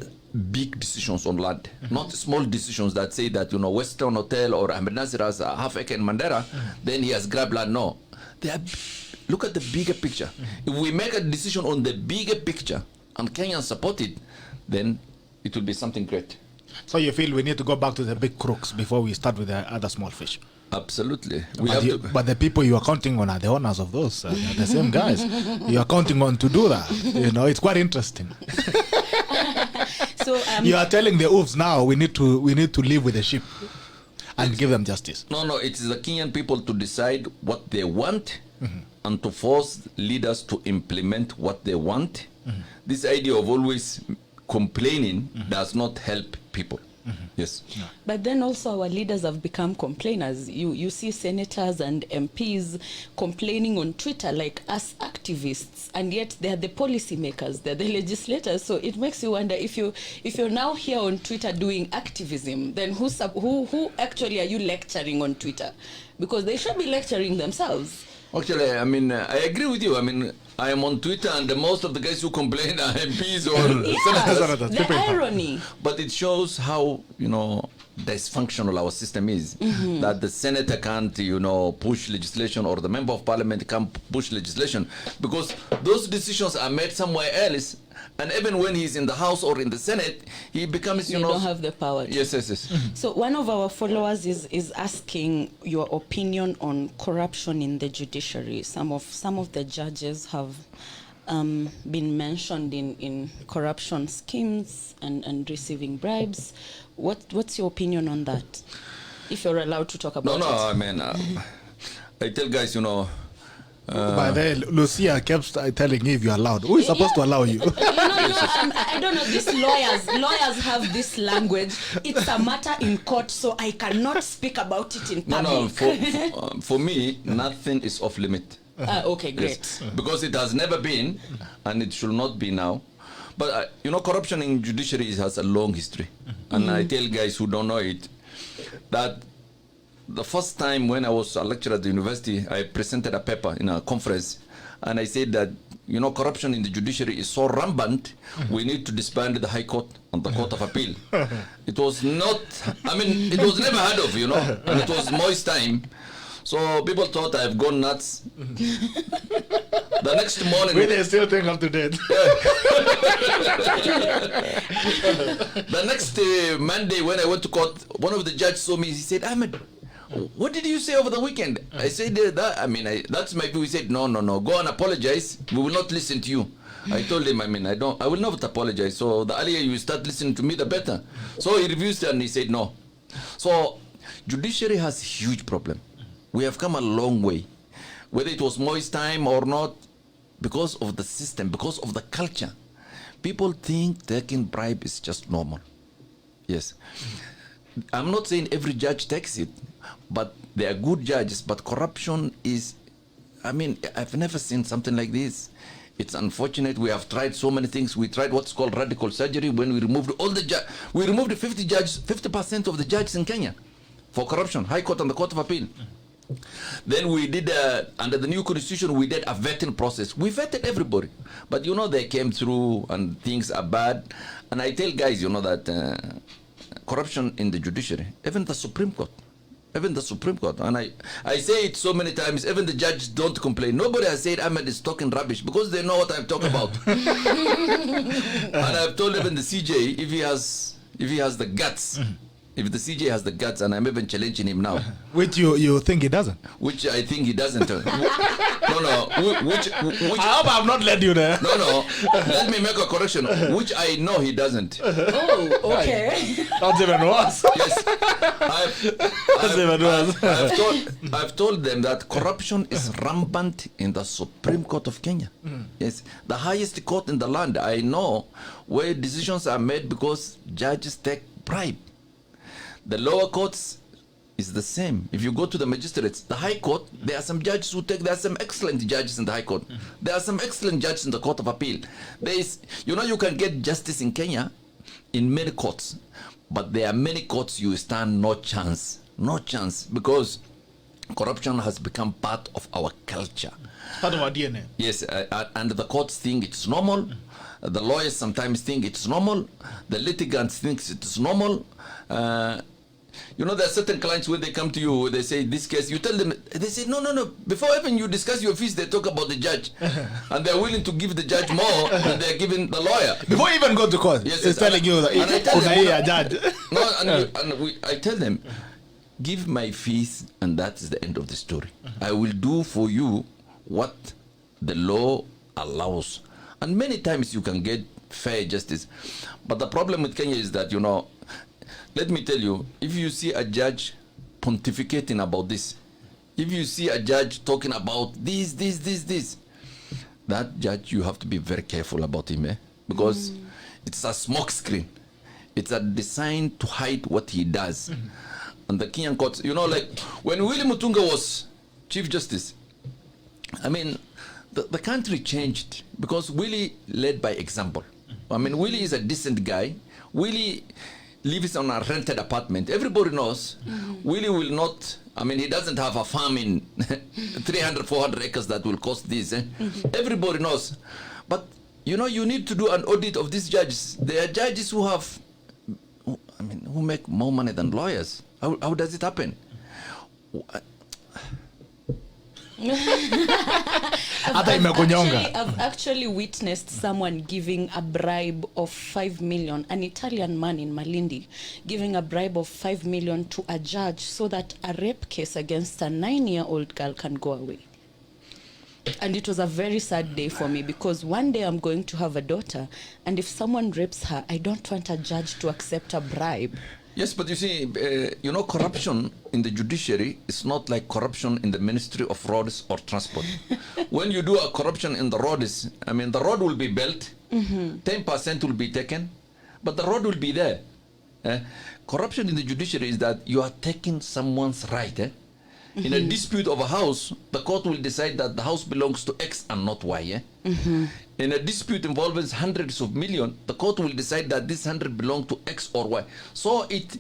big decisions on land, not small decisions that say that, you know, Western Hotel or Ahmednasir has a half acre in Mandera, then he has grabbed land. No, look at the bigger picture. If we make a decision on the bigger picture and Kenyans support it, then it will be something great. So you feel we need to go back to the big crooks before we start with the other small fish? Absolutely. But the people you are counting on are the owners of those, the same guys. You are counting on to do that. You know, it's quite interesting. So you are telling the wolves now we need to live with the sheep and give them justice. No, it is the Kenyan people to decide what they want and to force leaders to implement what they want. This idea of always complaining does not help people. Yes. Yeah. But then also our leaders have become complainers. You see senators and MPs complaining on Twitter like us activists, and yet they're the policy makers, they're the legislators. So it makes you wonder, if you're now here on Twitter doing activism, then who actually are you lecturing on Twitter? Because they should be lecturing themselves. Actually, I mean, I agree with you. I mean, I am on Twitter, and most of the guys who complain are MPs or senators. The irony. But it shows how, you know, dysfunctional our system is. That the senator can't, you know, push legislation, or the member of parliament can't push legislation, because those decisions are made somewhere else. And even when he's in the House or in the Senate, he becomes, you know... They don't have the power. Yes. So one of our followers is asking your opinion on corruption in the judiciary. Some of the judges have been mentioned in corruption schemes and receiving bribes. What's your opinion on that? If you're allowed to talk about it. No, I mean, I tell guys, you know... By then, Lucia kept telling you if you're allowed. Who is supposed to allow you? I don't know. These lawyers have this language. It's a matter in court, so I cannot speak about it in public. No. For me, nothing is off limit. Okay, great. Yes. Because it has never been, and it should not be now. But you know, corruption in judiciary has a long history, and I tell guys who don't know it that. The first time when I was a lecturer at the university, I presented a paper in a conference, and I said that, you know, corruption in the judiciary is so rampant, we need to disband the High Court and the Court of Appeal. It was not, I mean, it was never heard of, you know, and it was Moist time. So people thought I've gone nuts. The next morning... We still think up to date. The next Monday when I went to court, one of the judges saw me, he said, Ahmed, what did you say over the weekend? I said, that's my view. He said, no, go and apologize. We will not listen to you. I told him, I will not apologize. So the earlier you start listening to me, the better. So he refused and he said, no. So judiciary has a huge problem. We have come a long way. Whether it was Moist time or not, because of the system, because of the culture. People think taking bribe is just normal. Yes. I'm not saying every judge takes it, but they are good judges. But corruption is, I've never seen something like this. It's unfortunate. We have tried so many things. We tried what's called radical surgery when we removed all the we removed 50% of the judges in Kenya for corruption, High Court and the Court of Appeal. Then we did, under the new constitution, we did a vetting process. We vetted everybody. But, you know, they came through and things are bad. And I tell guys, you know, that corruption in the judiciary, even the Supreme Court, and I say it so many times, even the judges don't complain. Nobody has said Ahmed is talking rubbish because they know what I'm talking about. And I've told even the CJ, if he has the guts If the CJ has the guts, and I'm even challenging him now, Which you think he doesn't? which I think he doesn't. Which I hope I've not led you there. no. Let me make a correction. Which I know he doesn't. Oh, okay. That's even worse. Yes, I've told them that corruption is rampant in the Supreme Court of Kenya. Yes, the highest court in the land. I know where decisions are made because judges take bribe. The lower courts is the same. If you go to the magistrates, the high court, there are some judges who take, there are some excellent judges in the high court. There are some excellent judges in the court of appeal. There is, you can get justice in Kenya in many courts, but there are many courts you stand no chance, because corruption has become part of our culture. Part of our DNA. Yes, and the courts think it's normal. The lawyers sometimes think it's normal. The litigants think it's normal. There are certain clients when they come to you, they say this case, you tell them, they say no. Before even you discuss your fees, they talk about the judge, and they're willing to give the judge more than they're giving the lawyer. Before you even go to court, yes, it's telling you that judge. I tell them, give my fees, and that is the end of the story. I will do for you what the law allows, and many times you can get fair justice. But the problem with Kenya is that, let me tell you, if you see a judge pontificating about this, if you see a judge talking about this, that judge, you have to be very careful about him, because it's a smoke screen. It's a design to hide what he does. And the Kenyan courts, like when Willie Mutunga was Chief Justice, the country changed because Willie led by example. Willie is a decent guy. Willie lives on a rented apartment. Everybody knows Willie will not, he doesn't have a farm in 300, 400 acres that will cost this. Everybody knows. But, you need to do an audit of these judges. There are judges who have, who make more money than lawyers. How does it happen? I've actually witnessed someone giving a bribe of 5 million, an Italian man in Malindi, giving a bribe of 5 million to a judge so that a rape case against a 9-year-old girl can go away. And it was a very sad day for me, because one day I'm going to have a daughter, and if someone rapes her, I don't want a judge to accept a bribe. Yes, but you see, corruption in the judiciary is not like corruption in the Ministry of Roads or Transport. When you do a corruption in the roads, the road will be built, 10% will be taken, but the road will be there. Corruption in the judiciary is that you are taking someone's right. In a dispute of a house, the court will decide that the house belongs to X and not Y. In a dispute involving hundreds of millions, the court will decide that this 100 belong to X or Y. So it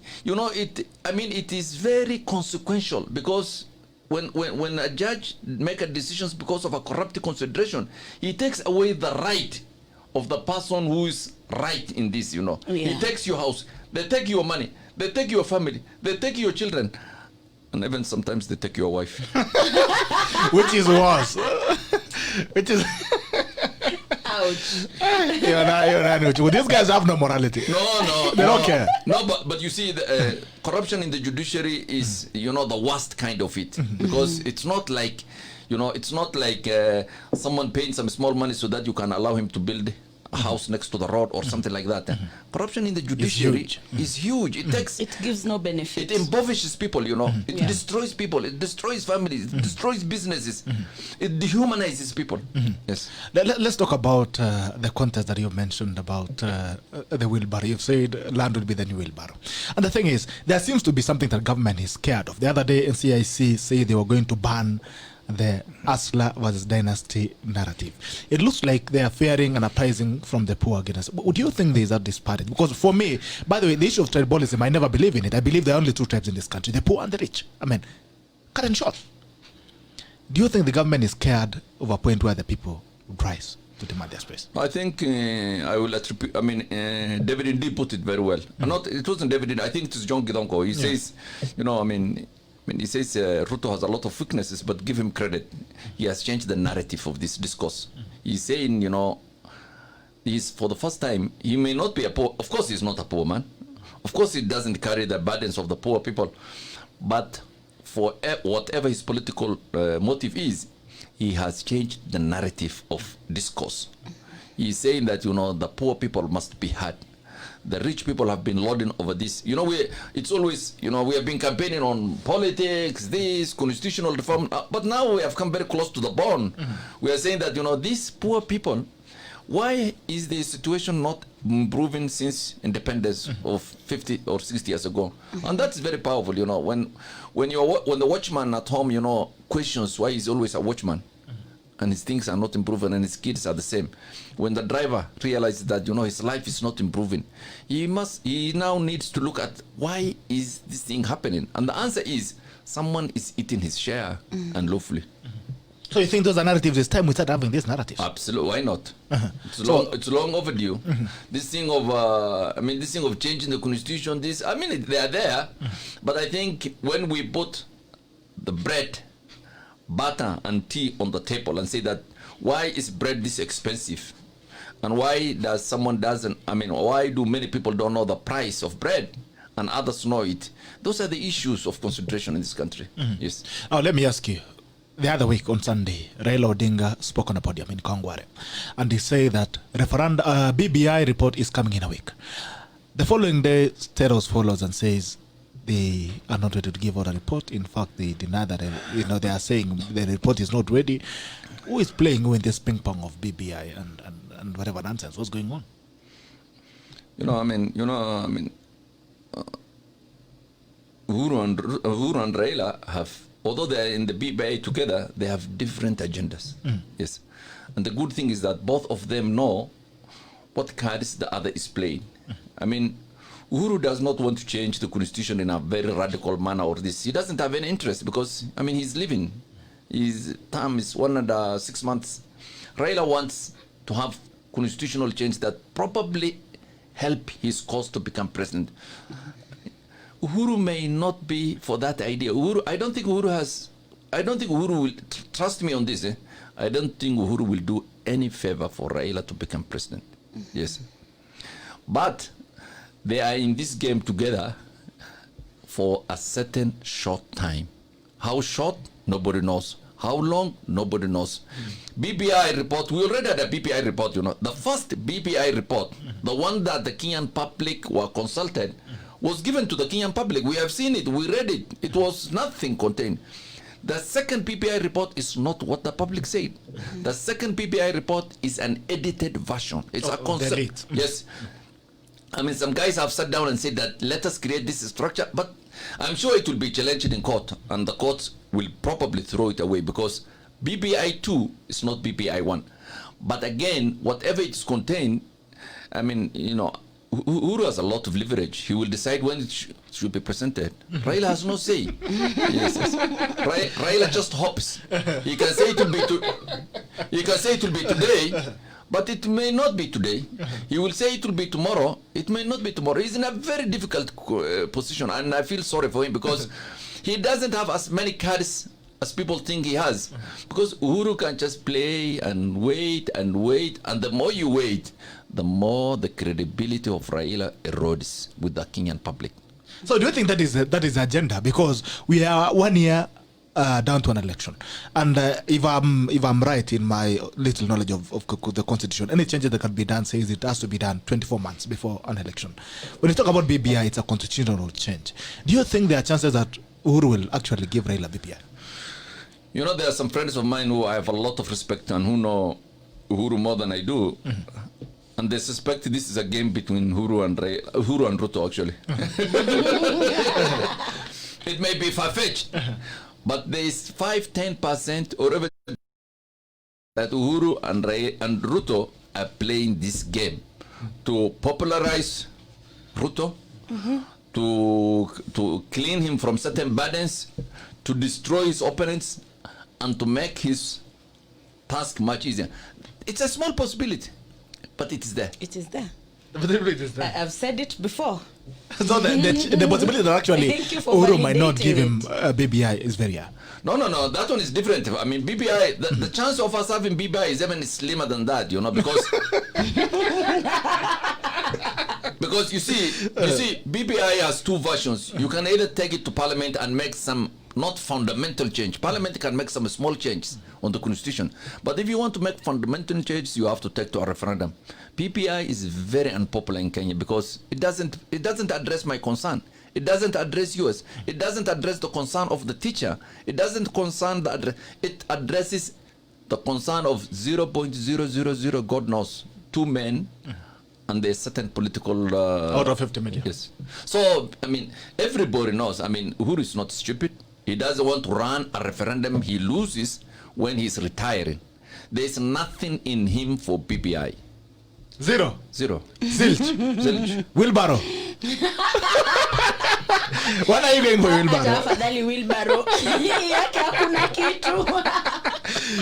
is very consequential, because when a judge make a decisions because of a corrupt consideration, he takes away the right of the person who is right in this. He takes your house, they take your money, they take your family, they take your children. And even sometimes they take your wife. Which is worse. Which is... Ouch. Well, these guys have no morality. No. They don't care. No, but you see, the, corruption in the judiciary is, the worst kind of it. Because it's not like, someone paying some small money so that you can allow him to build a house next to the road or something like that. Corruption in the judiciary is huge. It gives no benefit. It impoverishes people, It destroys people. It destroys families. It destroys businesses. It dehumanizes people. Yes. Let's talk about the contest that you mentioned about the wheelbarrow. You've said land will be the new wheelbarrow. And the thing is, there seems to be something that government is scared of. The other day, NCIC said they were going to ban the Asla versus Dynasty narrative. It looks like they are fearing an uprising from the poor against. Would you think there is a disparity? Because for me, by the way, the issue of tribalism, I never believe in it. I believe there are only two tribes in this country, the poor and the rich. Cut and short. Do you think the government is scared of a point where the people would rise to demand their space? I think I will attribute, David Indi put it very well. It wasn't David Indi, I think it was John Gidonko. He says, he says Ruto has a lot of weaknesses, but give him credit. He has changed the narrative of this discourse. He's saying, he's for the first time, he may not be a poor, of course he's not a poor man. Of course, it doesn't carry the burdens of the poor people, but for whatever his political motive is, he has changed the narrative of discourse. He's saying that, the poor people must be heard. The rich people have been lording over this. It's always, we have been campaigning on politics, this, constitutional reform, but now we have come very close to the bone. We are saying that, these poor people, why is the situation not improving since independence of 50 or 60 years ago? And that's very powerful, when the watchman at home, questions why he's always a watchman, and his things are not improving and his kids are the same. When the driver realizes that, his life is not improving, he now needs to look at why is this thing happening? And the answer is someone is eating his share unlawfully. So you think those are narratives? It's time we start having these narratives. Absolutely, why not? It's long overdue. This thing of changing the constitution, they are there, but I think when we put the bread, butter and tea on the table and say that why is bread this expensive, and why why do many people don't know the price of bread and others know it? Those are the issues of concentration in this country. Yes. Let me ask you. The other week on Sunday, Raila Odinga spoke on a podium in Kongware, and he said that BBI report is coming in a week. The following day, Steros follows and says they are not ready to give out a report. In fact, they deny that they are saying the report is not ready. Who is playing in this ping pong of BBI and whatever nonsense? What's going on? Uhuru and Raila have, although they are in the BBI together, they have different agendas. Yes. And the good thing is that both of them know what cards the other is playing. Uhuru does not want to change the constitution in a very radical manner or this. He doesn't have any interest because, he's living. His term is 1.6 months. Raila wants to have constitutional change that probably help his cause to become president. Uhuru may not be for that idea. I don't think Uhuru will, trust me on this, I don't think Uhuru will do any favor for Raila to become president. Yes. But they are in this game together for a certain short time. How short? Nobody knows. How long? Nobody knows. BBI report, we already had a BBI report, The first BBI report, the one that the Kenyan public were consulted, was given to the Kenyan public. We have seen it, we read it. It was nothing contained. The second PPI report is not what the public said. The second PPI report is an edited version. It's a concept. Yes. Some guys have sat down and said that let us create this structure, but I'm sure it will be challenged in court, and the courts will probably throw it away because BBI 2 is not BBI 1. But again, whatever it's contained, Uhuru has a lot of leverage. He will decide when it should be presented. Raila has no say. Yes. Raila just hopes. He can say it will be today, but it may not be today. He will say it will be tomorrow. It may not be tomorrow. He's in a very difficult position, and I feel sorry for him because he doesn't have as many cards as people think he has. Because Uhuru can just play and wait, and the more you wait, the more the credibility of Raila erodes with the Kenyan public. So do you think that is the agenda? Because we are 1 year down to an election, and if I'm right in my little knowledge of the constitution, any changes that can be done says it has to be done 24 months before an election. When you talk about BBI, it's a constitutional change. Do you think there are chances that Uhuru will actually give Raila BBI? There are some friends of mine who I have a lot of respect and who know Uhuru more than I do. And they suspect this is a game between Uhuru and Ruto, actually. It may be far-fetched, but there is 5-10% or even that Uhuru and Ruto are playing this game to popularize Ruto, to clean him from certain burdens, to destroy his opponents, and to make his task much easier. It's a small possibility, but it is there. It is there. It is there. I've said it before. So the possibility that actually Uhuru might not give him BBI is very high. No, that one is different. BBI, the chance of us having BBI is even slimmer than that, because Because you see, BBI has two versions. You can either take it to Parliament and make some not fundamental change. Parliament can make some small changes on the constitution. But if you want to make fundamental changes, you have to take to a referendum. PPI is very unpopular in Kenya because it doesn't address my concern. It doesn't address yours. It doesn't address the concern of the teacher. It doesn't concern it addresses the concern of 0.000 God knows 2 men and there's certain political out of 50 million. Yes. So I mean everybody knows. I mean Uhuru is not stupid. He doesn't want to run a referendum. He loses when he's retiring. There's nothing in him for PPI. Zero. Zilch. Wheelbarrow. What are you going for wheelbarrow?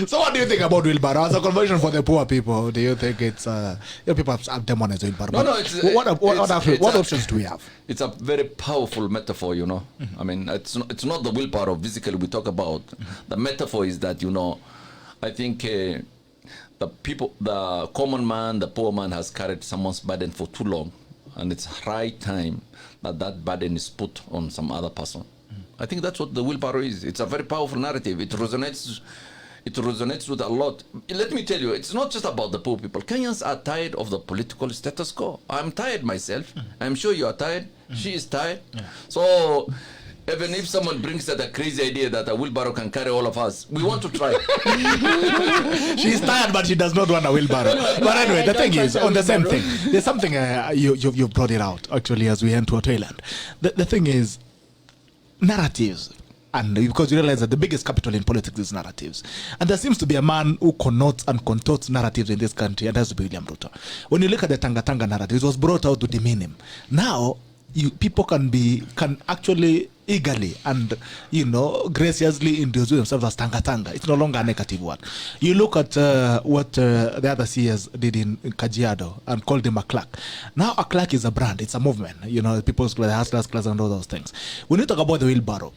So what do you think about wheelbarrow? As a conversion for the poor people, do you think it's people have demonized wheelbarrow? No, what options do we have? It's a very powerful metaphor, you know. I mean, it's not the wheelbarrow physically we talk about. The metaphor is that, you know, I think the people, the common man, the poor man has carried someone's burden for too long, and it's high time that burden is put on some other person. I think that's what the wheelbarrow is. It's a very powerful narrative. It resonates with a lot. Let me tell you, it's not just about the poor people. Kenyans are tired of the political status quo. I'm tired myself. I'm sure you are tired. She is tired. So even if someone brings that a crazy idea that a wheelbarrow can carry all of us, we want to try. She's tired, but she does not want a wheelbarrow. But anyway, the thing is, on the same thing, there's something you've brought it out, actually, as we enter to a tail end. The thing is, narratives. And because you realize that the biggest capital in politics is narratives. And there seems to be a man who connotes and contorts narratives in this country, and that's to be William Ruto. When you look at the Tanga narrative, it was brought out to demean him. Now, people can actually eagerly and, you know, graciously introduce themselves as Tanga. It's no longer a negative word. You look at what the other CEs did in Kajiado and called him a clerk. Now a clerk is a brand. It's a movement. You know, people's class, hustlers class and all those things. When you talk about the wheelbarrow,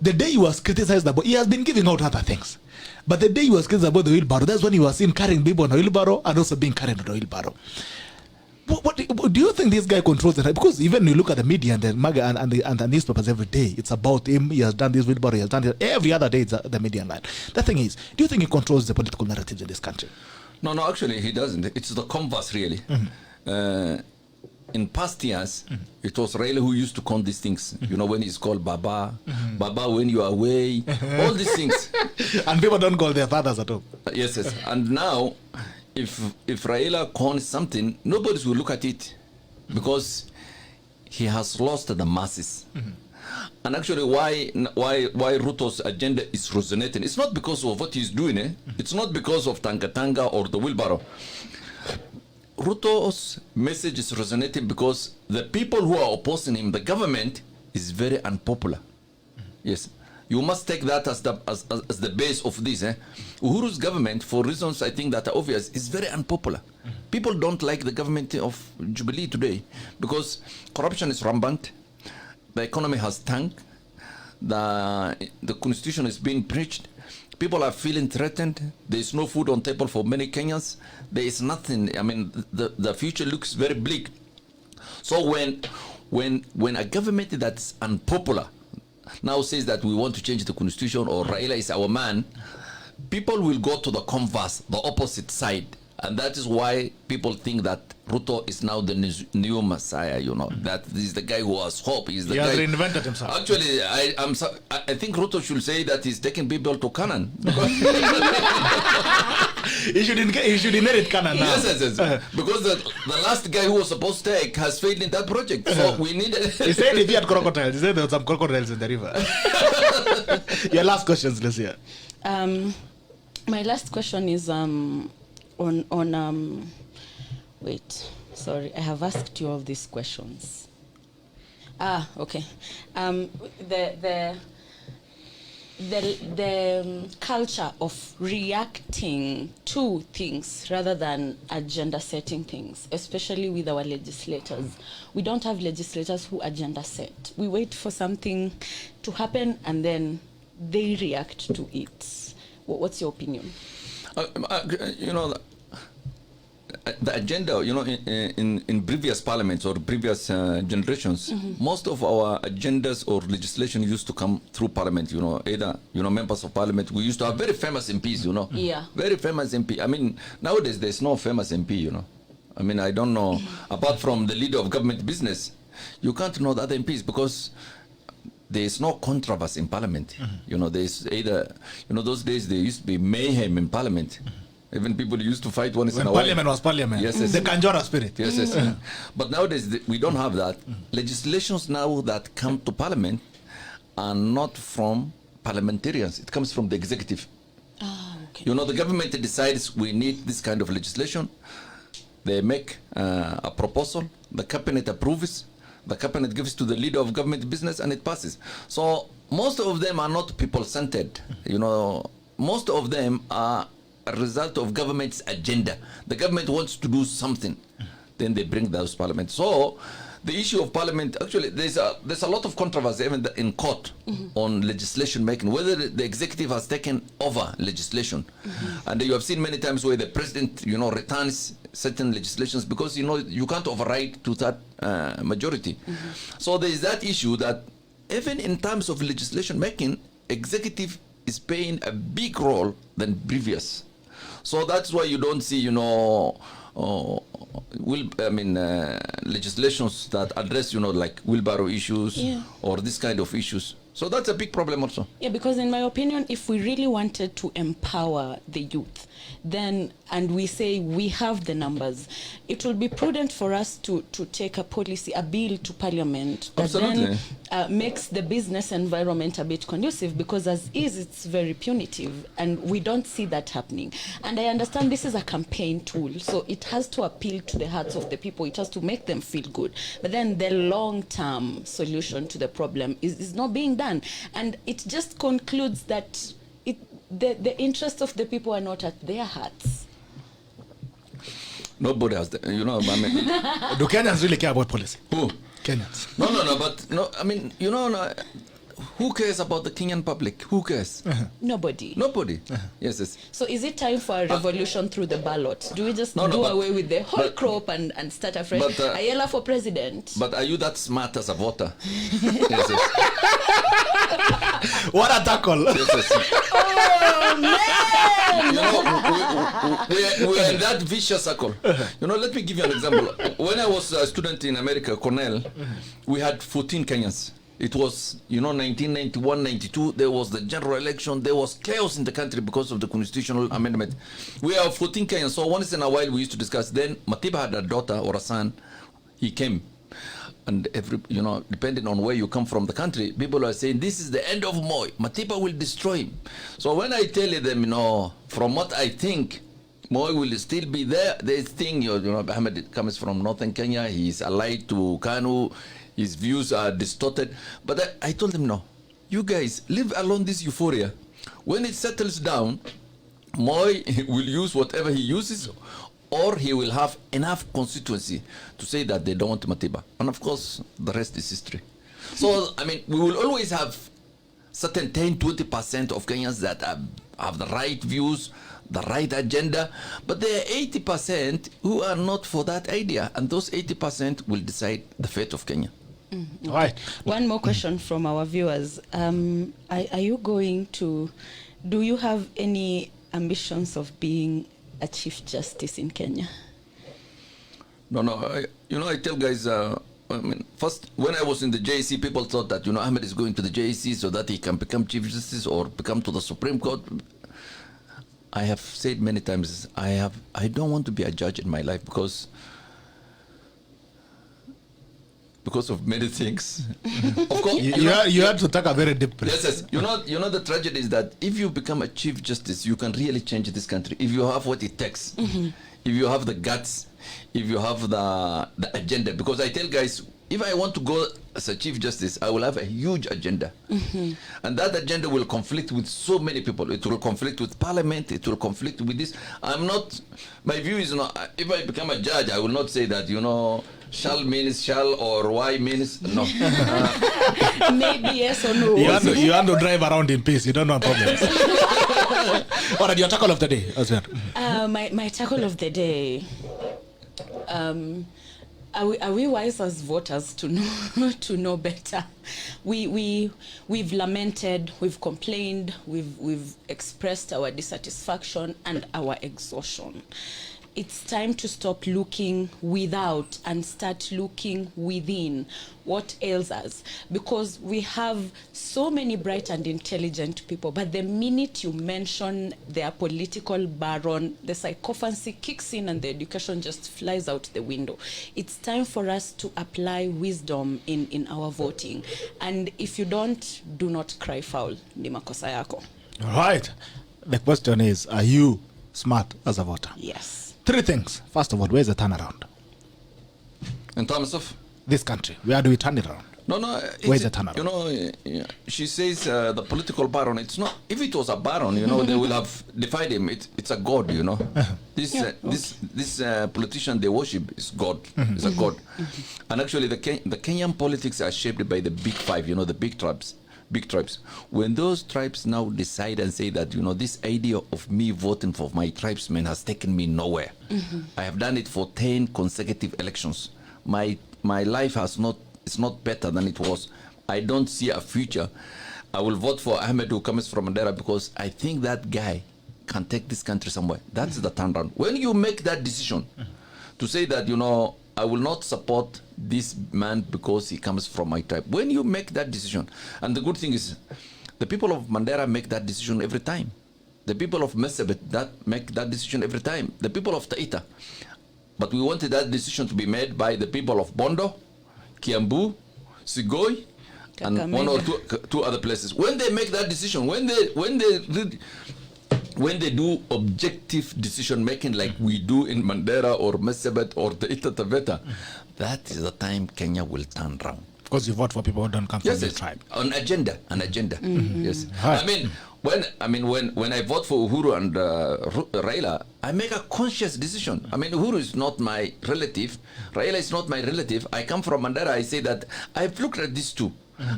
the day he was criticized about, he has been giving out other things. But the day he was criticized about the wheelbarrow, that's when he was seen carrying people on a wheelbarrow and also being carried on a wheelbarrow. What do you think this guy controls it? Because even you look at the media and the MAGA and the newspapers every day, it's about him. He has done this wheelbarrow. He has done it every other day. It's the media line. The thing is, do you think he controls the political narratives in this country? No, actually, he doesn't. It's the converse, really. In past years, it was Raila who used to count these things. You know, when he's called Baba, Baba when you are away, all these things. And people don't call their fathers at all. Yes. And now, if Raila counts something, nobody will look at it because he has lost the masses. And actually, why Ruto's agenda is resonating? It's not because of what he's doing. It's not because of Tanga or the wheelbarrow. Ruto's message is resonating because the people who are opposing him, the government, is very unpopular. Yes, you must take that as the base of this. Uhuru's government, for reasons I think that are obvious, is very unpopular. People don't like the government of Jubilee today because corruption is rampant, the economy has tanked, the constitution is being breached. People are feeling threatened. There is no food on table for many Kenyans. There is nothing. I mean, the future looks very bleak. So when a government that's unpopular now says that we want to change the constitution or Raila is our man, people will go to the converse, the opposite side. And that is why people think that Ruto is now the new messiah, you know, that this is the guy who has hope. He has reinvented himself. Actually, I think Ruto should say that he's taking people to Canaan. He should inherit Canaan now. Yes. Because the last guy who was supposed to take has failed in that project. So we need... He said if he had crocodiles. He said there were some crocodiles in the river. Your last questions, Lucia. My last question is... wait, sorry, I have asked you all these questions. Okay. The culture of reacting to things rather than agenda setting things, especially with our legislators. We don't have legislators who agenda set. We wait for something to happen and then they react to it. What's your opinion? You know, the agenda, in previous parliaments or previous generations, most of our agendas or legislation used to come through parliament. Either members of parliament. We used to have very famous MPs. Yeah. Very famous MP. I mean, nowadays there's no famous MP. I mean, I don't know. Apart from the leader of government business, you can't know the other MPs because there is no controversy in parliament. There's either, those days there used to be mayhem in parliament. Even people used to fight once in a while. Parliament was parliament. Yes. The Kanjora spirit. Yes. But nowadays we don't have that. Legislations now that come to parliament are not from parliamentarians. It comes from the executive. Okay. The government decides we need this kind of legislation. They make a proposal. The cabinet approves. The cabinet gives to the leader of government business and it passes. So most of them are not people-centered. Most of them are a result of government's agenda. The government wants to do something, then they bring those parliament. So the issue of parliament, actually, there's a lot of controversy even in court on legislation making, whether the executive has taken over legislation. And you have seen many times where the president, returns certain legislations because, you can't override to that majority. So there is that issue that even in terms of legislation making, executive is playing a big role than previous. So that's why you don't see, legislations that address, like wheelbarrow issues or this kind of issues. So that's a big problem also. Yeah, because in my opinion, if we really wanted to empower the youth, then, and we say we have the numbers, it will be prudent for us to take a policy, a bill to parliament that Absolutely. then makes the business environment a bit conducive, because as is, it's very punitive, and we don't see that happening. And I understand this is a campaign tool, so it has to appeal to the hearts of the people, it has to make them feel good. But then the long-term solution to the problem is not being done. And it just concludes that the interests of the people are not at their hearts. Nobody has the, Do Kenyans really care about policy? Who? Kenyans. No, who cares about the Kenyan public? Who cares? Nobody. Nobody. Yes. So is it time for a revolution through the ballot? Do we just do away with the whole crop and start afresh? Ayala for president. But are you that smart as a voter? Yes. What a tackle. Yes. Oh, man! We're in that vicious circle. Let me give you an example. When I was a student in America, Cornell, we had 14 Kenyans. It was, 1991, 92, there was the general election. There was chaos in the country because of the constitutional amendment. We are 14 Kenyans, so once in a while we used to discuss. Then Matiba had a daughter or a son. He came. And depending on where you come from the country, people are saying, this is the end of Moi. Matiba will destroy him. So when I tell them, from what I think, Moi will still be there. This thing, Ahmed comes from northern Kenya. He's allied to Kanu. His views are distorted. But I told him, no, you guys, leave alone this euphoria. When it settles down, Moi will use whatever he uses, or he will have enough constituency to say that they don't want Matiba. And of course, the rest is history. So, we will always have certain 10-20% of Kenyans that have the right views, the right agenda, but there are 80% who are not for that idea, and those 80% will decide the fate of Kenya. All right. One more question from our viewers. Are you going to, do you have any ambitions of being a Chief Justice in Kenya? No. I tell guys, first, when I was in the JEC, people thought that, Ahmed is going to the JEC so that he can become Chief Justice or become to the Supreme Court. I have said many times, I don't want to be a judge in my life because of many things. Of course, you had to take a very deep breath. Yes. The tragedy is that if you become a Chief Justice, you can really change this country. If you have what it takes, if you have the guts, if you have the agenda. Because I tell guys, if I want to go as a Chief Justice, I will have a huge agenda. And that agenda will conflict with so many people. It will conflict with Parliament. It will conflict with this. My view is, if I become a judge, I will not say that, shall means shall or why means no. Maybe yes or no. You want to drive around in peace. You don't know problems. All right, your tackle of the day as well. My tackle of the day. Are we wise as voters to know to know better? We've lamented, we've complained, we've expressed our dissatisfaction and our exhaustion. It's time to stop looking without and start looking within. What ails us? Because we have so many bright and intelligent people, but the minute you mention their political baron, the psychophancy kicks in and the education just flies out the window. It's time for us to apply wisdom in our voting. And if you don't, do not cry foul. Ni makosa yako. All right. The question is, are you smart as a voter? Yes. 3 things. First of all, where's the turnaround? In terms of This country, where do we turn it around? no, Where's the turnaround? you know, she says the political baron. It's not. If it was a baron, you know, they will have defied him. It's a god, you know. This politician they worship is God. Is a god. And actually, the Kenyan politics are shaped by the big five. You know, the big tribes. Big tribes. When those tribes now decide and say that, you know, this idea of me voting for my tribesmen has taken me nowhere. I have done it for 10 consecutive elections. My life is not better than it was. I don't see a future. I will vote for Ahmed, who comes from Mandera, because I think that guy can take this country somewhere. That's the turnaround. When you make that decision to say that, you know, I will not support this man because he comes from my tribe. When you make that decision, and the good thing is, the people of Mandera make that decision every time. The people of Mesebet make that decision every time. The people of Taita. But we wanted that decision to be made by the people of Bondo, Kiambu, Sigoi, and one or two other places. When they make that decision, when they do objective decision making like we do in Mandera or Mesebet or Taita Taveta, that is the time Kenya will turn around. Because you vote for people who don't come from the tribe. An agenda. Yes. Right. When I vote for Uhuru and Raila, I make a conscious decision. I mean, Uhuru is not my relative. Raila is not my relative. I come from Mandera. I say that I've looked at these two.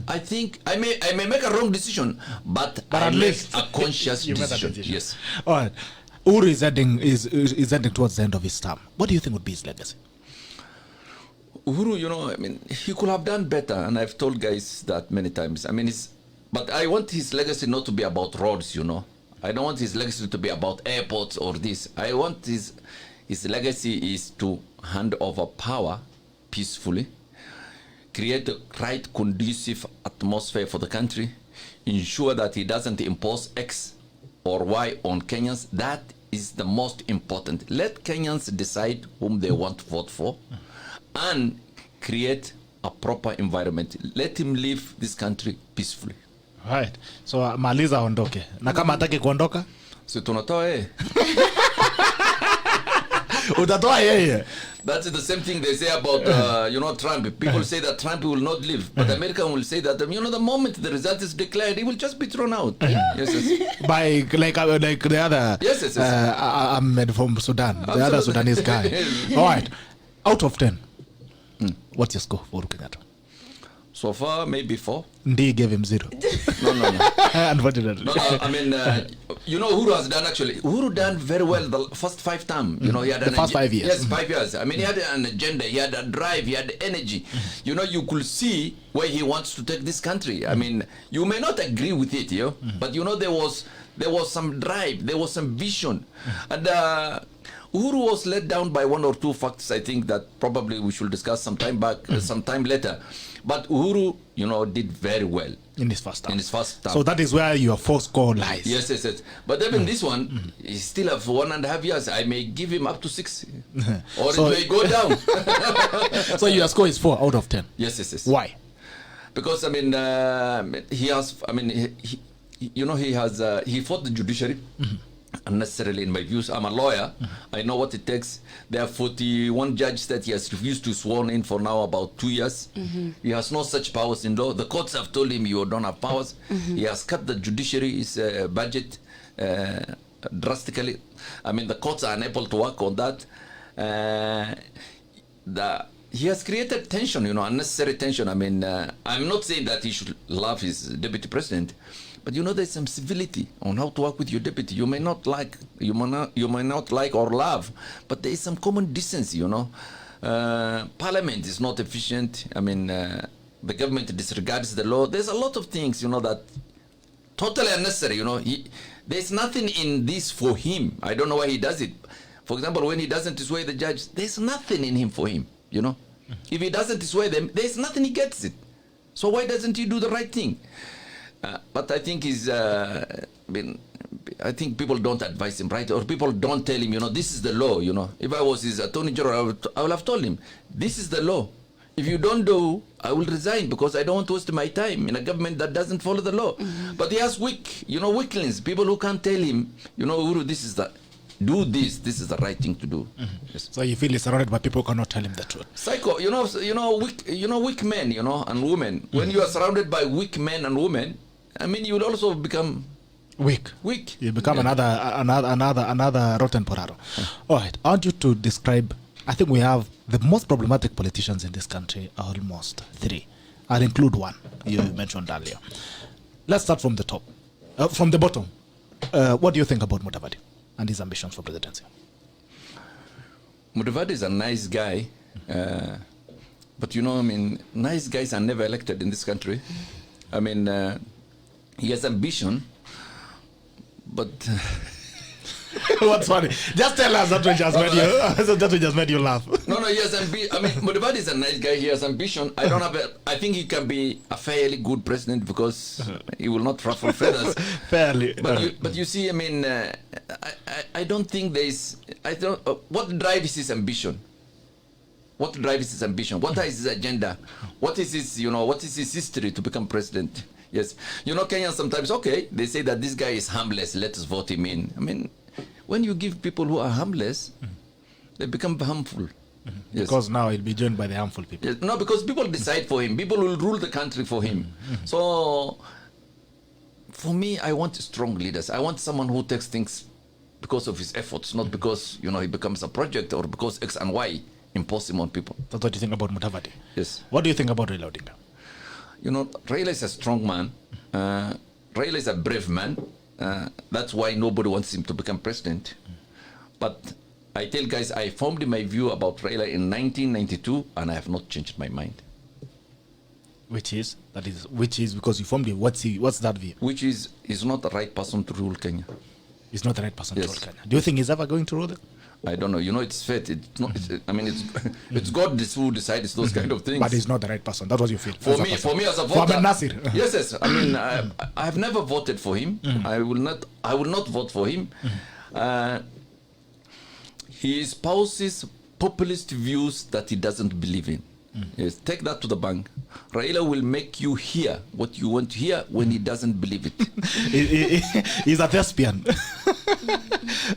I think I may make a wrong decision, but I make a conscious decision. Yes. All right. Uhuru is heading towards the end of his term. What do you think would be his legacy? Uhuru, you know, I mean, he could have done better, and I've told guys that many times. I mean, but I want his legacy not to be about roads, you know. I don't want his legacy to be about airports or this. I want his legacy is to hand over power peacefully, create the right conducive atmosphere for the country, ensure that he doesn't impose X or Y on Kenyans. That is the most important. Let Kenyans decide whom they want to vote for and create a proper environment. Let him leave this country peacefully. Right. So maliza ondoke. Na kama hataki kuondoka? Si tunatoa yeye. Utatoa yeye. That's the same thing they say about Trump. People say that Trump will not leave, but American will say that the moment the result is declared, he will just be thrown out. Yes. By like the other. Yes. Ahmed from Sudan. Absolutely. The other Sudanese guy. All right. Out of 10. What's your score for Kenyatta? So far, maybe 4. Ndi gave him 0. No. Unfortunately. No, I mean, Uhuru has done actually. Uhuru done very well the first 5 terms. You know, he had the first 5 years. Yes, 5 years. I mean, he had an agenda. He had a drive. He had energy. You know, you could see where he wants to take this country. I mean, you may not agree with it, but you know, there was some drive. There was some vision, and. Uhuru was let down by 1 or 2 facts, I think, that probably we should discuss sometime later. But Uhuru, you know, did very well. In his first term. So that is where your 4 score lies. Yes. But even this one, he still has 1.5 years. I may give him up to 6. Or it may go down. So your score is 4 out of 10? Yes. Why? Because, I mean, he fought the judiciary. Unnecessarily, in my views. I'm a lawyer. I know what it takes. There are 41 judges that he has refused to sworn in for now about 2 years. He has no such powers in law. The courts have told him you don't have powers. He has cut the judiciary's budget drastically. I mean, the courts are unable to work on that. He has created tension, unnecessary tension. I mean, I'm not saying that he should love his deputy president, but there's some civility on how to work with your deputy. You may not like or love, but there is some common decency, Parliament is not efficient. I mean, the government disregards the law. There's a lot of things, that totally unnecessary, There's nothing in this for him. I don't know why he does it. For example, when he doesn't sway the judge, there's nothing in him for him, If he doesn't sway them, there's nothing, he gets it. So why doesn't he do the right thing? But I think I think people don't advise him, right? Or people don't tell him, this is the law, If I was his attorney general, I would have told him, this is the law. If you don't do, I will resign because I don't want to waste my time in a government that doesn't follow the law. But he has weaklings, people who can't tell him, Uhuru, this is this is the right thing to do. Yes. So you feel he's surrounded by people who cannot tell him the truth. Psycho, weak men, and women. When you are surrounded by weak men and women, I mean, you will also become weak. You become another rotten potato. All right, I want you to describe. I think we have the most problematic politicians in this country are almost three. I'll include one you mentioned earlier. Let's start from the top, from the bottom. What do you think about Mudavadi and his ambitions for presidency? Mudavadi is a nice guy, but nice guys are never elected in this country. I mean, he has ambition, but what's funny? Just tell us that we just made you laugh. No, he has ambition. I mean, Mudavadi is a nice guy. He has ambition. I think he can be a fairly good president because he will not ruffle feathers. Fairly. But you see, I mean, I don't think there is. What drives his ambition? What drives his ambition? What is his agenda? What is his, what is his history to become president? Yes. Kenyans sometimes, they say that this guy is harmless, let us vote him in. I mean, when you give people who are harmless, they become harmful. Yes. Because now he'll be joined by the harmful people. Yes. No, because people decide for him. People will rule the country for him. So, for me, I want strong leaders. I want someone who takes things because of his efforts, not because, he becomes a project or because X and Y impose him on people. That's what you think about Mudavadi? Yes. What do you think about Raila Odinga? Raila is a strong man. Raila is a brave man. That's why nobody wants him to become president. But I tell guys, I formed my view about Raila in 1992, and I have not changed my mind. Which is because you formed it. What's that view? Which is, he's not the right person to rule Kenya. He's not the right person to rule Kenya. Do you think he's ever going to rule it? I don't know. It's fate. It's not. It's God who decides those kind of things. But he's not the right person. That's what you feel. For me as a voter. For Ahmednasir. Yes. I mean, I have never voted for him. I will not vote for him. He espouses populist views that he doesn't believe in. Yes, take that to the bank. Raila will make you hear what you want to hear when he doesn't believe it. He's a thespian.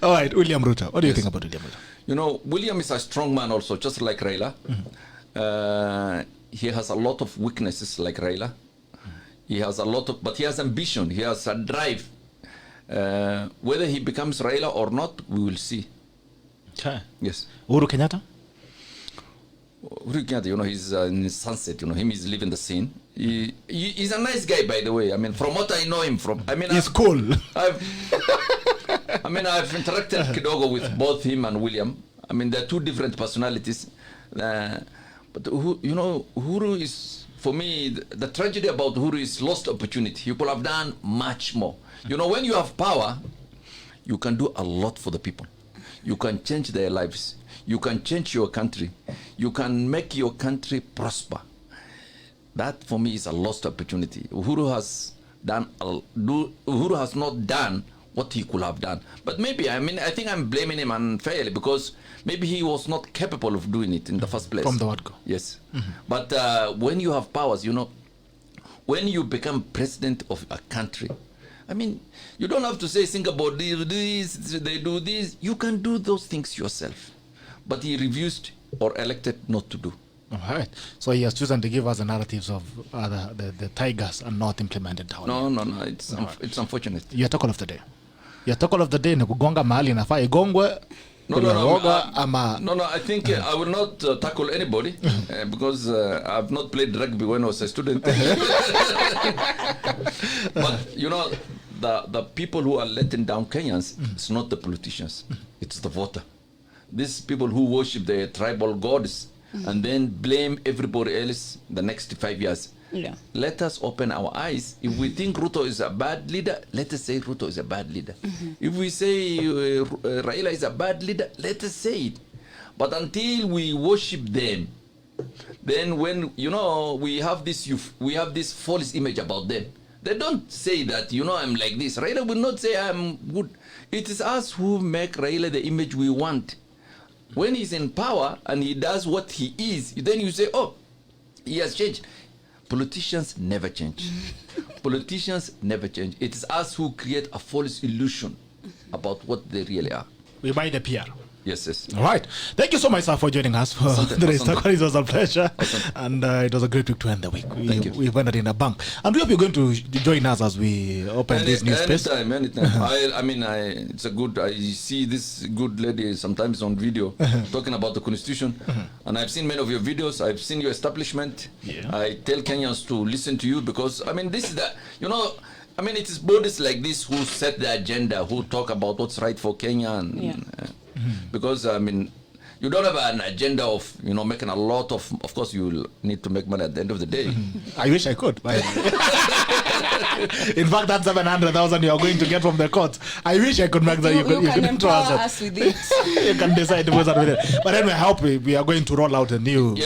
All right, William Ruto. What do you think about William Ruto? William is a strong man also, just like Raila. He has a lot of weaknesses like Raila. He has but he has ambition. He has a drive. Whether he becomes Raila or not, we will see. Okay. Yes. Uhuru Kenyatta? Uhuru Kenyatta, he's in his sunset. He's living the scene. He's a nice guy, by the way. I mean, from what I know him from, he's cool. I've interacted kidogo with both him and William. I mean, they're two different personalities. But Uhuru is, for me, the tragedy about Uhuru is lost opportunity. He could have done much more. When you have power, you can do a lot for the people. You can change their lives. You can change your country. You can make your country prosper. That, for me, is a lost opportunity. Uhuru has not done what he could have done. But maybe, I think I'm blaming him unfairly because maybe he was not capable of doing it in the first place. From the word go. Yes. But when you have powers, when you become president of a country, you don't have to say Singapore do this, they do this. You can do those things yourself. But he refused or elected not to do. All right. So he has chosen to give us the narratives of the tigers and not implemented down. No. It's unfortunate. Your tackle of the day. Your tackle of the day ni kugonga mahali nafaa igongwe. No, I think I will not tackle anybody because I've not played rugby when I was a student. But the people who are letting down Kenyans, it's not the politicians, it's the voter. these people who worship their tribal gods and then blame everybody else the next 5 years. Yeah. Let us open our eyes. If we think Ruto is a bad leader, let us say Ruto is a bad leader. If we say Raila is a bad leader, let us say it. But until we worship them, then when we have this false image about them. They don't say that I'm like this. Raila will not say I'm good. It is us who make Raila the image we want. When he's in power and he does what he is, then you say, oh, he has changed. Politicians never change. Politicians never change. It is us who create a false illusion about what they really are. We buy the PR. Yes. All right. Thank you so much, sir, for joining us for today's talk. It was a pleasure. And it was a great week to end the week. We went in a bank. And we hope you're going to join us as we open this new space. Anytime. It's a good, I see this good lady sometimes on video talking about the constitution. And I've seen many of your videos. I've seen your establishment. Yeah. I tell Kenyans to listen to you because, this is the, it is bodies like this who set the agenda, who talk about what's right for Kenya. And, because you don't have an agenda of making a lot of course you will need to make money at the end of the day. I wish I could. In fact, that 700,000 you are going to get from the courts, I wish I could make that. You can empower us with it. You can decide to do that with it. But anyway, I hope we are going to roll out the new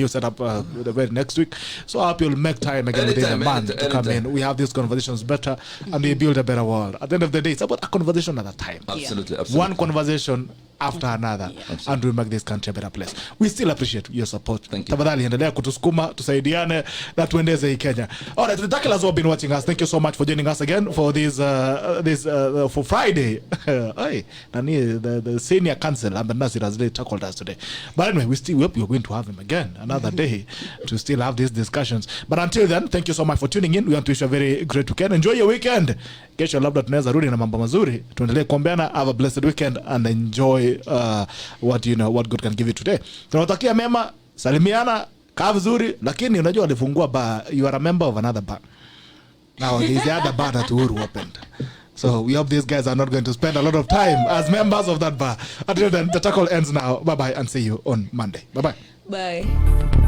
setup the very next week. So I hope you'll make time again within a month to come in. We have these conversations better and we build a better world. At the end of the day, it's about a conversation at a time. Absolutely. One conversation after another, and we make this country a better place. We still appreciate your support. Thank you. Tafadhali endelea kutusukuma, tusaidiane na tuendeze hii Kenya. All right, the Dakilas who have been watching us, thank you so much for joining us again for this for Friday. The senior council Ahmednasir has really tackled us today. But anyway, we hope you're going to have him again another day to still have these discussions. But until then, thank you so much for tuning in. We want to wish you a very great weekend. Enjoy your weekend. Kesho labda tunaweza rudi na mambo mazuri. Tuendelee kuombeana. Have a blessed weekend and enjoy what God can give you today. Tunawatakia mema, salimiana, kaa vizuri, lakini unajua walifungua bar, you are a member of another bar. Now there's the other bar that Uhuru opened. So we hope these guys are not going to spend a lot of time as members of that bar. Until then, the tackle ends now. Bye-bye and see you on Monday. Bye-bye. Bye.